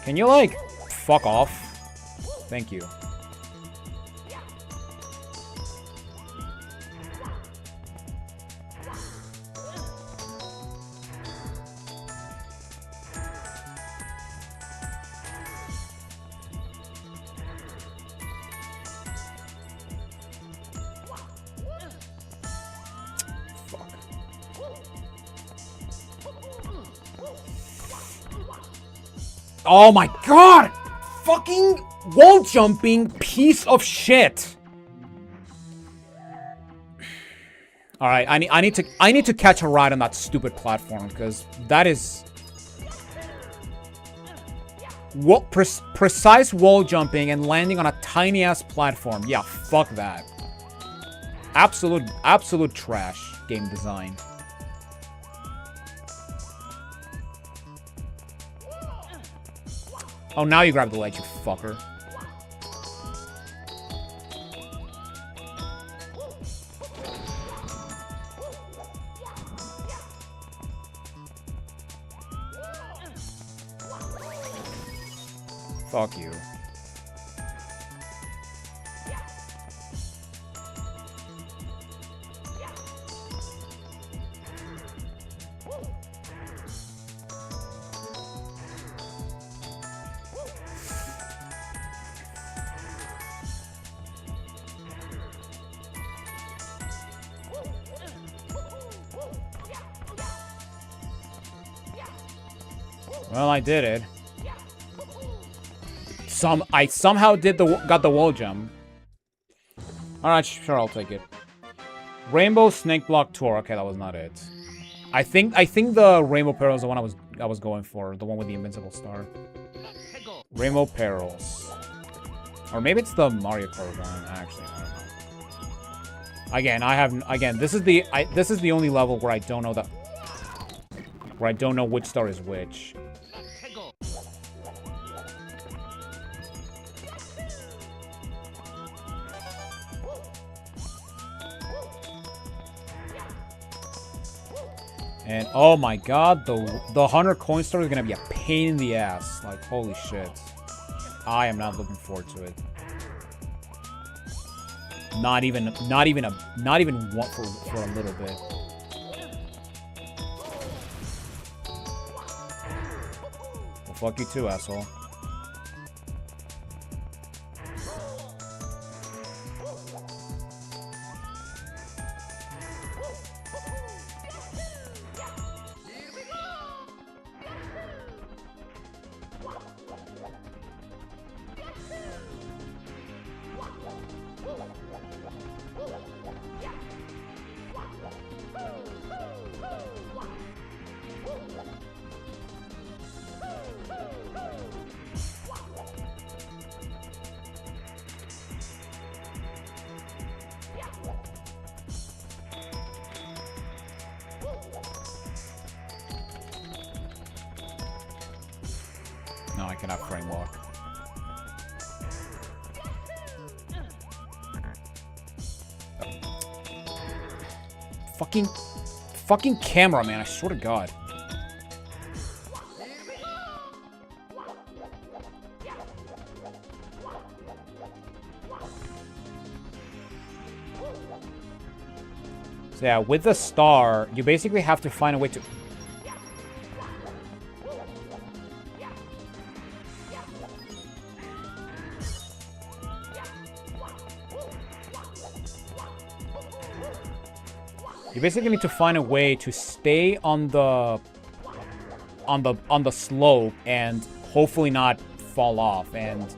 [SPEAKER 1] Can you, like, fuck off? Thank you. Oh my god! Fucking wall jumping piece of shit! Alright, I need to catch a ride on that stupid platform, because that is... precise wall jumping and landing on a tiny ass platform. Yeah, fuck that. Absolute trash game design. Oh, now you grab the ledge, you fucker. Fuck you. Well, I did it. I somehow got the wall jump. Alright, sure, I'll take it. Rainbow Snake Block Tour. Okay, that was not it. I think the Rainbow Peril is the one I was going for. The one with the invincible star. Rainbow Perils. Or maybe it's the Mario Kart one. Actually, I don't know. Again, this is the only level where I don't know which star is which. And oh my god, the 100 coin star is gonna be a pain in the ass. Like, holy shit. I am not looking forward to it. Not even one for a little bit. Well, fuck you too, asshole. cannot frame walk. Fucking camera, man. I swear to God. So yeah, with the star, you basically have to find a way to... You basically need to find a way to stay on the slope and hopefully not fall off. And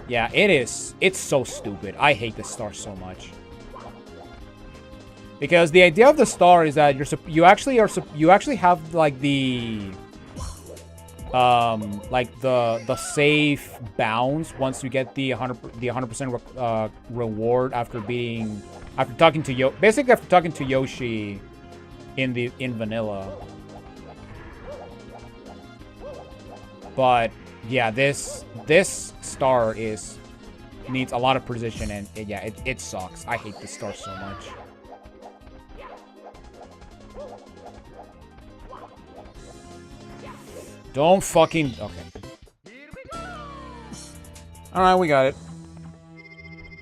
[SPEAKER 1] yeah, it's so stupid. I hate this star so much. Because the idea of the star is that you actually have like the safe bounce once you get the 100% reward after talking to Yoshi in vanilla. But yeah, this star needs a lot of precision, and it sucks. I hate this star so much. Don't fucking... Okay. Alright, we got it.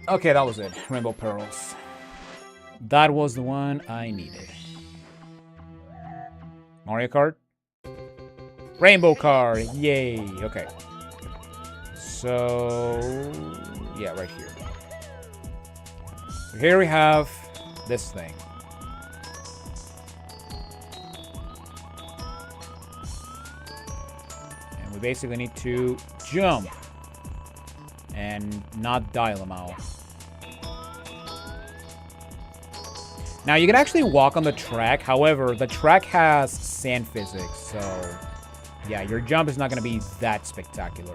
[SPEAKER 1] Okay, that was it. Rainbow Pearls. That was the one I needed. Mario Kart? Rainbow card! Yay! Okay. So... yeah, right here. So here we have this thing. We basically need to jump and not dial them out. Now, you can actually walk on the track. However, the track has sand physics, so yeah, your jump is not going to be that spectacular.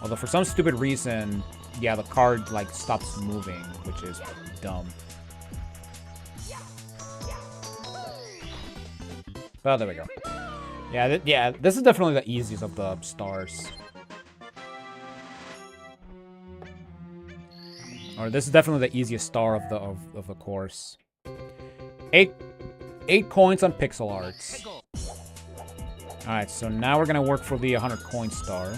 [SPEAKER 1] Although, for some stupid reason, yeah, the card, like, stops moving, which is dumb. Oh, there we go. Yeah, this is definitely the easiest of the stars. Or this is definitely the easiest star of the course. 8 coins on pixel arts. Alright, so now we're gonna work for the 100 coin star.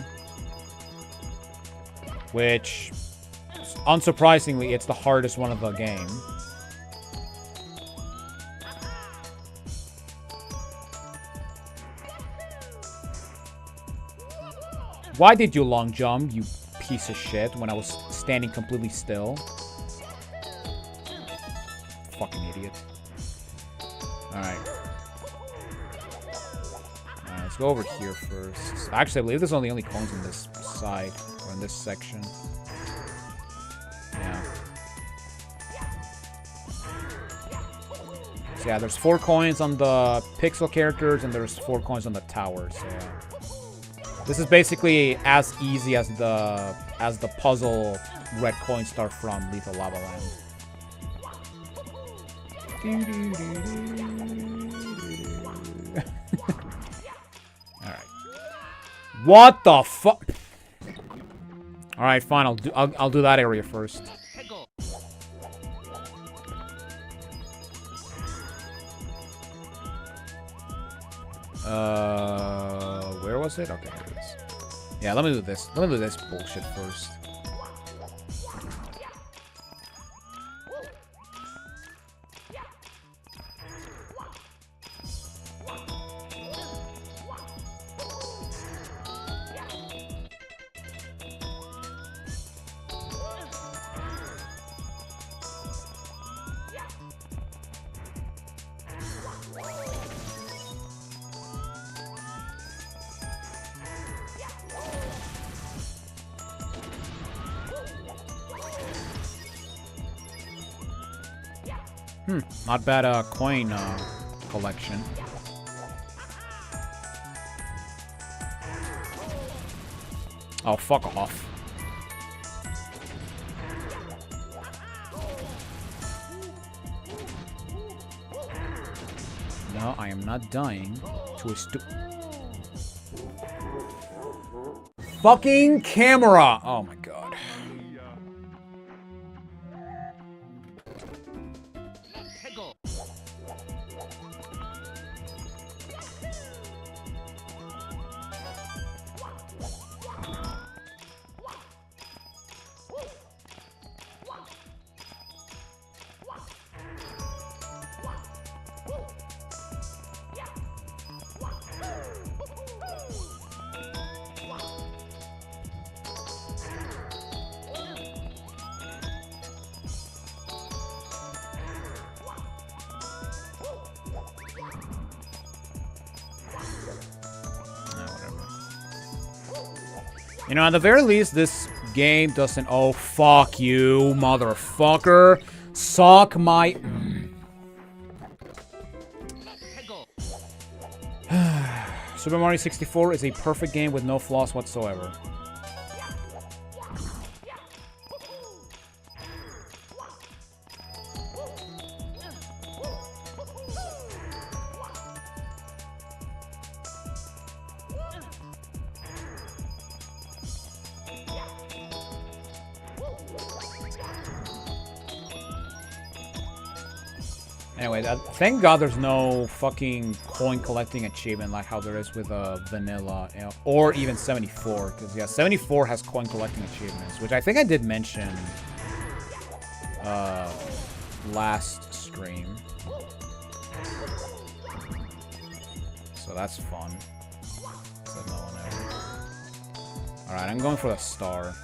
[SPEAKER 1] Which, unsurprisingly, it's the hardest one of the game. Why did you long jump, you piece of shit, when I was standing completely still? Fucking idiot. Alright. Alright, let's go over here first. Actually, I believe there's only coins on this side. Or in this section. Yeah. So yeah, there's 4 coins on the pixel characters, and there's 4 coins on the tower, so yeah. This is basically as easy as the puzzle red coin star from Lethal Lava Land. Alright. What the fuck? Alright, fine, I'll do that area first. Where was it? Okay, here it is. Yeah, let me do this. Let me do this bullshit first. Not bad coin collection. Oh, fuck off. I am not dying to a fucking camera! Oh my god. You know, at the very least, this game doesn't... Oh, fuck you, motherfucker. Suck my... Super Mario 64 is a perfect game with no flaws whatsoever. Anyway, thank God there's no fucking coin collecting achievement like how there is with vanilla, you know, or even 74. Because yeah, 74 has coin collecting achievements, which I think I did mention last stream. So that's fun. So no one ever. All right, I'm going for the star.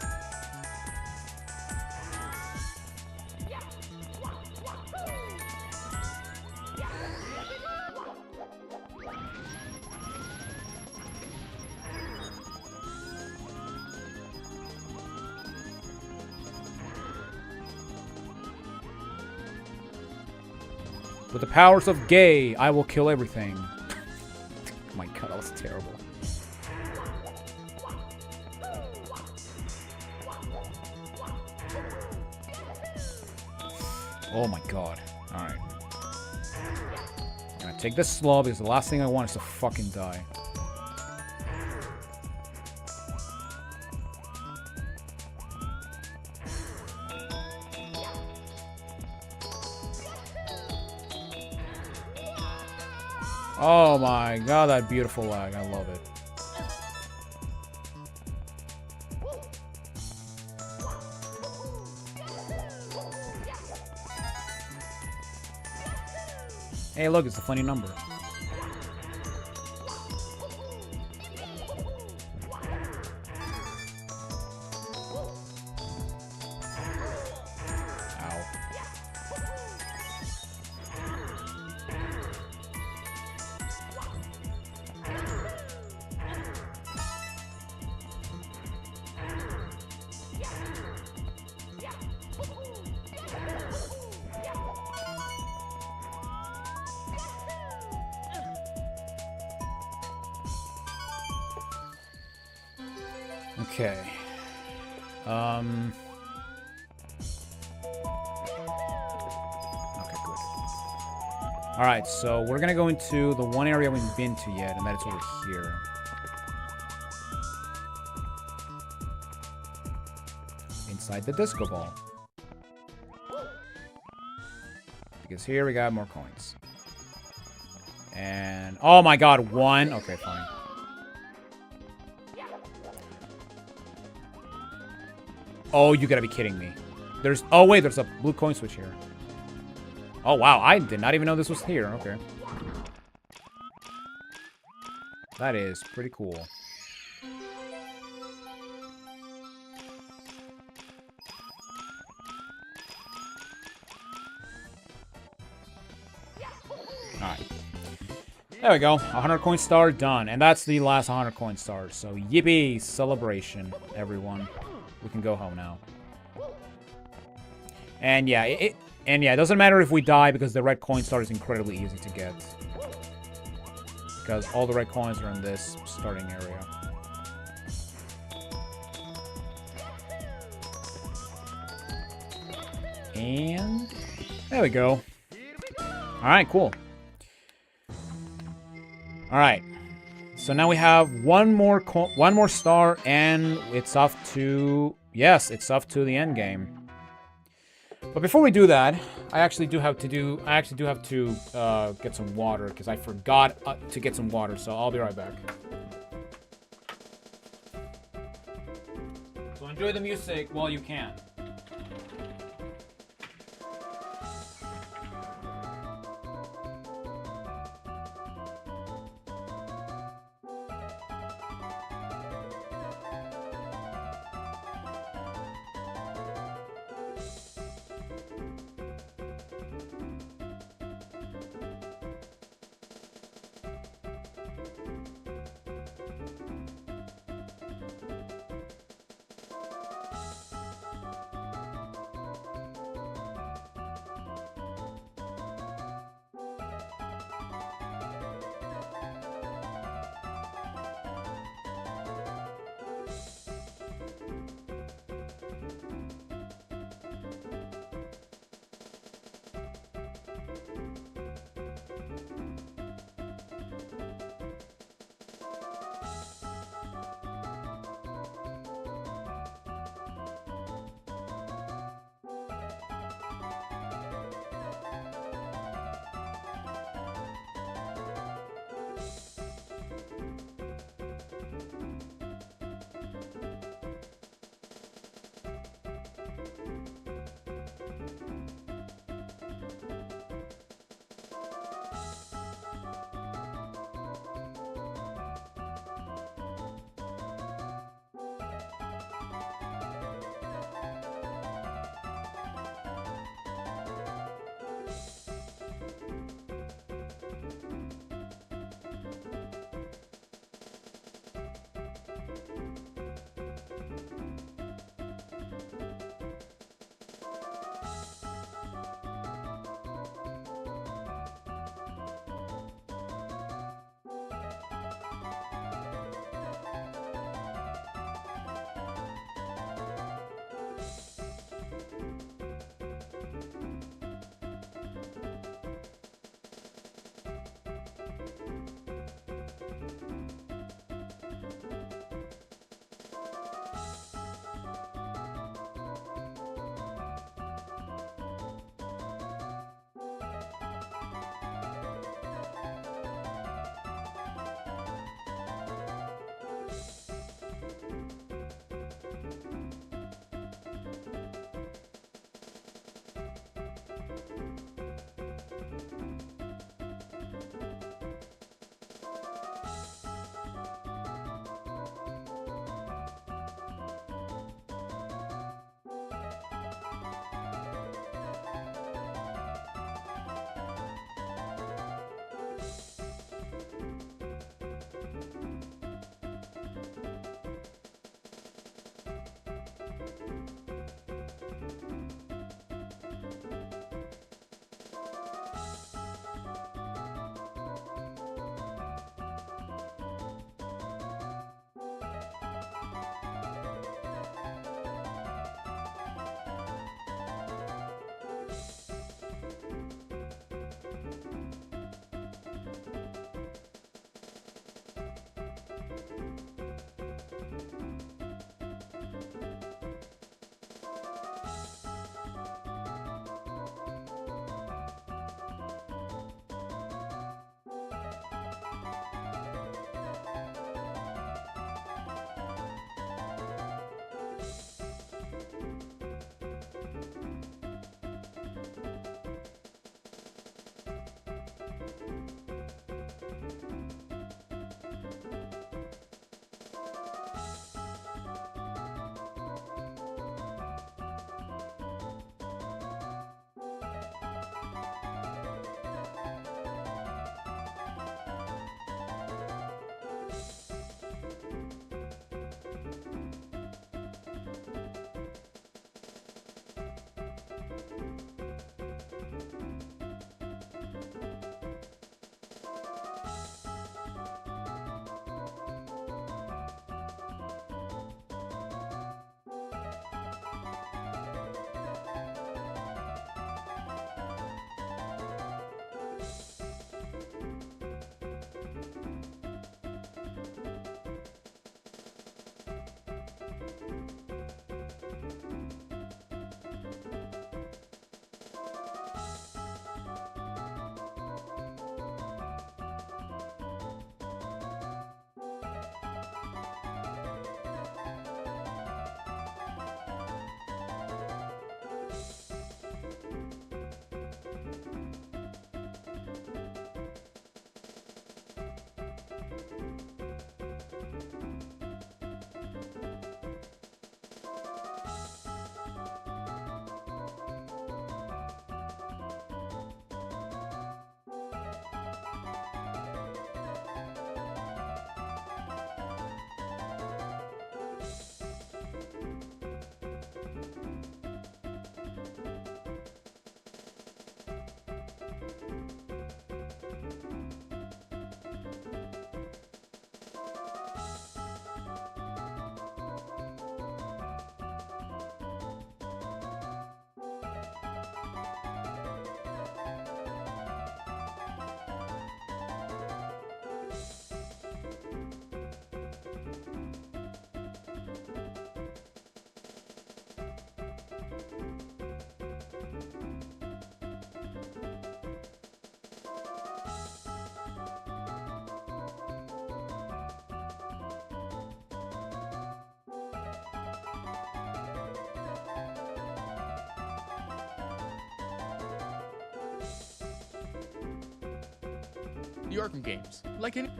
[SPEAKER 1] With the powers of gay, I will kill everything. Oh my god, that was terrible. Oh my god. Alright. I'm gonna take this slow because the last thing I want is to fucking die. Oh my god, that beautiful lag. I love it. Hey, look, it's a funny number. Okay. Okay, good. Alright, so we're gonna go into the one area we haven't been to yet, and that is over here. Inside the disco ball. Because here we got more coins. And... oh my god, one! Okay, fine. Oh, you gotta be kidding me. There's... oh, wait, there's a blue coin switch here. Oh, wow, I did not even know this was here. Okay. That is pretty cool. Alright. There we go. 100 coin star done. And that's the last 100 coin stars. So, yippee! Celebration, everyone. We can go home now. And yeah, it doesn't matter if we die because the red coin star is incredibly easy to get. Because all the red coins are in this starting area. And there we go. Alright, cool. All right. So now we have one more star, and it's off to it's off to the end game. But before we do that, I actually do have to get some water because I forgot to get some water. So I'll be right back. So enjoy the music while you can.
[SPEAKER 2] The Arkham games, like any...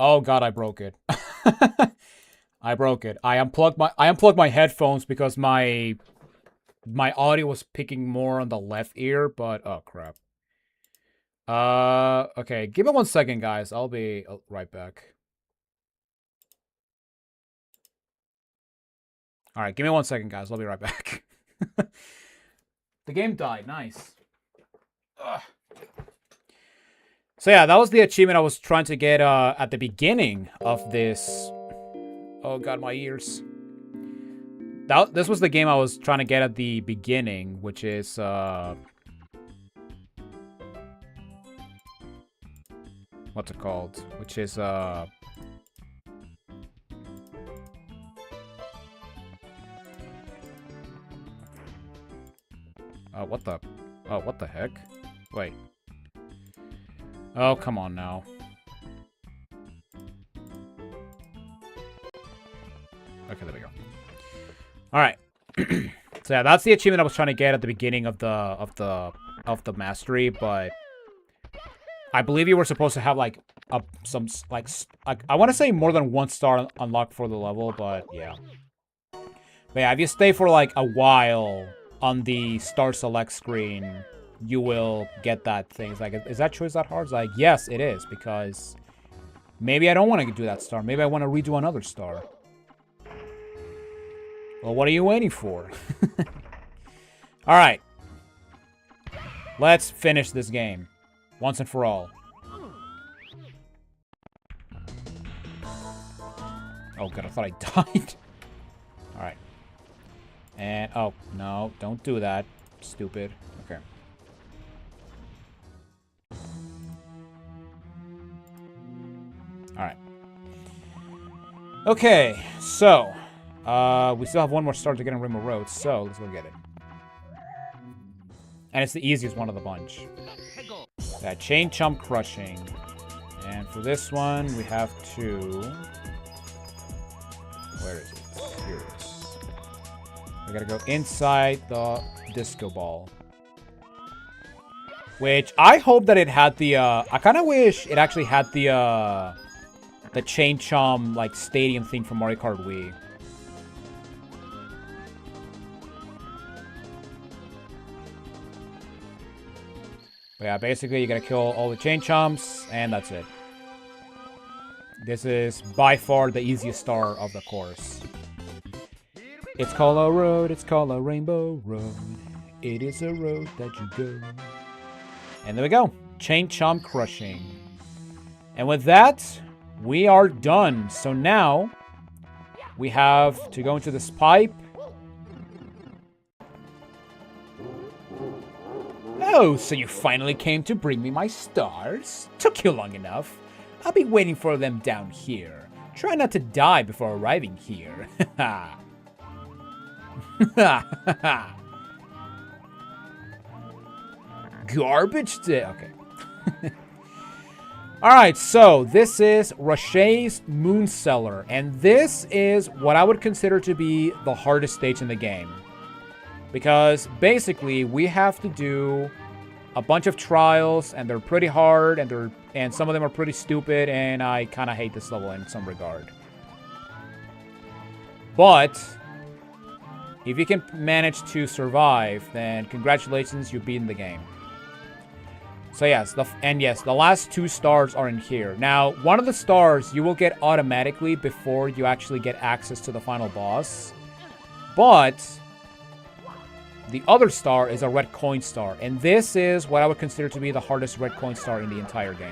[SPEAKER 1] Oh god, I broke it. I broke it. I unplugged my headphones because my audio was picking more on the left ear, but oh crap. Okay, give me 1 second, guys. I'll be right back. All right, give me 1 second, guys. I'll be right back. The game died. Nice. Ugh. So yeah, that was the achievement I was trying to get at the beginning of this. Oh god, my ears. This was the game I was trying to get at the beginning, which is what's it called? Which is what the heck? Wait. Oh, come on now. Okay, there we go. All right. So yeah, that's the achievement I was trying to get at the beginning of the mastery, but I believe you were supposed to have like I want to say more than 1 star unlocked for the level, but yeah. But yeah, if you stay for like a while on the star select screen, you will get that thing. It's like, is that choice that hard? It's like, yes, it is, because maybe I don't want to do that star. Maybe I want to redo another star. Well, what are you waiting for? All right. Let's finish this game once and for all. Oh god, I thought I died. All right. And, oh, no, don't do that. Stupid. Okay. All right. Okay, so we still have one more star to get on Rainbow Road, so let's go get it. And it's the easiest one of the bunch. That Chain Chomp Crushing. And for this one, we have to... Where is it? Here it is. We gotta go inside the Disco Ball. Which, I hope that it had the, I kind of wish it actually had the Chain Chomp, like, stadium thing from Mario Kart Wii. But yeah, basically, you gotta kill all the Chain Chomps, and that's it. This is by far the easiest star of the course. It's called a road, it's called a Rainbow Road. It is a road that you go. And there we go. Chain Chomp Crushing. And with that, we are done. So now, we have to go into this pipe. Oh, so you finally came to bring me my stars? Took you long enough. I'll be waiting for them down here. Try not to die before arriving here. Garbage day. Okay. Alright, so this is Rachet's Moon Cellar. And this is what I would consider to be the hardest stage in the game. Because basically, we have to do a bunch of trials, and they're pretty hard, and some of them are pretty stupid, and I kind of hate this level in some regard. But if you can manage to survive, then congratulations, you've beaten the game. So yes, the last 2 stars are in here. Now, one of the stars you will get automatically before you actually get access to the final boss. But the other star is a red coin star, and this is what I would consider to be the hardest red coin star in the entire game.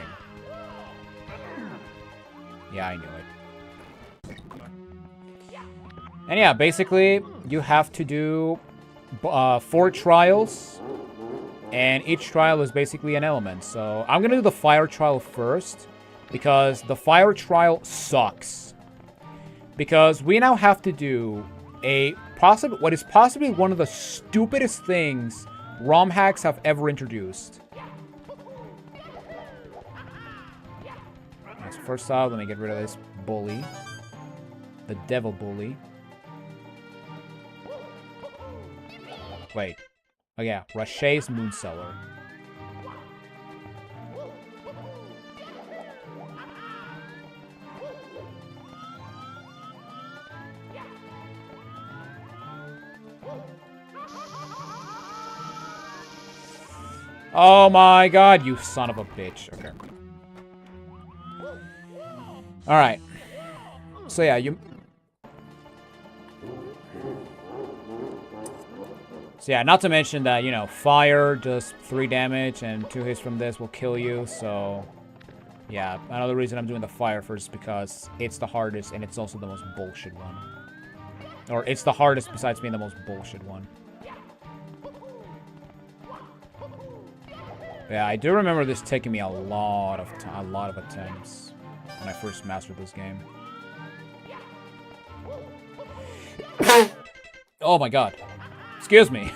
[SPEAKER 1] Yeah, I knew it. And yeah, basically, you have to do 4 trials, and each trial is basically an element. So I'm going to do the fire trial first, because the fire trial sucks. Because we now have to do what is possibly one of the stupidest things ROM hacks have ever introduced. Right, so first off, let me get rid of this bully. The devil bully. Wait. Oh yeah, Rachet's Moon Cellar. Oh my god, you son of a bitch. Okay. Alright. So yeah, So yeah, not to mention that, you know, fire does 3 damage and 2 hits from this will kill you, so... Yeah, another reason I'm doing the fire first is because it's the hardest and it's also the most bullshit one. Or it's the hardest besides being the most bullshit one. Yeah, I do remember this taking me a lot of attempts when I first mastered this game. Oh my god. Excuse me.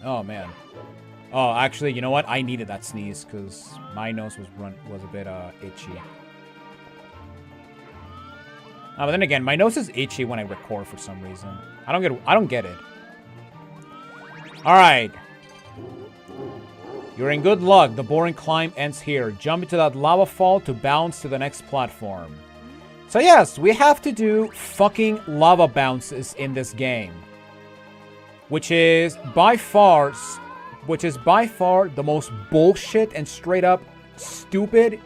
[SPEAKER 1] Oh man. Oh, actually, you know what? I needed that sneeze because my nose was a bit itchy. But then again, my nose is itchy when I record for some reason. I don't get it. All right. You're in good luck. The boring climb ends here. Jump into that lava fall to bounce to the next platform. So yes, we have to do fucking lava bounces in this game. Which is by far the most bullshit and straight up stupid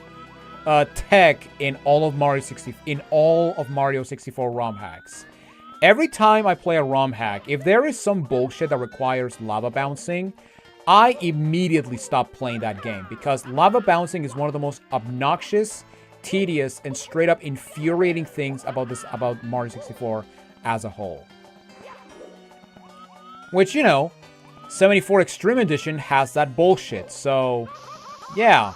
[SPEAKER 1] tech in all of Mario 64 ROM hacks. Every time I play a ROM hack, if there is some bullshit that requires lava bouncing, I immediately stop playing that game because lava bouncing is one of the most obnoxious, tedious, and straight up infuriating things about Mario 64 as a whole. Which, you know, 74 Extreme Edition has that bullshit, so Yeah.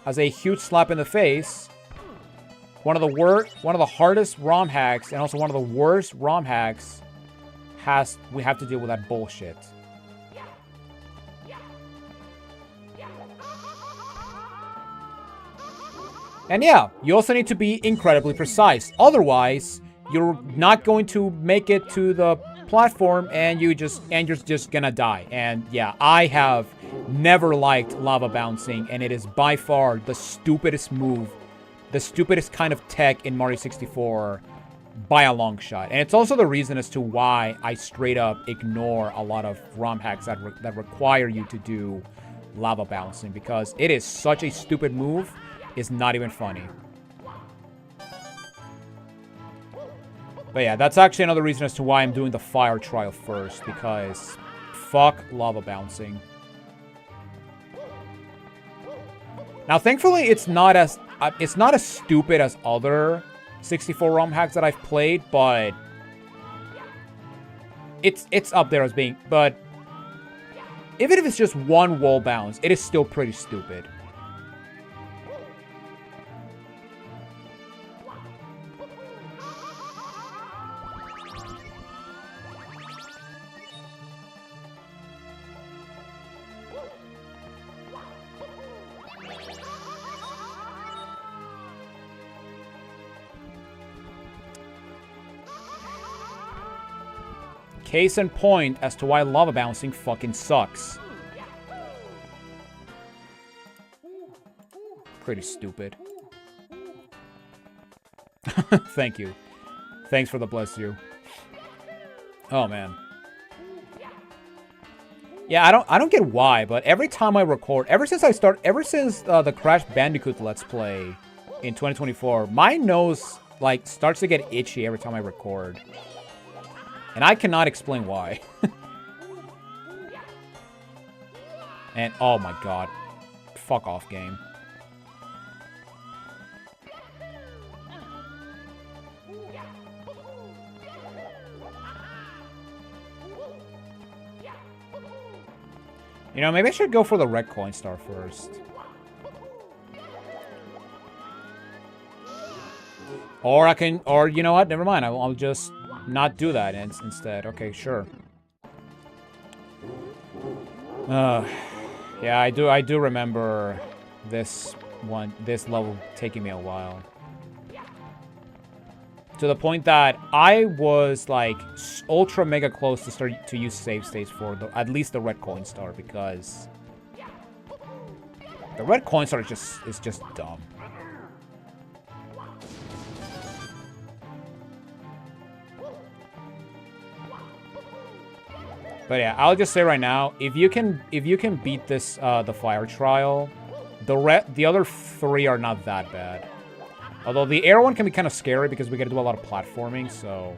[SPEAKER 1] As a huge slap in the face. One of the hardest ROM hacks, and also one of the worst ROM hacks, we have to deal with that bullshit. And yeah, you also need to be incredibly precise. Otherwise, you're not going to make it to the platform, and you're just gonna die. And yeah, I have never liked lava bouncing, and it is by far the stupidest move, the stupidest kind of tech in Mario 64 by a long shot. And it's also the reason as to why I straight up ignore a lot of ROM hacks that require you to do lava bouncing, because it is such a stupid move. It's not even funny. But yeah, that's actually another reason as to why I'm doing the fire trial first, because fuck lava bouncing. Now, thankfully, it's not as stupid as other 64 ROM hacks that I've played, but it's up there as being. But even if it's just one wall bounce, it is still pretty stupid. Case in point as to why lava bouncing fucking sucks. Pretty stupid. Thank you. Thanks for the bless you. Oh man. Yeah, I don't get why, but every time I record, ever since the Crash Bandicoot Let's Play in 2024, my nose like starts to get itchy every time I record. And I cannot explain why. And, oh my god. Fuck off, game. You know, maybe I should go for the red coin star first. Or you know what? Never mind. I'll just not do that instead. Okay, sure. Yeah, I do remember this level taking me a while. To the point that I was like ultra mega close to start to use save states for at least the red coin star, because the red coin star is just dumb. But yeah, I'll just say right now, if you can beat this the fire trial, the other three are not that bad. Although the air one can be kind of scary because we got to do a lot of platforming, so.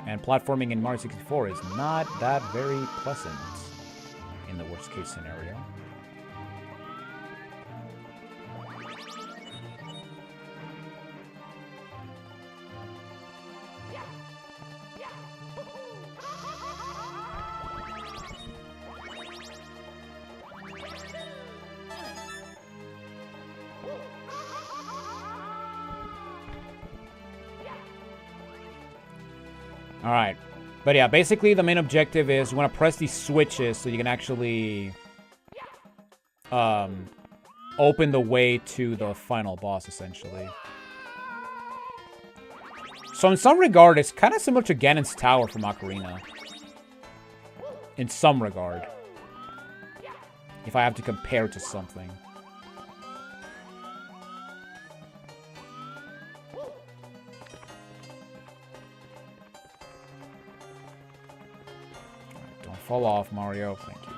[SPEAKER 1] And platforming in Mario 64 is not that very pleasant in the worst case scenario. Alright. But yeah, basically the main objective is you want to press these switches so you can actually open the way to the final boss, essentially. So in some regard, it's kind of similar to Ganon's Tower from Ocarina. In some regard. If I have to compare it to something. Fall off, Mario. Thank you.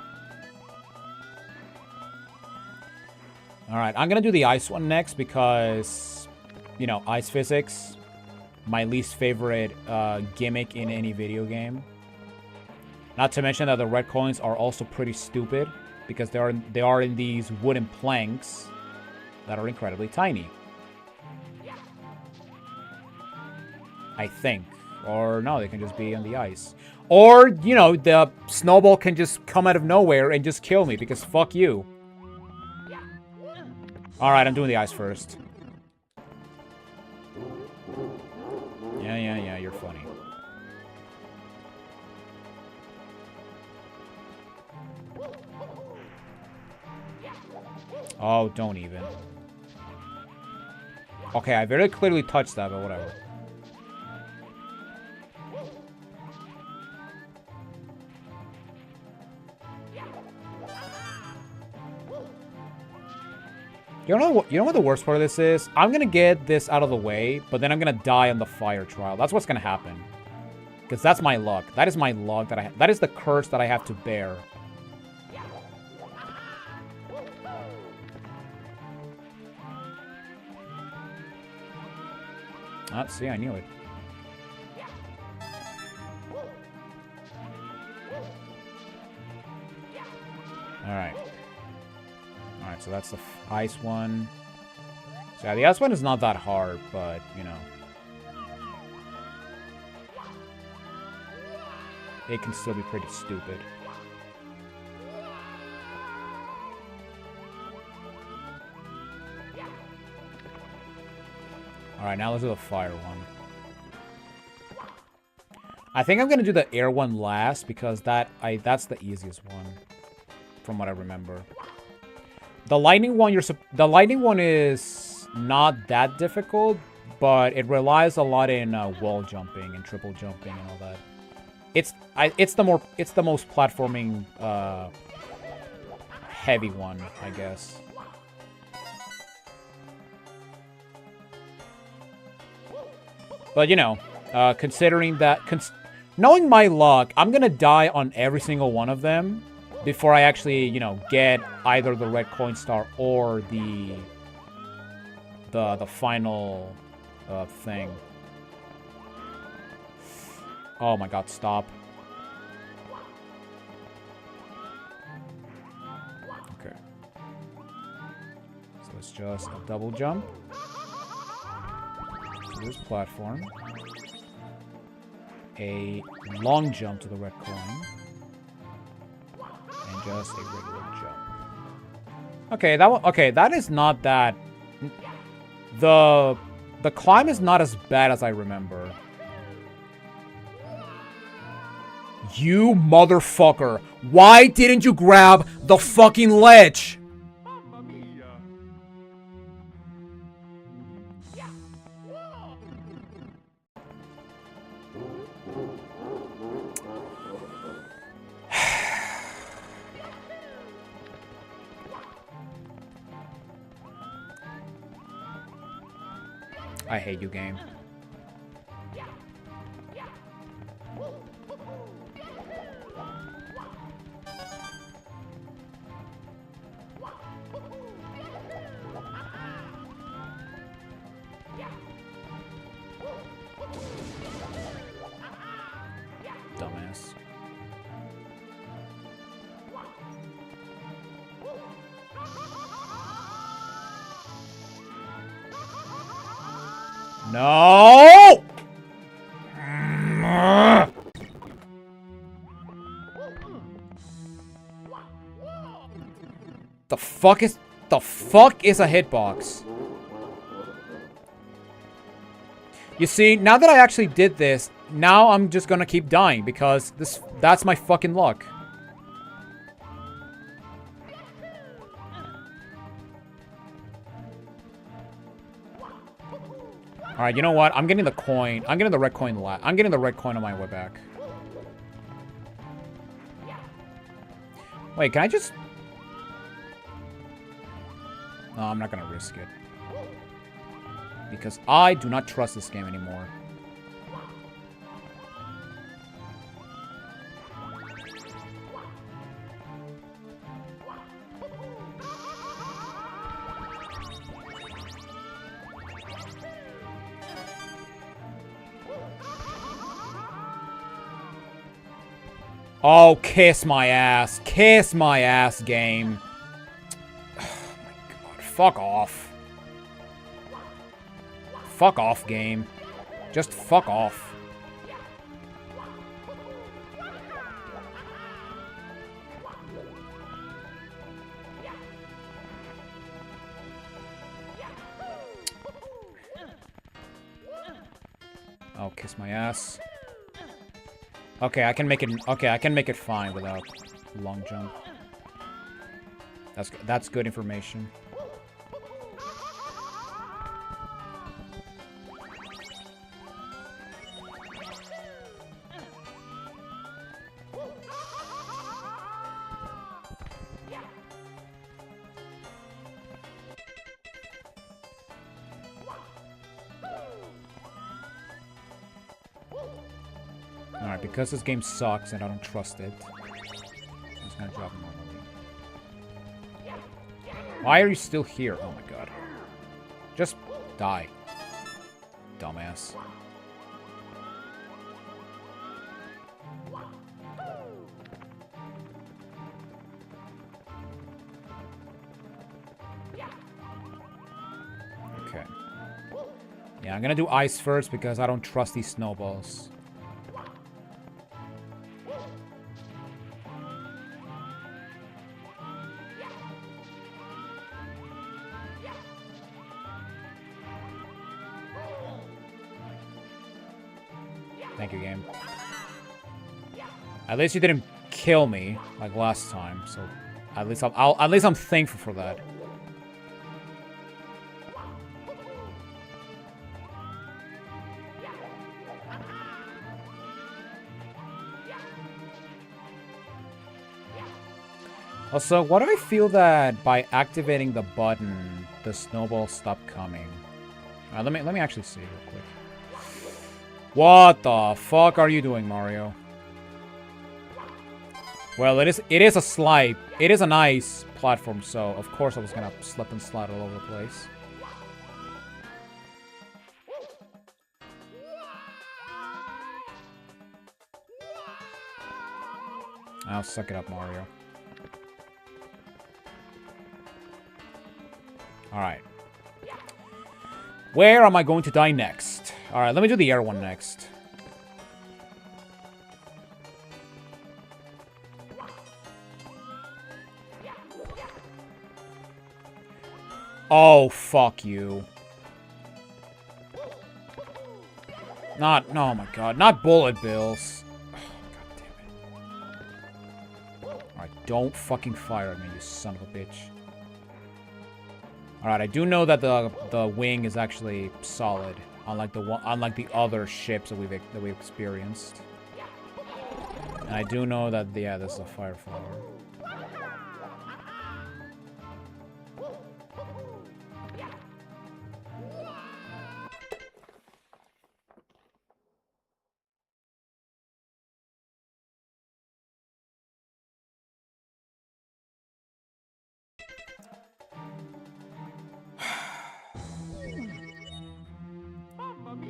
[SPEAKER 1] Alright, I'm gonna do the ice one next because, you know, ice physics, my least favorite gimmick in any video game. Not to mention that the red coins are also pretty stupid because they are in these wooden planks that are incredibly tiny. I think. Or no, they can just be on the ice. Or, you know, the snowball can just come out of nowhere and just kill me because fuck you. Alright, I'm doing the ice first. Yeah, you're funny. Oh, don't even. Okay, I very clearly touched that, but whatever. You know what the worst part of this is? I'm gonna get this out of the way, but then I'm gonna die on the fire trial. That's what's gonna happen. Because that's my luck. That is my luck that is the curse that I have to bear. Ah, see, I knew it. Alright. Alright, so that's the ice one. So yeah, the ice one is not that hard, but, you know. It can still be pretty stupid. Alright, now let's do the fire one. I think I'm gonna do the air one last because that's the easiest one, from what I remember. The lightning one is not that difficult, but it relies a lot in wall jumping and triple jumping and all that. It's the most platforming heavy one, I guess. But, you know, considering that... knowing my luck, I'm gonna die on every single one of them before I actually, you know, get either the red coin star or the final thing. Oh my god, stop. Okay. So it's just a double jump. This platform, a long jump to the red coin, and just a regular jump. Okay, that is not that. The climb is not as bad as I remember. You motherfucker! Why didn't you grab the fucking ledge? I hate you, game. Dumbass. No! The fuck is a hitbox? You see, now that I actually did this, now I'm just gonna keep dying because that's my fucking luck. Alright, you know what? I'm getting the coin. I'm getting the red coin I'm getting the red coin on my way back. Wait, can I just... No, I'm not gonna risk it. Because I do not trust this game anymore. Oh, kiss my ass. Kiss my ass, game. Oh my god. Fuck off. Fuck off, game. Just fuck off. I'll kiss my ass. Okay, I can make it. Okay, I can make it fine without long jump. That's good information. Alright, because this game sucks and I don't trust it, I'm just gonna drop it normally. Why are you still here? Oh my god. Just die. Dumbass. Okay. Yeah, I'm gonna do ice first because I don't trust these snowballs. Thank you, game. At least you didn't kill me like last time, so at least I'm thankful for that. Also, why do I feel that by activating the button, the snowballs stop coming? Let me actually see real quick. What the fuck are you doing, Mario? Well, it is a slide. It is a nice platform, so of course I was gonna slip and slide all over the place. I'll suck it up, Mario. Alright. Where am I going to die next? Alright, let me do the air one next. Oh, fuck you. No, oh my god, not bullet bills. Oh, god damn it. Alright, don't fucking fire at me, you son of a bitch. Alright, I do know that the wing is actually solid, unlike the other ships that we've experienced. And I do know that this is a fire flower.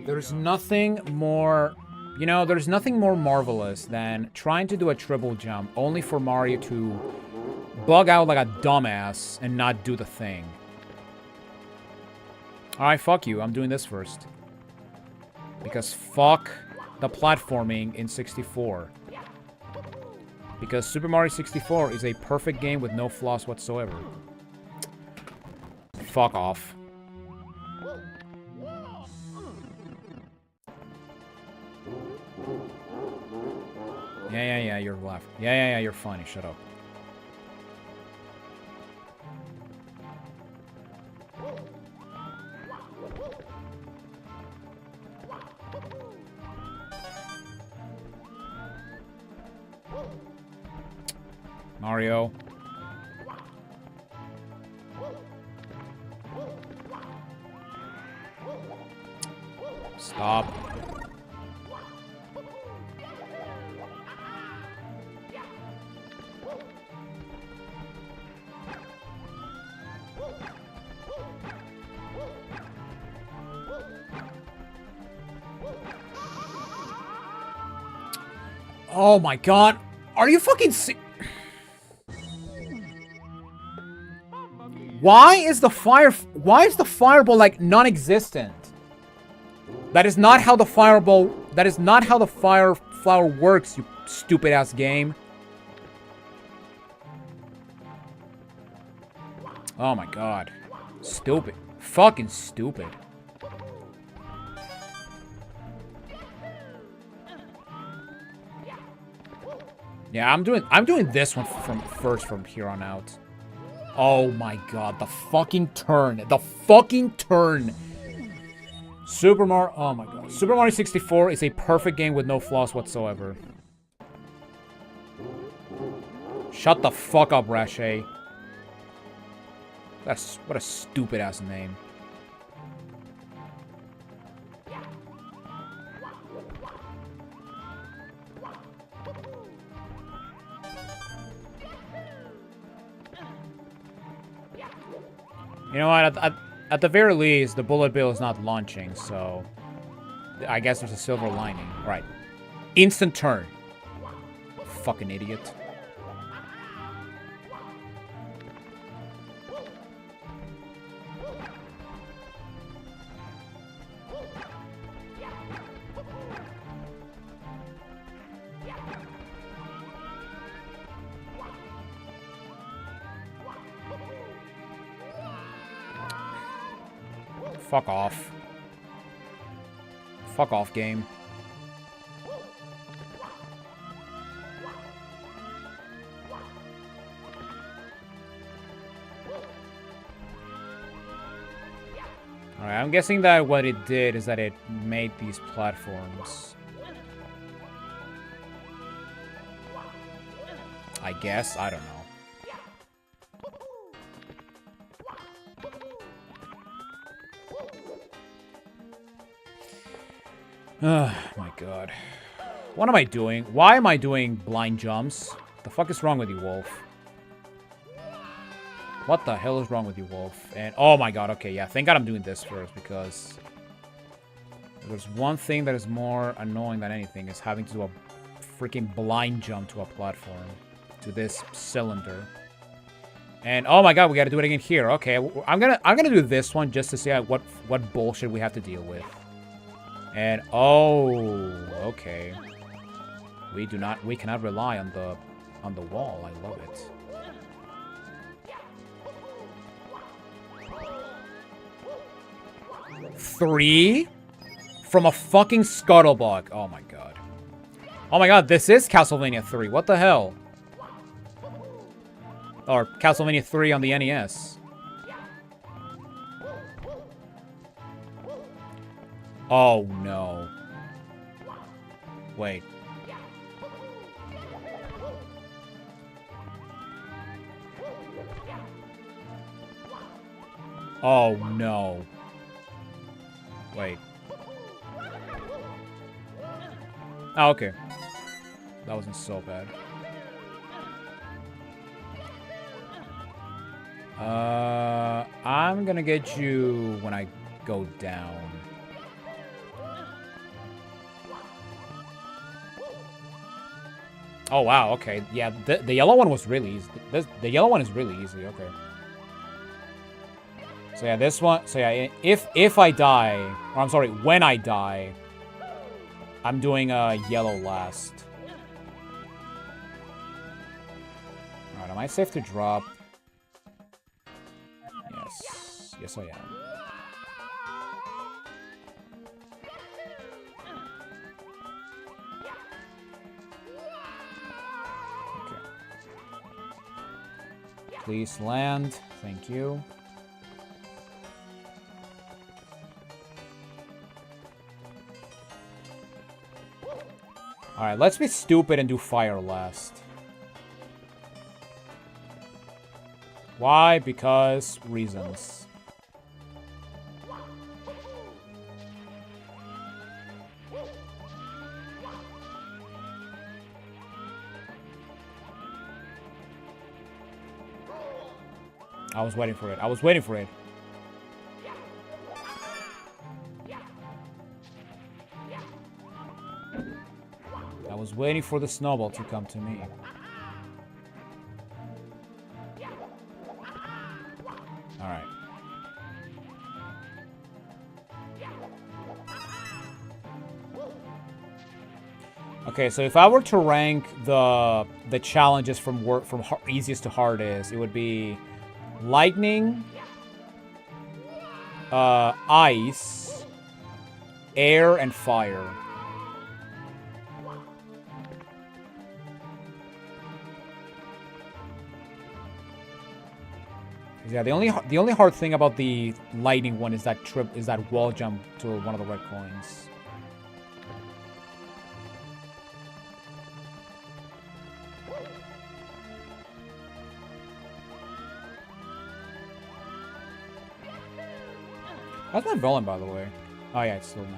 [SPEAKER 1] There's nothing more, you know, there's nothing more marvelous than trying to do a triple jump only for Mario to bug out like a dumbass and not do the thing. Alright, fuck you. I'm doing this first. Because fuck the platforming in 64. Because Super Mario 64 is a perfect game with no flaws whatsoever. Fuck off. Yeah, you're left. Yeah, you're funny. Shut up. Mario. Stop. Oh my god. Are you fucking Why is the fireball like non-existent? That is not how the fire flower works, you stupid ass game. Oh my god. Stupid. Fucking stupid. Yeah, I'm doing this one from here on out. Oh my god, the fucking turn. The fucking turn. Super Mario, oh my god. Super Mario 64 is a perfect game with no flaws whatsoever. Shut the fuck up, Rashay. What a stupid ass name. You know what? At the very least, the bullet bill is not launching, so I guess there's a silver lining. Right. Instant turn. Fucking idiot. Fuck off. Fuck off, game. Alright, I'm guessing that what it did is that it made these platforms. I guess, I don't know. Oh my god. What am I doing? Why am I doing blind jumps? The fuck is wrong with you, Wolf? What the hell is wrong with you, Wolf? And oh my god, okay, yeah, thank god I'm doing this first, because there's one thing that is more annoying than anything is having to do a freaking blind jump to a platform, to this cylinder. And oh my god, we gotta do it again here. Okay, I'm gonna do this one just to see what bullshit we have to deal with. And oh, okay. We cannot rely on the wall. I love it. Three? From a fucking scuttlebug. Oh my god. Oh my god, this is Castlevania 3. What the hell? Or Castlevania 3 on the NES. Oh no. Wait. Oh no. Wait. Oh, okay. That wasn't so bad. I'm gonna get you when I go down. Oh wow, okay. Yeah, the yellow one was really easy. The yellow one is really easy, okay. So yeah, this one, so yeah, if I die, or I'm sorry, when I die, I'm doing yellow last. Alright, am I safe to drop? Yes. Yes, I am. Okay. Please land. Thank you. Alright, let's be stupid and do fire last. Why? Because reasons. I was waiting for it. I was waiting for it. I was waiting for the snowball to come to me. Alright. Okay, so if I were to rank the challenges from easiest to hardest, it would be lightning, ice, air, and fire. Yeah, the only hard thing about the lightning one is that wall jump to one of the red coins. How's my volume, by the way? Oh yeah, it's still -15.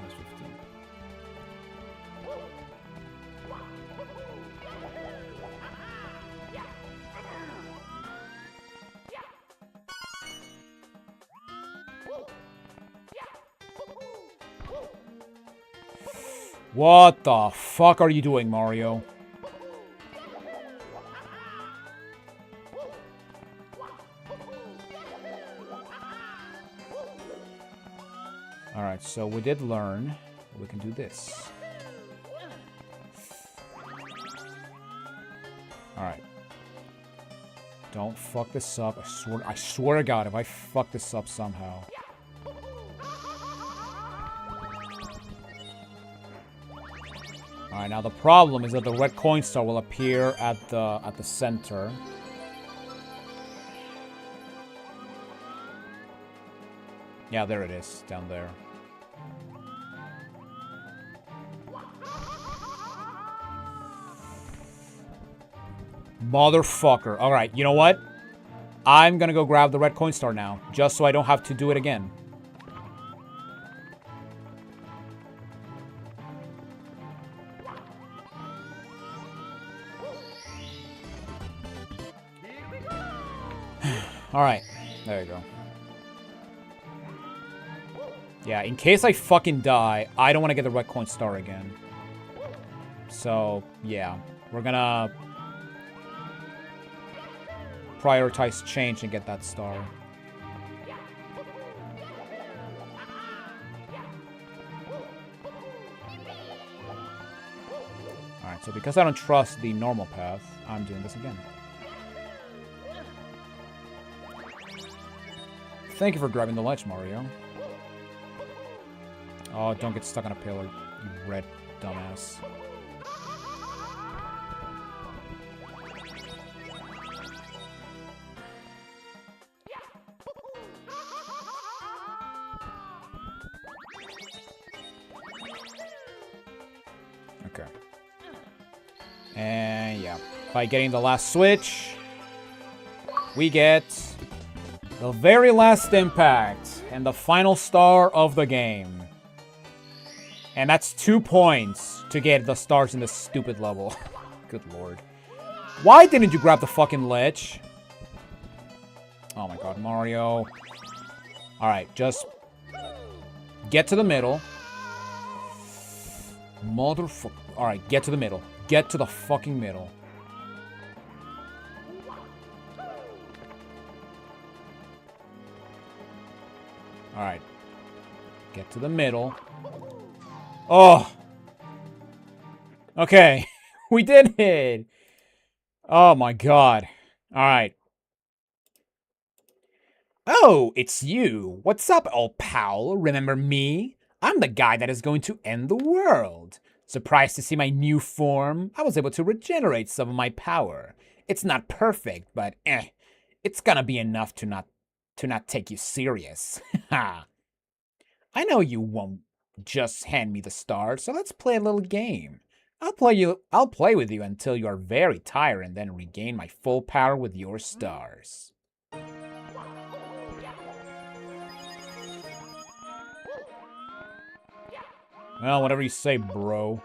[SPEAKER 1] What the fuck are you doing, Mario? Alright, so we did learn we can do this. Alright. Don't fuck this up. I swear to God, if I fuck this up somehow. Alright, now the problem is that the red coin star will appear at the center. Yeah, there it is, down there. Motherfucker. Alright, you know what? I'm gonna go grab the red coin star now, just so I don't have to do it again. Alright, there you go. Yeah, in case I fucking die, I don't want to get the red coin star again. So, yeah. We're gonna prioritize change and get that star. Alright, so because I don't trust the normal path, I'm doing this again. Thank you for grabbing the ledge, Mario. Oh, don't get stuck on a pillar, you red dumbass. Okay. And yeah, by getting the last switch, we get the very last impact and the final star of the game. And that's 2 points to get the stars in this stupid level. Good lord. Why didn't you grab the fucking ledge? Oh my god, Mario. Alright, just get to the middle. Motherfucker. Alright, get to the middle. Get to the fucking middle. Alright. Get to the middle. Oh! Okay. We did it! Oh my god. Alright. Oh, it's you. What's up, old pal? Remember me? I'm the guy that is going to end the world. Surprised to see my new form? I was able to regenerate some of my power. It's not perfect, but it's gonna be enough to not take you serious. Ha. I know you won't just hand me the stars, so let's play a little game. I'll play with you until you are very tired and then regain my full power with your stars. Well, whatever you say, bro.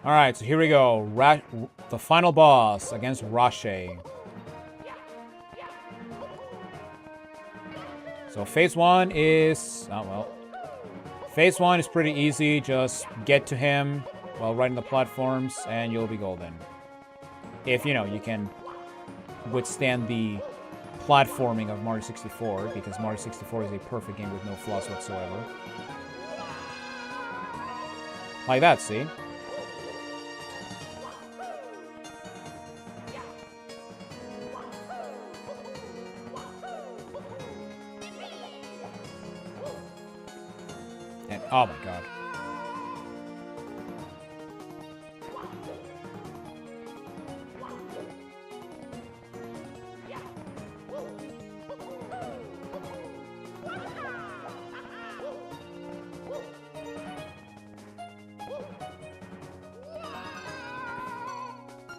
[SPEAKER 1] Alright, so here we go. The final boss against Rashe. So phase 1 is... oh, well. Phase 1 is pretty easy. Just get to him while riding the platforms and you'll be golden. If, you know, you can withstand the platforming of Mario 64, because Mario 64 is a perfect game with no flaws whatsoever. Like that, see? And, oh my god.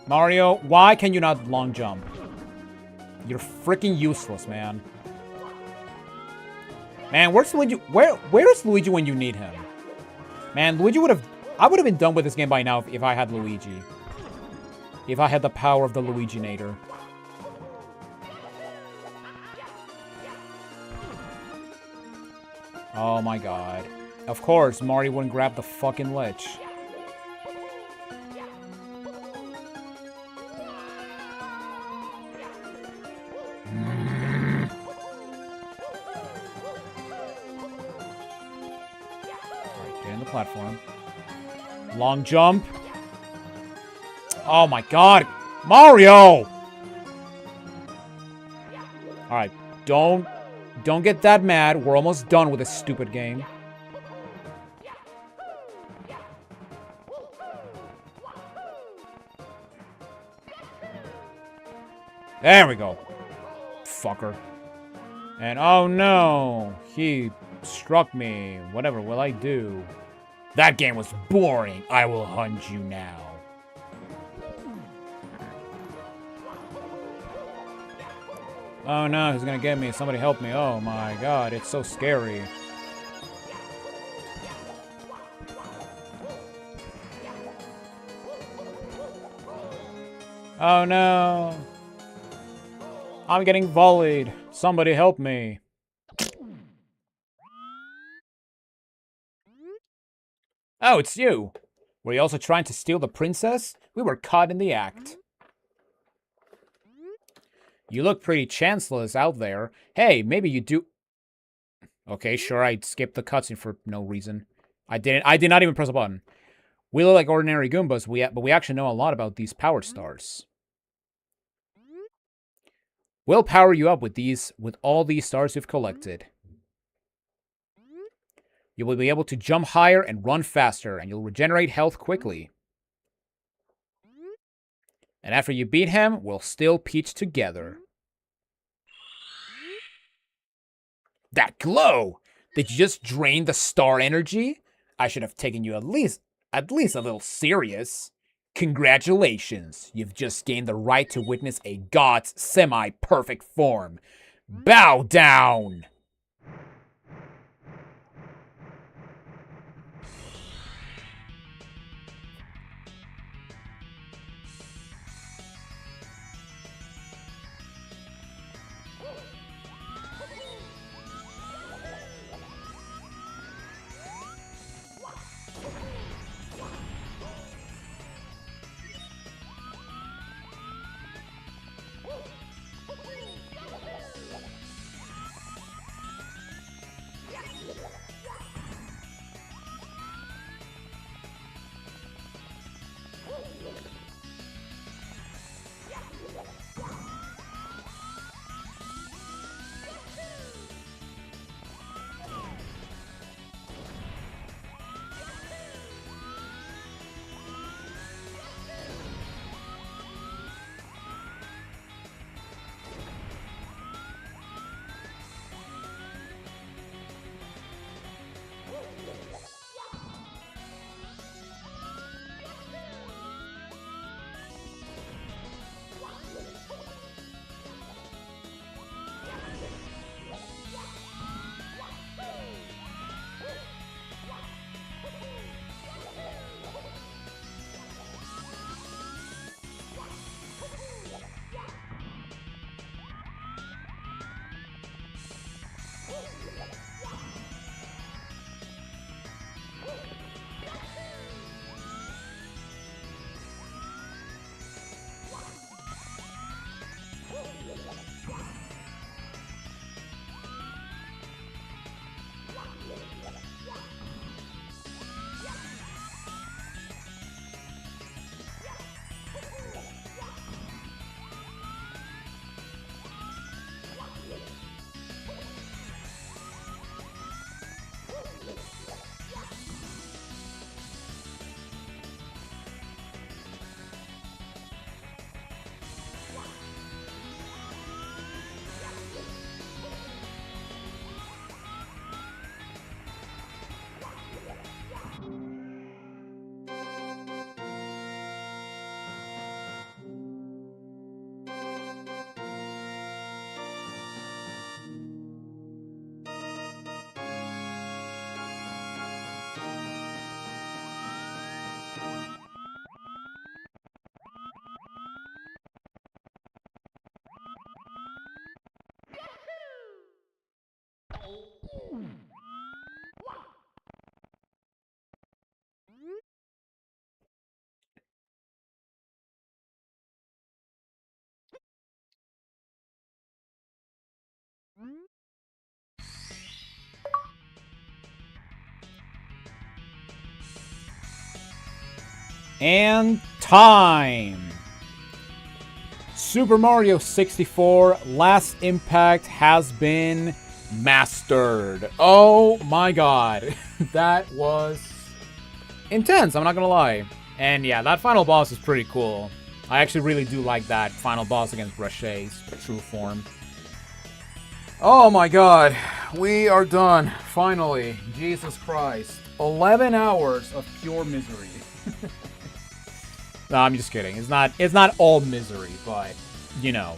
[SPEAKER 1] Mario, why can you not long jump? You're freaking useless, man. Man, where's Luigi? Where's Luigi when you need him? Man, Luigi would have... I would have been done with this game by now if I had Luigi. If I had the power of the Luigi-nator. Oh my god. Of course, Mario wouldn't grab the fucking lich. Platform. Long jump. Oh my god. Mario! Alright, don't get that mad. We're almost done with this stupid game. There we go. Fucker. And oh no, he struck me. Whatever will I do? That game was boring. I will hunt you now. Oh no, he's gonna get me. Somebody help me. Oh my god, it's so scary. Oh no. I'm getting volleyed. Somebody help me. Oh, it's you. Were you also trying to steal the princess? We were caught in the act. You look pretty chanceless out there. Hey, maybe you do... Okay, sure, I skipped the cutscene for no reason. I did not even press a button. We look like ordinary Goombas, but we actually know a lot about these power stars. We'll power you up with all these stars we've collected. You will be able to jump higher and run faster, and you'll regenerate health quickly. And after you beat him, we'll still peach together. That glow! Did you just drain the star energy? I should have taken you at least a little serious. Congratulations, you've just gained the right to witness a god's semi-perfect form. Bow down! And time! Super Mario 64 Last Impact has been mastered. Oh my god. That was intense, I'm not gonna lie. And yeah, that final boss is pretty cool. I actually really do like that final boss against Brachet's true form. Oh my god. We are done. Finally. Jesus Christ. 11 hours of pure misery. No, I'm just kidding. It's not all misery, but you know,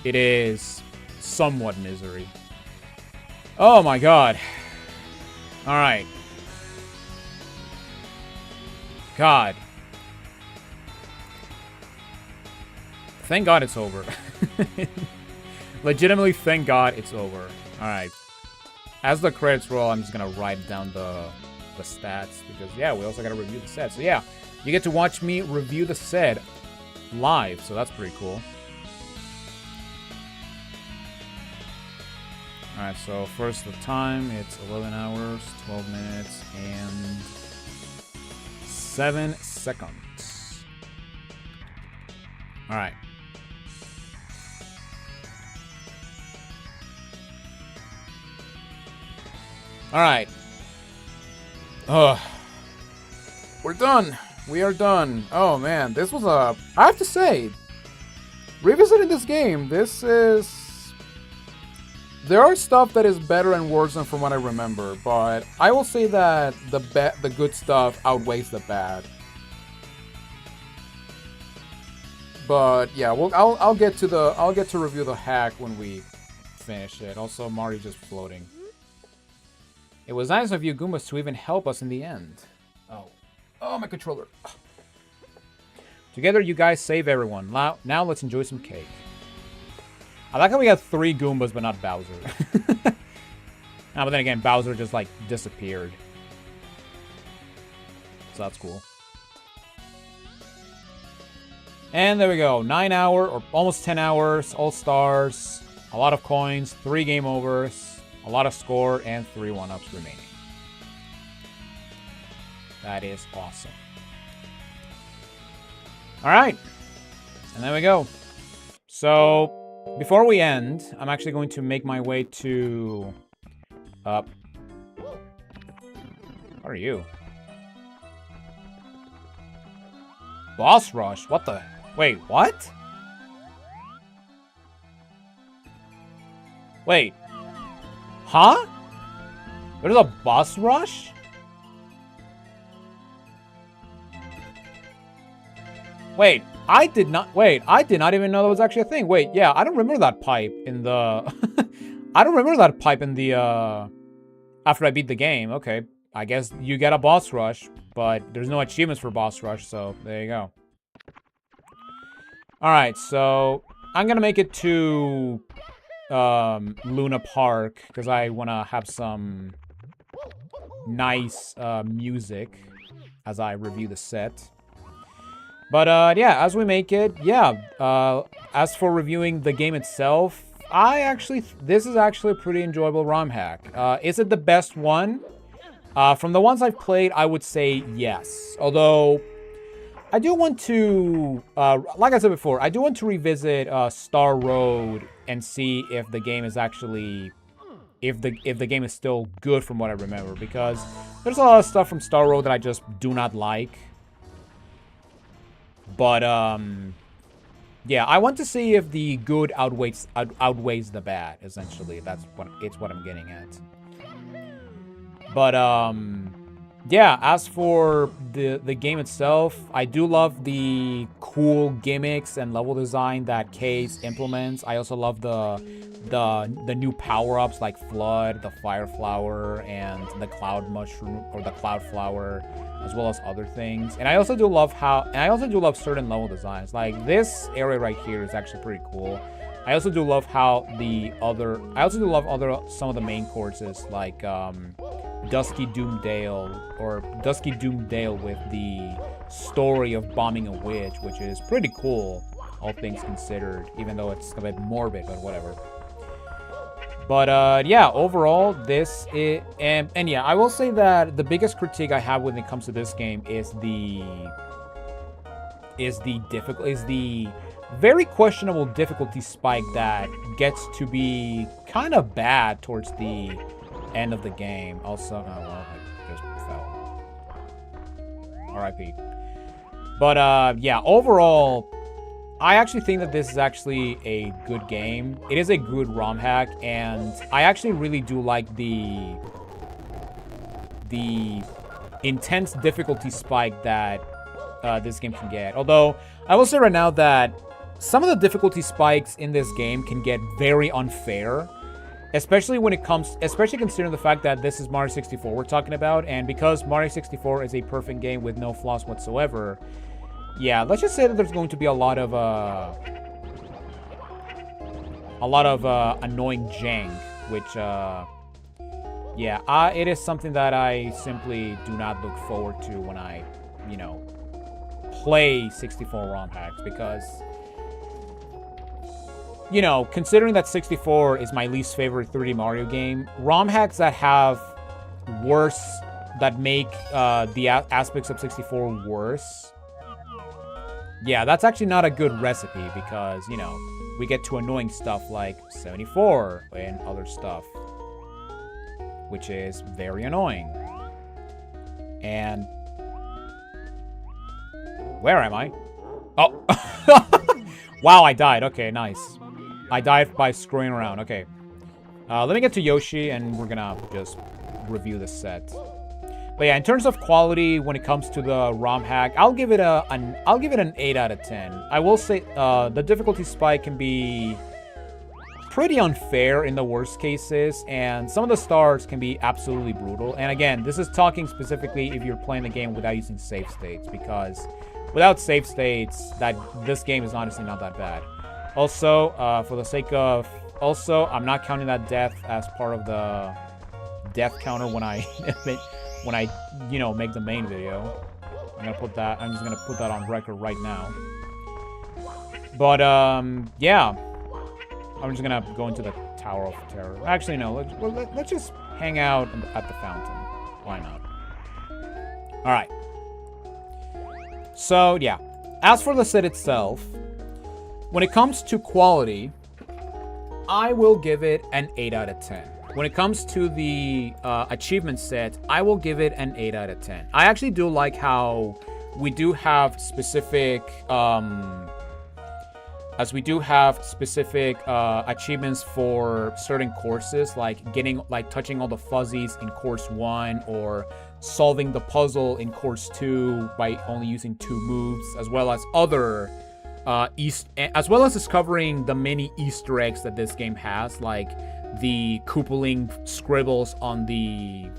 [SPEAKER 1] it is somewhat misery. Oh my god. All right. God. Thank God it's over. Legitimately, thank God it's over. All right. As the credits roll, I'm just gonna write down the stats because yeah, we also gotta review the set. So yeah, you get to watch me review the set live, so that's pretty cool. All right, so first the time, it's 11 hours, 12 minutes, and 7 seconds. All right. All right. We're done. We are done. Oh man, this was a... I have to say, revisiting this game, this is... There are stuff that is better and worse than from what I remember, but I will say that the good stuff outweighs the bad. But yeah, I'll get to review the hack when we finish it. Also, Mario just floating. It was nice of you Goombas to even help us in the end. Oh, my controller. Together, you guys save everyone. Now let's enjoy some cake. I like how we got 3 Goombas, but not Bowser. But then again, Bowser just, like, disappeared. So that's cool. And there we go. 9 hour, or almost 10 hours, all stars, a lot of coins, 3 game overs, a lot of score, and 3 1-ups remaining. That is awesome. Alright. And there we go. So, before we end, I'm actually going to make my way to... What are you? Boss rush? What the... Wait, what? Wait. Huh? There's a boss rush? Wait, I did not even know that was actually a thing. Wait, yeah, I don't remember that pipe in the... I don't remember that pipe in the, after I beat the game. Okay, I guess you get a boss rush, but there's no achievements for boss rush, so there you go. Alright, so I'm gonna make it to Luna Park, because I want to have some nice music as I review the set. But yeah, as we make it, yeah, as for reviewing the game itself, this is actually a pretty enjoyable ROM hack. Is it the best one? From the ones I've played, I would say yes. Although, I do want to, like I said before, I do want to revisit Star Road and see if the game is actually, if the game is still good from what I remember. Because there's a lot of stuff from Star Road that I just do not like. But, yeah, I want to see if the good outweighs the bad, essentially. That's what I'm getting at. But, yeah, as for the game itself, I do love the cool gimmicks and level design that Case implements. I also love the new power-ups like Flood, the Fire Flower, and the Cloud Mushroom, or the Cloud Flower, as well as other things. And I also do love certain level designs. Like this area right here is actually pretty cool. I also do love how some of the main courses, like Dusky Doom Dale, or Dusky Doom Dale with the story of bombing a witch, which is pretty cool, all things considered, even though it's a bit morbid, but whatever. But yeah, overall, this is, and yeah, I will say that the biggest critique I have when it comes to this game is the is the very questionable difficulty spike that gets to be kind of bad towards the end of the game. Also, oh well, I just fell. R.I.P. But yeah, overall, I actually think that this is actually a good game. It is a good ROM hack, and I actually really do like the intense difficulty spike that this game can get. Although, I will say right now that some of the difficulty spikes in this game can get very unfair. Especially considering the fact that this is Mario 64 we're talking about, and because Mario 64 is a perfect game with no flaws whatsoever, yeah, let's just say that there's going to be a lot of annoying jank, which, yeah, it is something that I simply do not look forward to when I, you know, play 64 ROM hacks, because, you know, considering that 64 is my least favorite 3D Mario game, ROM hacks that have that make the aspects of 64 worse, yeah, that's actually not a good recipe, because, you know, we get to annoying stuff like 74 and other stuff, which is very annoying. And where am I? Oh, wow, I died. Okay, nice. I died by screwing around. Okay. Let me get to Yoshi, and we're gonna just review the set. But yeah, in terms of quality, when it comes to the ROM hack, I'll give it an 8 out of 10. I will say the difficulty spike can be pretty unfair in the worst cases, and some of the stars can be absolutely brutal. And again, this is talking specifically if you're playing the game without using save states, because without save states, this game is honestly not that bad. Also, for the sake of... Also, I'm not counting that death as part of the death counter when I... when I, you know, make the main video. I'm just gonna put that on record right now. But, yeah. I'm just gonna go into the Tower of Terror. Actually, no, let's just hang out at the fountain. Why not? Alright. So, yeah. As for the set itself, when it comes to quality, I will give it an 8 out of 10. When it comes to the achievement set, I will give it an 8 out of 10. I actually do like how we do have specific, achievements for certain courses, like touching all the fuzzies in course 1, or solving the puzzle in course 2 by only using 2 moves, as well as other as well as discovering the many Easter eggs that this game has, like the Koopaling scribbles on the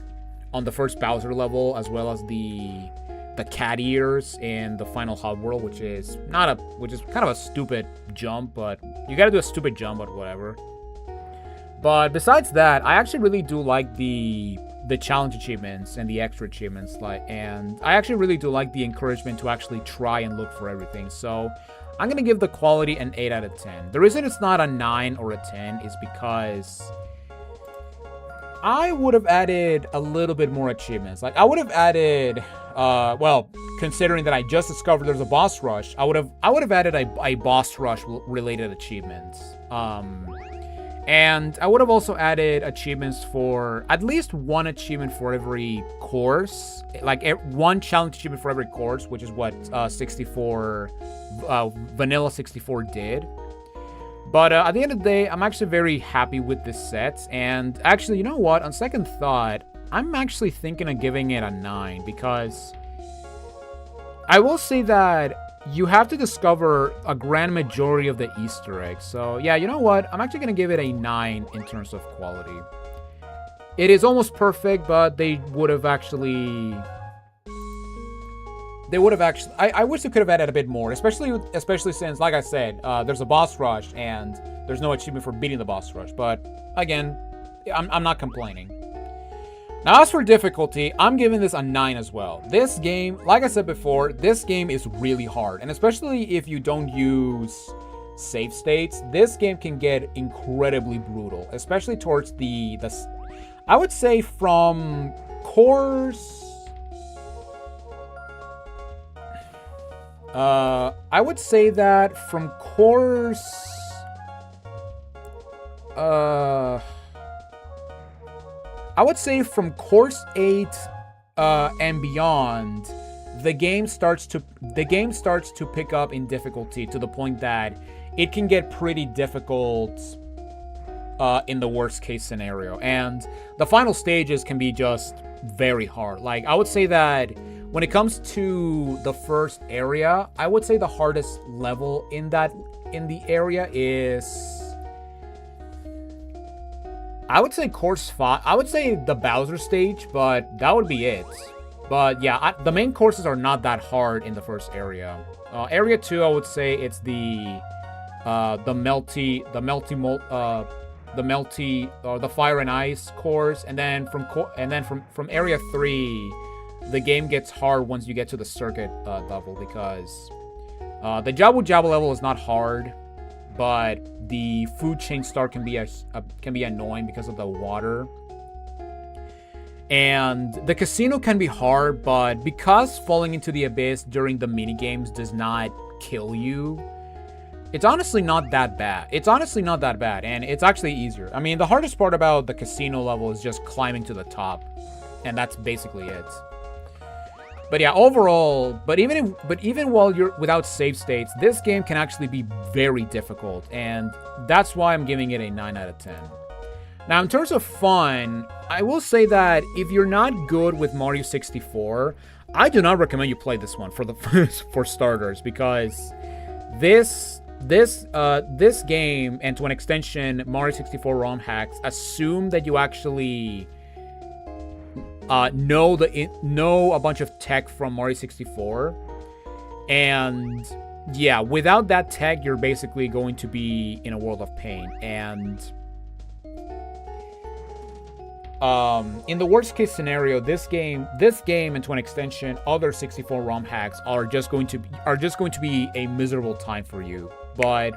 [SPEAKER 1] first Bowser level, as well as the cat ears in the final hub world, which is kind of a stupid jump, but you gotta do a stupid jump, but whatever. But besides that, I actually really do like the challenge achievements and the extra achievements, and I actually really do like the encouragement to actually try and look for everything. So I'm gonna give the quality an 8 out of 10. The reason it's not a 9 or a 10 is because I would have added a little bit more achievements. Like, I would have added, well, considering that I just discovered there's a boss rush, I would have added a boss rush related achievements. And I would have also added achievements for at least one achievement for every course, like one challenge achievement for every course, which is what Vanilla 64 did. But at the end of the day, I'm actually very happy with this set. And actually, you know what? On second thought, I'm actually thinking of giving it a 9, because I will say that you have to discover a grand majority of the Easter eggs. So yeah, you know what? I'm actually going to give it a 9 in terms of quality. It is almost perfect, but they would have actually... I wish they could have added a bit more, especially since, like I said, there's a boss rush and there's no achievement for beating the boss rush. But again, I'm not complaining. Now, as for difficulty, I'm giving this a 9 as well. This game, like I said before, this game is really hard, and especially if you don't use save states, this game can get incredibly brutal, especially towards the I would say from course... I would say that from course... I would say from course 8 and beyond, the game starts to pick up in difficulty to the point that it can get pretty difficult in the worst case scenario. And the final stages can be just very hard. Like, I would say that when it comes to the first area, I would say the hardest level in the area is, I would say course 5. I would say the Bowser stage, but that would be it. But yeah, the main courses are not that hard in the first area. Area 2, I would say it's the fire and ice course, and then from area 3, the game gets hard once you get to the circuit level, because the Jabu Jabu level is not hard, but the food chain star can be annoying because of the water. And the casino can be hard, but because falling into the abyss during the minigames does not kill you, it's honestly not that bad. And it's actually easier. I mean, the hardest part about the casino level is just climbing to the top, and that's basically it. But yeah, overall, but even while you're without save states, this game can actually be very difficult, and that's why I'm giving it a 9 out of 10. Now, in terms of fun, I will say that if you're not good with Mario 64, I do not recommend you play this one for starters, because this game, and to an extension, Mario 64 ROM hacks, assume that you actually know a bunch of tech from Mario 64, and yeah, without that tech, you're basically going to be in a world of pain. And in the worst case scenario, this game, and to an extension, other 64 ROM hacks are just going to be a miserable time for you. But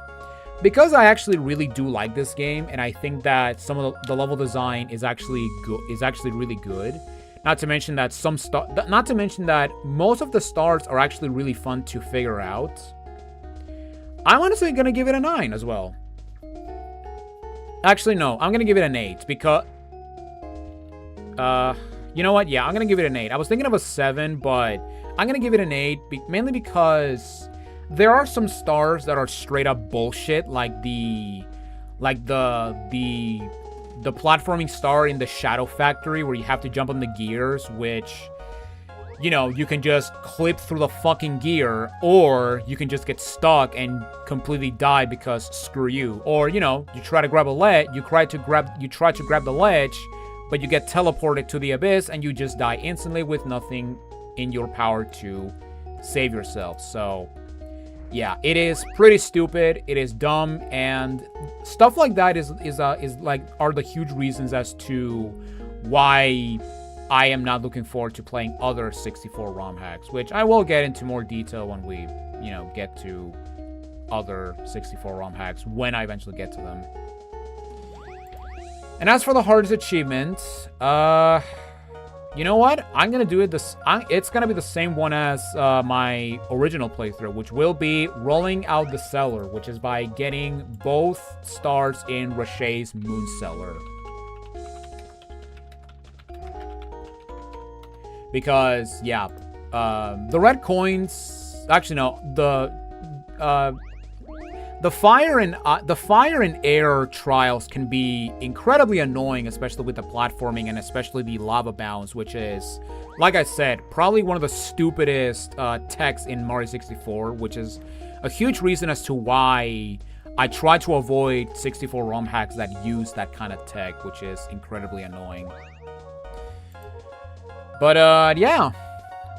[SPEAKER 1] because I actually really do like this game, and I think that some of the level design is actually really good. Not to mention that most of the stars are actually really fun to figure out. I'm honestly gonna give it a 9 as well. Actually, no, I'm gonna give it an 8 because, you know what? Yeah, I'm gonna give it an 8. I was thinking of a 7, but I'm gonna give it an 8, mainly because there are some stars that are straight up bullshit, like the platforming star in the Shadow Factory where you have to jump on the gears, which, you know, you can just clip through the fucking gear, or you can just get stuck and completely die because screw you. Or, you know, you try to grab a ledge, you try to grab the ledge, but you get teleported to the abyss and you just die instantly with nothing in your power to save yourself. So yeah, it is pretty stupid. It is dumb, and stuff like that are the huge reasons as to why I am not looking forward to playing other 64 ROM hacks, which I will get into more detail when we, you know, get to other 64 ROM hacks when I eventually get to them. And as for the hardest achievement, you know what? I'm gonna do it it's gonna be the same one as my original playthrough, which will be rolling out the cellar, which is by getting both stars in Rachet's Moon Cellar. Because, yeah, the red coins... Actually, no. The fire and air trials can be incredibly annoying, especially with the platforming and especially the lava bounce, which is, like I said, probably one of the stupidest techs in Mario 64, which is a huge reason as to why I try to avoid 64 ROM hacks that use that kind of tech, which is incredibly annoying. But yeah,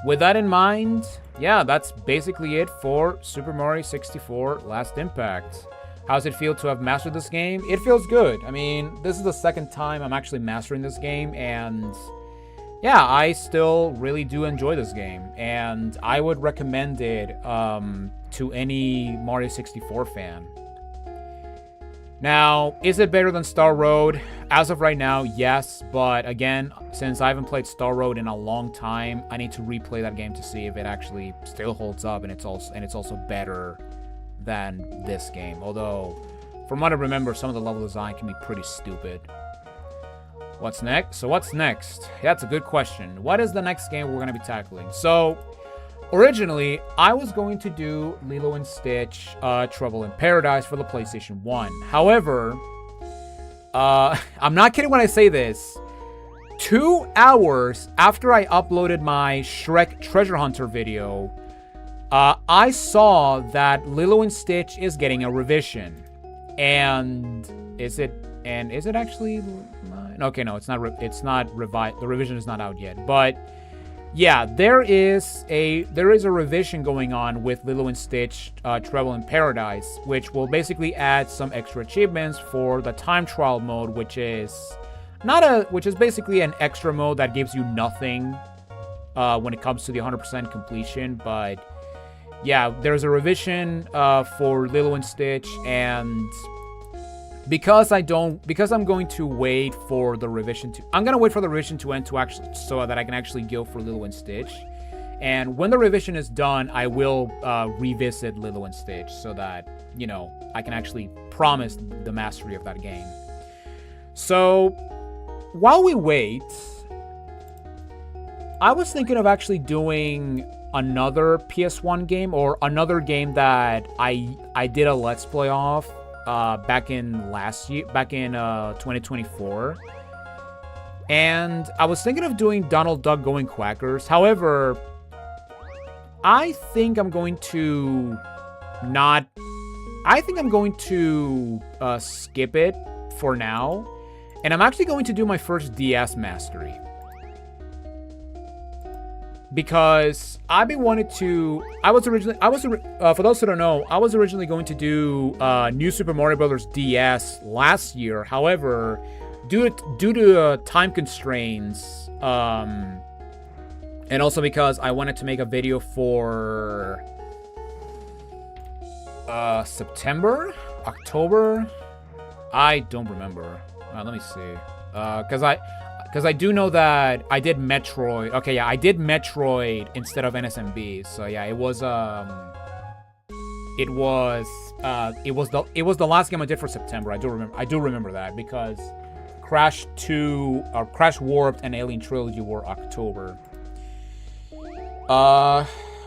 [SPEAKER 1] with that in mind, yeah, that's basically it for Super Mario 64 Last Impact. How's it feel to have mastered this game? It feels good. I mean, this is the second time I'm actually mastering this game, and yeah, I still really do enjoy this game, and I would recommend it to any Mario 64 fan. Now, is it better than Star Road? As of right now, yes. But again, since I haven't played Star Road in a long time, I need to replay that game to see if it actually still holds up and it's also better than this game. Although, from what I remember, some of the level design can be pretty stupid. What's next? So what's next? That's a good question. What is the next game we're going to be tackling? So, originally, I was going to do Lilo and Stitch Trouble in Paradise for the PlayStation 1. However, I'm not kidding when I say this. 2 hours after I uploaded my Shrek Treasure Hunter video, I saw that Lilo and Stitch is getting a revision. And is it actually... Okay, no, it's not revised. The revision is not out yet. But yeah, there is a revision going on with Lilo and Stitch Trouble in Paradise, which will basically add some extra achievements for the time trial mode, which is basically an extra mode that gives you nothing when it comes to the 100% completion. But yeah, there's a revision for Lilo and Stitch, and because I'm going to wait for the revision to... I'm going to wait for the revision to end so that I can actually go for Lilo and Stitch. And when the revision is done, I will revisit Lilo and Stitch so that, you know, I can actually promise the mastery of that game. So, while we wait, I was thinking of actually doing another PS1 game, or another game that I did a Let's Play of back in 2024. And I was thinking of doing Donald Duck Going Quackers. However, I think I'm going to skip it for now. And I'm actually going to do my first DS mastery. Because I've been wanting to... for those who don't know, I was originally going to do New Super Mario Bros. DS last year. However, due to time constraints, and also because I wanted to make a video for September? October? I don't remember. Let me see. Because I do know that I did Metroid. Okay, yeah, I did Metroid instead of NSMB. So yeah, it was the last game I did for September. I do remember that because Crash Warped and Alien Trilogy were October.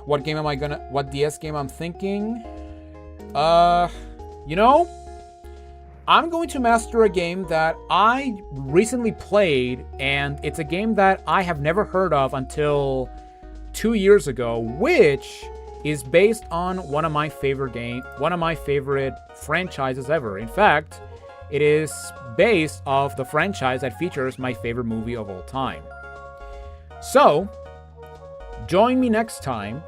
[SPEAKER 1] What DS game I'm thinking? You know, I'm going to master a game that I recently played, and it's a game that I have never heard of until 2 years ago, which is based on one of my favorite franchises ever. In fact, it is based off the franchise that features my favorite movie of all time. So, join me next time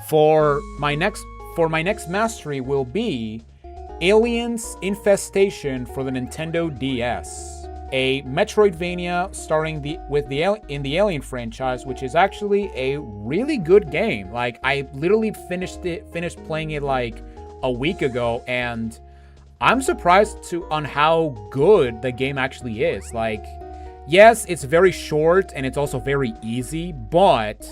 [SPEAKER 1] for my next mastery will be Aliens Infestation for the Nintendo DS, a Metroidvania starring in the Alien franchise, which is actually a really good game. Like, I literally finished playing it like a week ago, and I'm surprised on how good the game actually is. Like, yes, it's very short and it's also very easy, but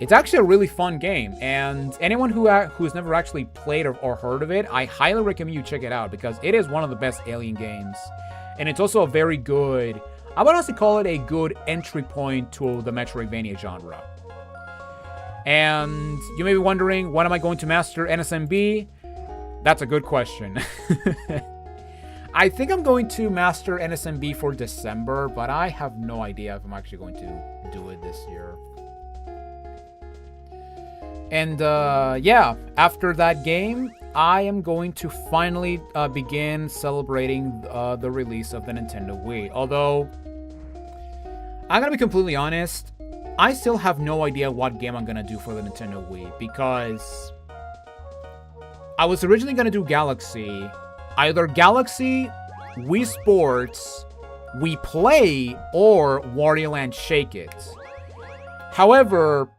[SPEAKER 1] it's actually a really fun game, and anyone who's never actually played or heard of it, I highly recommend you check it out because it is one of the best Alien games, and it's also a very good, I would honestly call it a good entry point to the Metroidvania genre. And you may be wondering, when am I going to master NSMB? That's a good question. I think I'm going to master NSMB for December, but I have no idea if I'm actually going to do it this year. And yeah, after that game, I am going to finally begin celebrating the release of the Nintendo Wii. Although, I'm going to be completely honest, I still have no idea what game I'm going to do for the Nintendo Wii, because I was originally going to do Galaxy. Either Galaxy, Wii Sports, Wii Play, or Wario Land Shake It. However,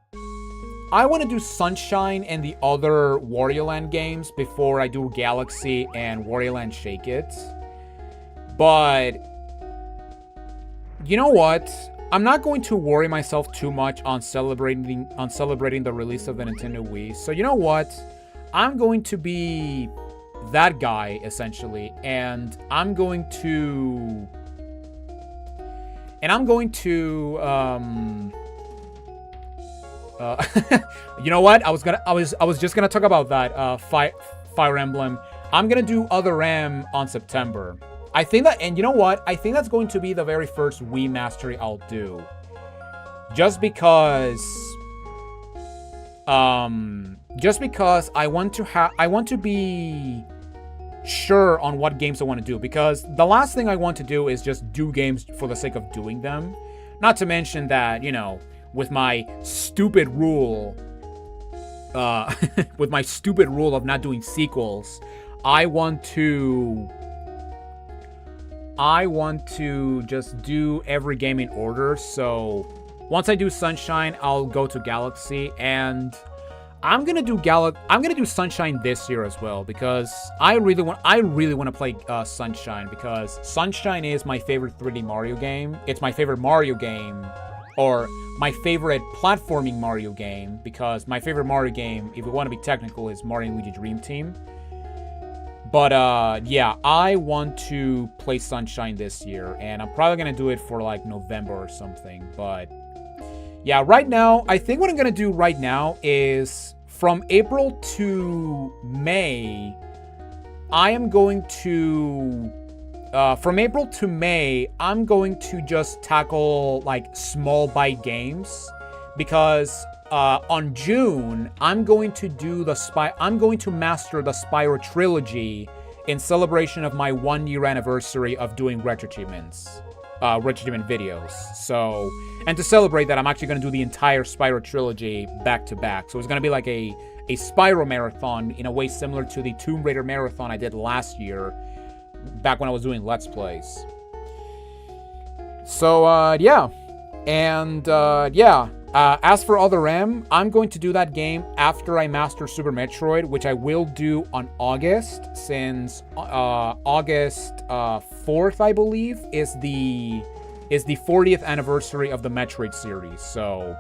[SPEAKER 1] I want to do Sunshine and the other Wario Land games before I do Galaxy and Wario Land Shake It. But you know what? I'm not going to worry myself too much on celebrating the release of the Nintendo Wii. So you know what? I'm going to be that guy essentially, and I'm going to you know what? I was just gonna talk about that Fire Emblem. I'm gonna do Other M on September. I think that, and you know what? I think that's going to be the very first Wii mastery I'll do. Just because I want to be sure on what games I want to do, because the last thing I want to do is just do games for the sake of doing them. Not to mention that, you know, with my stupid rule of not doing sequels, I want to just do every game in order. So once I do Sunshine, I'll go to Galaxy, and I'm gonna do Sunshine this year as well, because I really want to play Sunshine, because Sunshine is my favorite 3D Mario game. It's my favorite Mario game, or my favorite platforming Mario game, because my favorite Mario game, if we want to be technical, is Mario & Luigi Dream Team. But yeah, I want to play Sunshine this year, and I'm probably gonna do it for like November or something. But yeah, right now, I think what I'm gonna do right now is from April to May, I'm going to just tackle like small bite games, because on June, I'm going to master the Spyro trilogy in celebration of my 1-year anniversary of doing RetroAchievement videos. So, and to celebrate that, I'm actually going to do the entire Spyro trilogy back to back. So it's going to be like a Spyro marathon in a way similar to the Tomb Raider marathon I did last year, back when I was doing Let's Plays. So, yeah. And, yeah. As for Other M, I'm going to do that game after I master Super Metroid, which I will do on August, since August 4th, I believe, is the 40th anniversary of the Metroid series. So,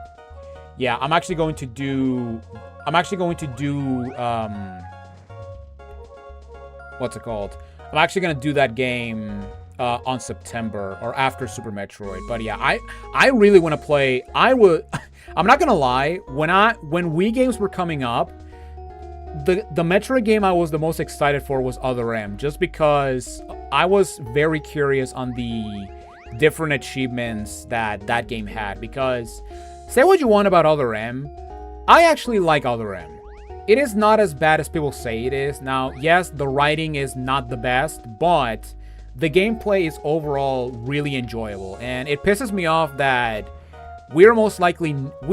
[SPEAKER 1] yeah, I'm actually going to do what's it called? I'm actually going to do that game on September, or after Super Metroid. But yeah, I really want to play. I'm not gonna lie, when Wii games were coming up, the Metroid game I was the most excited for was Other M, just because I was very curious on the different achievements that game had. Because say what you want about Other M, I actually like Other M. It is not as bad as people say it is. Now, yes, the writing is not the best, but the gameplay is overall really enjoyable, and it pisses me off that we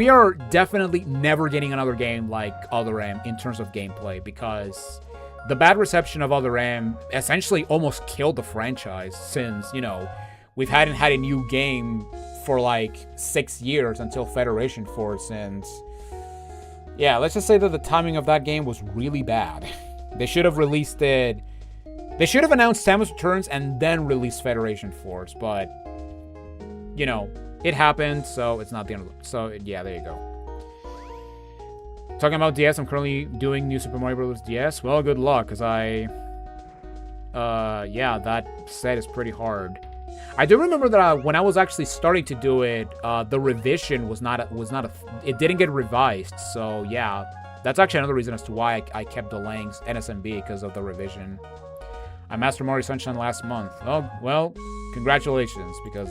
[SPEAKER 1] are definitely never getting another game like Other M in terms of gameplay, because the bad reception of Other M essentially almost killed the franchise, since, you know, we hadn't had a new game for like 6 years until Federation Force, and yeah, let's just say that the timing of that game was really bad. They should have released it. They should have announced Samus Returns and then released Federation Force, but, you know, it happened, so it's not the end of the... So, yeah, there you go. Talking about DS, I'm currently doing New Super Mario Bros. DS. Well, good luck, because yeah, that set is pretty hard. I do remember that when I was actually starting to do it, the revision it didn't get revised, so, yeah. That's actually another reason as to why I kept delaying NSMB, because of the revision. I mastered Mario Sunshine last month. Oh, well, congratulations, because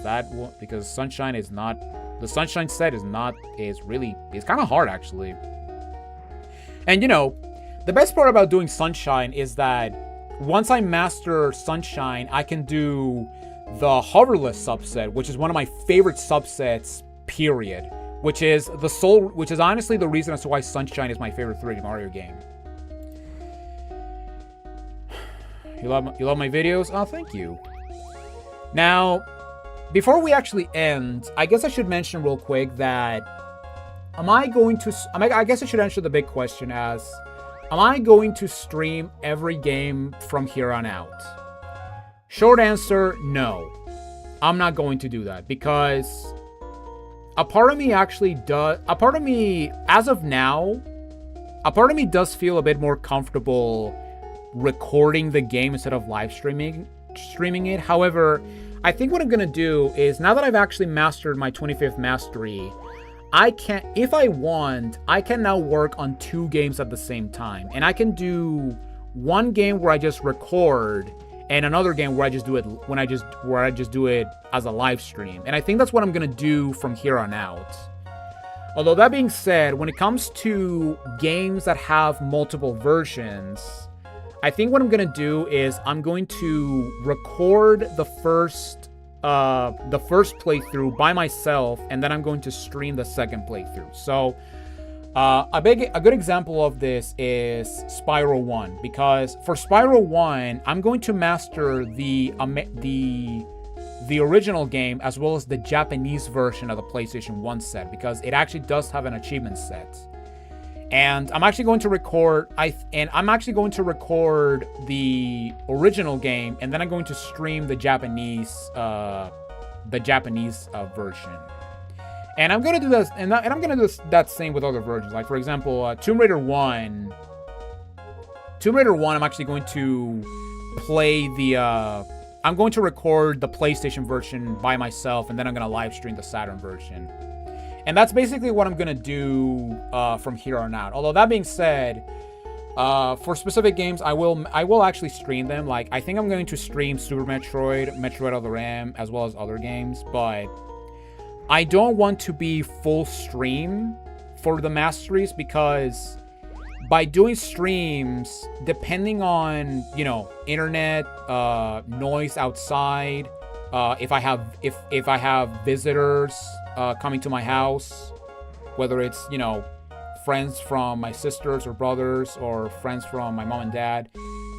[SPEAKER 1] Sunshine is not... The Sunshine set is kind of hard, actually. And, you know, the best part about doing Sunshine is that once I master Sunshine, I can do the hoverless subset, which is one of my favorite subsets, period. Which is honestly the reason as to why Sunshine is my favorite 3D Mario game. You love my videos? Oh, thank you. Now, before we actually end, I guess I should mention real quick that am I going to... I guess I should answer the big question as, am I going to stream every game from here on out? Short answer, no. I'm not going to do that because a part of me actually does... A part of me, as of now, a part of me does feel a bit more comfortable recording the game instead of live streaming it. However, I think what I'm going to do is, now that I've actually mastered my 25th mastery, I can, if I want, I can now work on 2 games at the same time. And I can do one game where I just record and another game where I just do it where I just do it as a live stream. And I think that's what I'm going to do from here on out. Although that being said, when it comes to games that have multiple versions, I think what I'm going to do is I'm going to record the first playthrough by myself, and then I'm going to stream the second playthrough. So a good example of this is Spyro 1, because for Spyro 1, I'm going to master the original game as well as the Japanese version of the PlayStation 1 set, because it actually does have an achievement set. And I'm actually going to record the original game, and then I'm going to stream the Japanese version. And I'm gonna do this, and I'm gonna do that same with other versions. Like for example, Tomb Raider 1. I'm actually going to play the. I'm going to record the PlayStation version by myself, and then I'm gonna live stream the Saturn version. And that's basically what I'm going to do from here on out. Although that being said, for specific games, I will actually stream them. Like, I think I'm going to stream Super Metroid, Metroid Other M, as well as other games. But I don't want to be full stream for the masteries, because by doing streams, depending on, internet, noise outside, if I have visitors coming to my house, whether it's, friends from my sisters or brothers or friends from my mom and dad.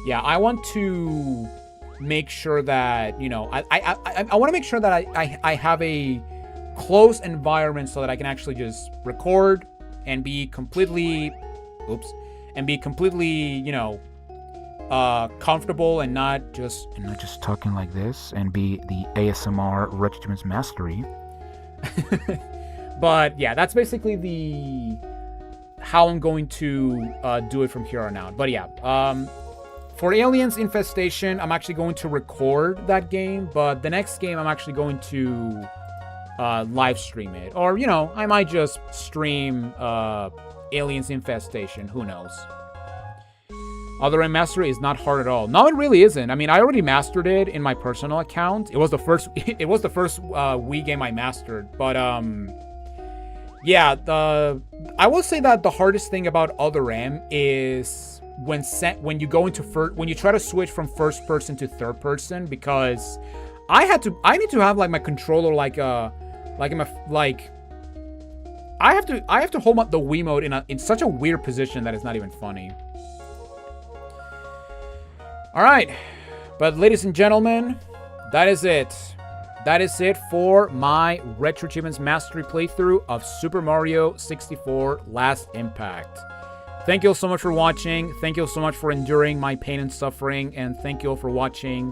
[SPEAKER 1] Yeah, I want to make sure that, I want to make sure that I have a close environment so that I can actually just record and be completely, comfortable and not just talking like this and be the ASMR RetroAchievements mastery. But yeah, that's basically how I'm going to do it from here on out. But yeah, for Aliens Infestation, I'm actually going to record that game, but the next game I'm actually going to live stream it. Or, I might just stream Aliens Infestation, who knows. Other M Mastery is not hard at all. No, it really isn't. I mean, I already mastered it in my personal account. It was the first Wii game I mastered. But yeah, I will say that the hardest thing about Other M is when you go into when you try to switch from first person to third person, because I need to have like my controller I have to hold up the Wiimote in such a weird position that it's not even funny. Alright, but ladies and gentlemen, that is it. That is it for my RetroAchievements Mastery playthrough of Super Mario 64 Last Impact. Thank you all so much for watching. Thank you all so much for enduring my pain and suffering. And thank you all for watching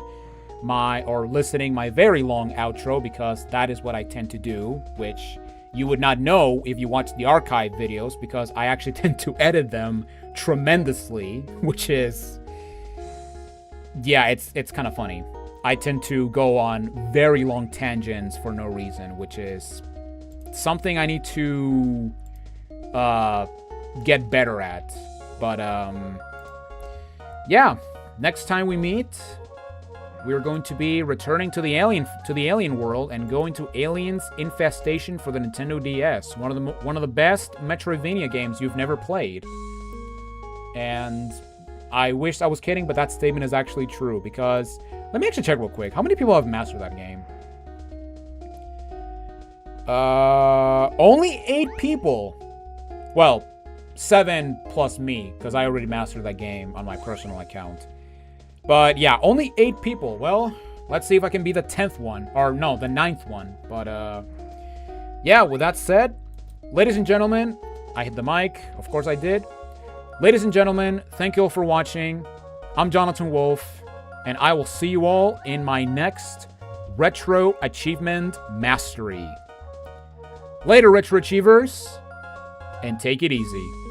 [SPEAKER 1] listening my very long outro, because that is what I tend to do, which you would not know if you watch the archive videos, because I actually tend to edit them tremendously, which is... yeah, it's kind of funny. I tend to go on very long tangents for no reason, which is something I need to get better at. But yeah, next time we meet, we're going to be returning to the alien world and going to Aliens Infestation for the Nintendo DS, one of the best Metroidvania games you've never played. And I wish I was kidding, but that statement is actually true, because... let me actually check real quick. How many people have mastered that game? Only 8 people. Well, 7 plus me, because I already mastered that game on my personal account. But yeah, only 8 people. Well, let's see if I can be the 10th one. Or no, the 9th one. But yeah, with that said, ladies and gentlemen, I hit the mic. Of course I did. Ladies and gentlemen, thank you all for watching. I'm Jonathan Wolf, and I will see you all in my next Retro Achievement Mastery. Later, Retro Achievers, and take it easy.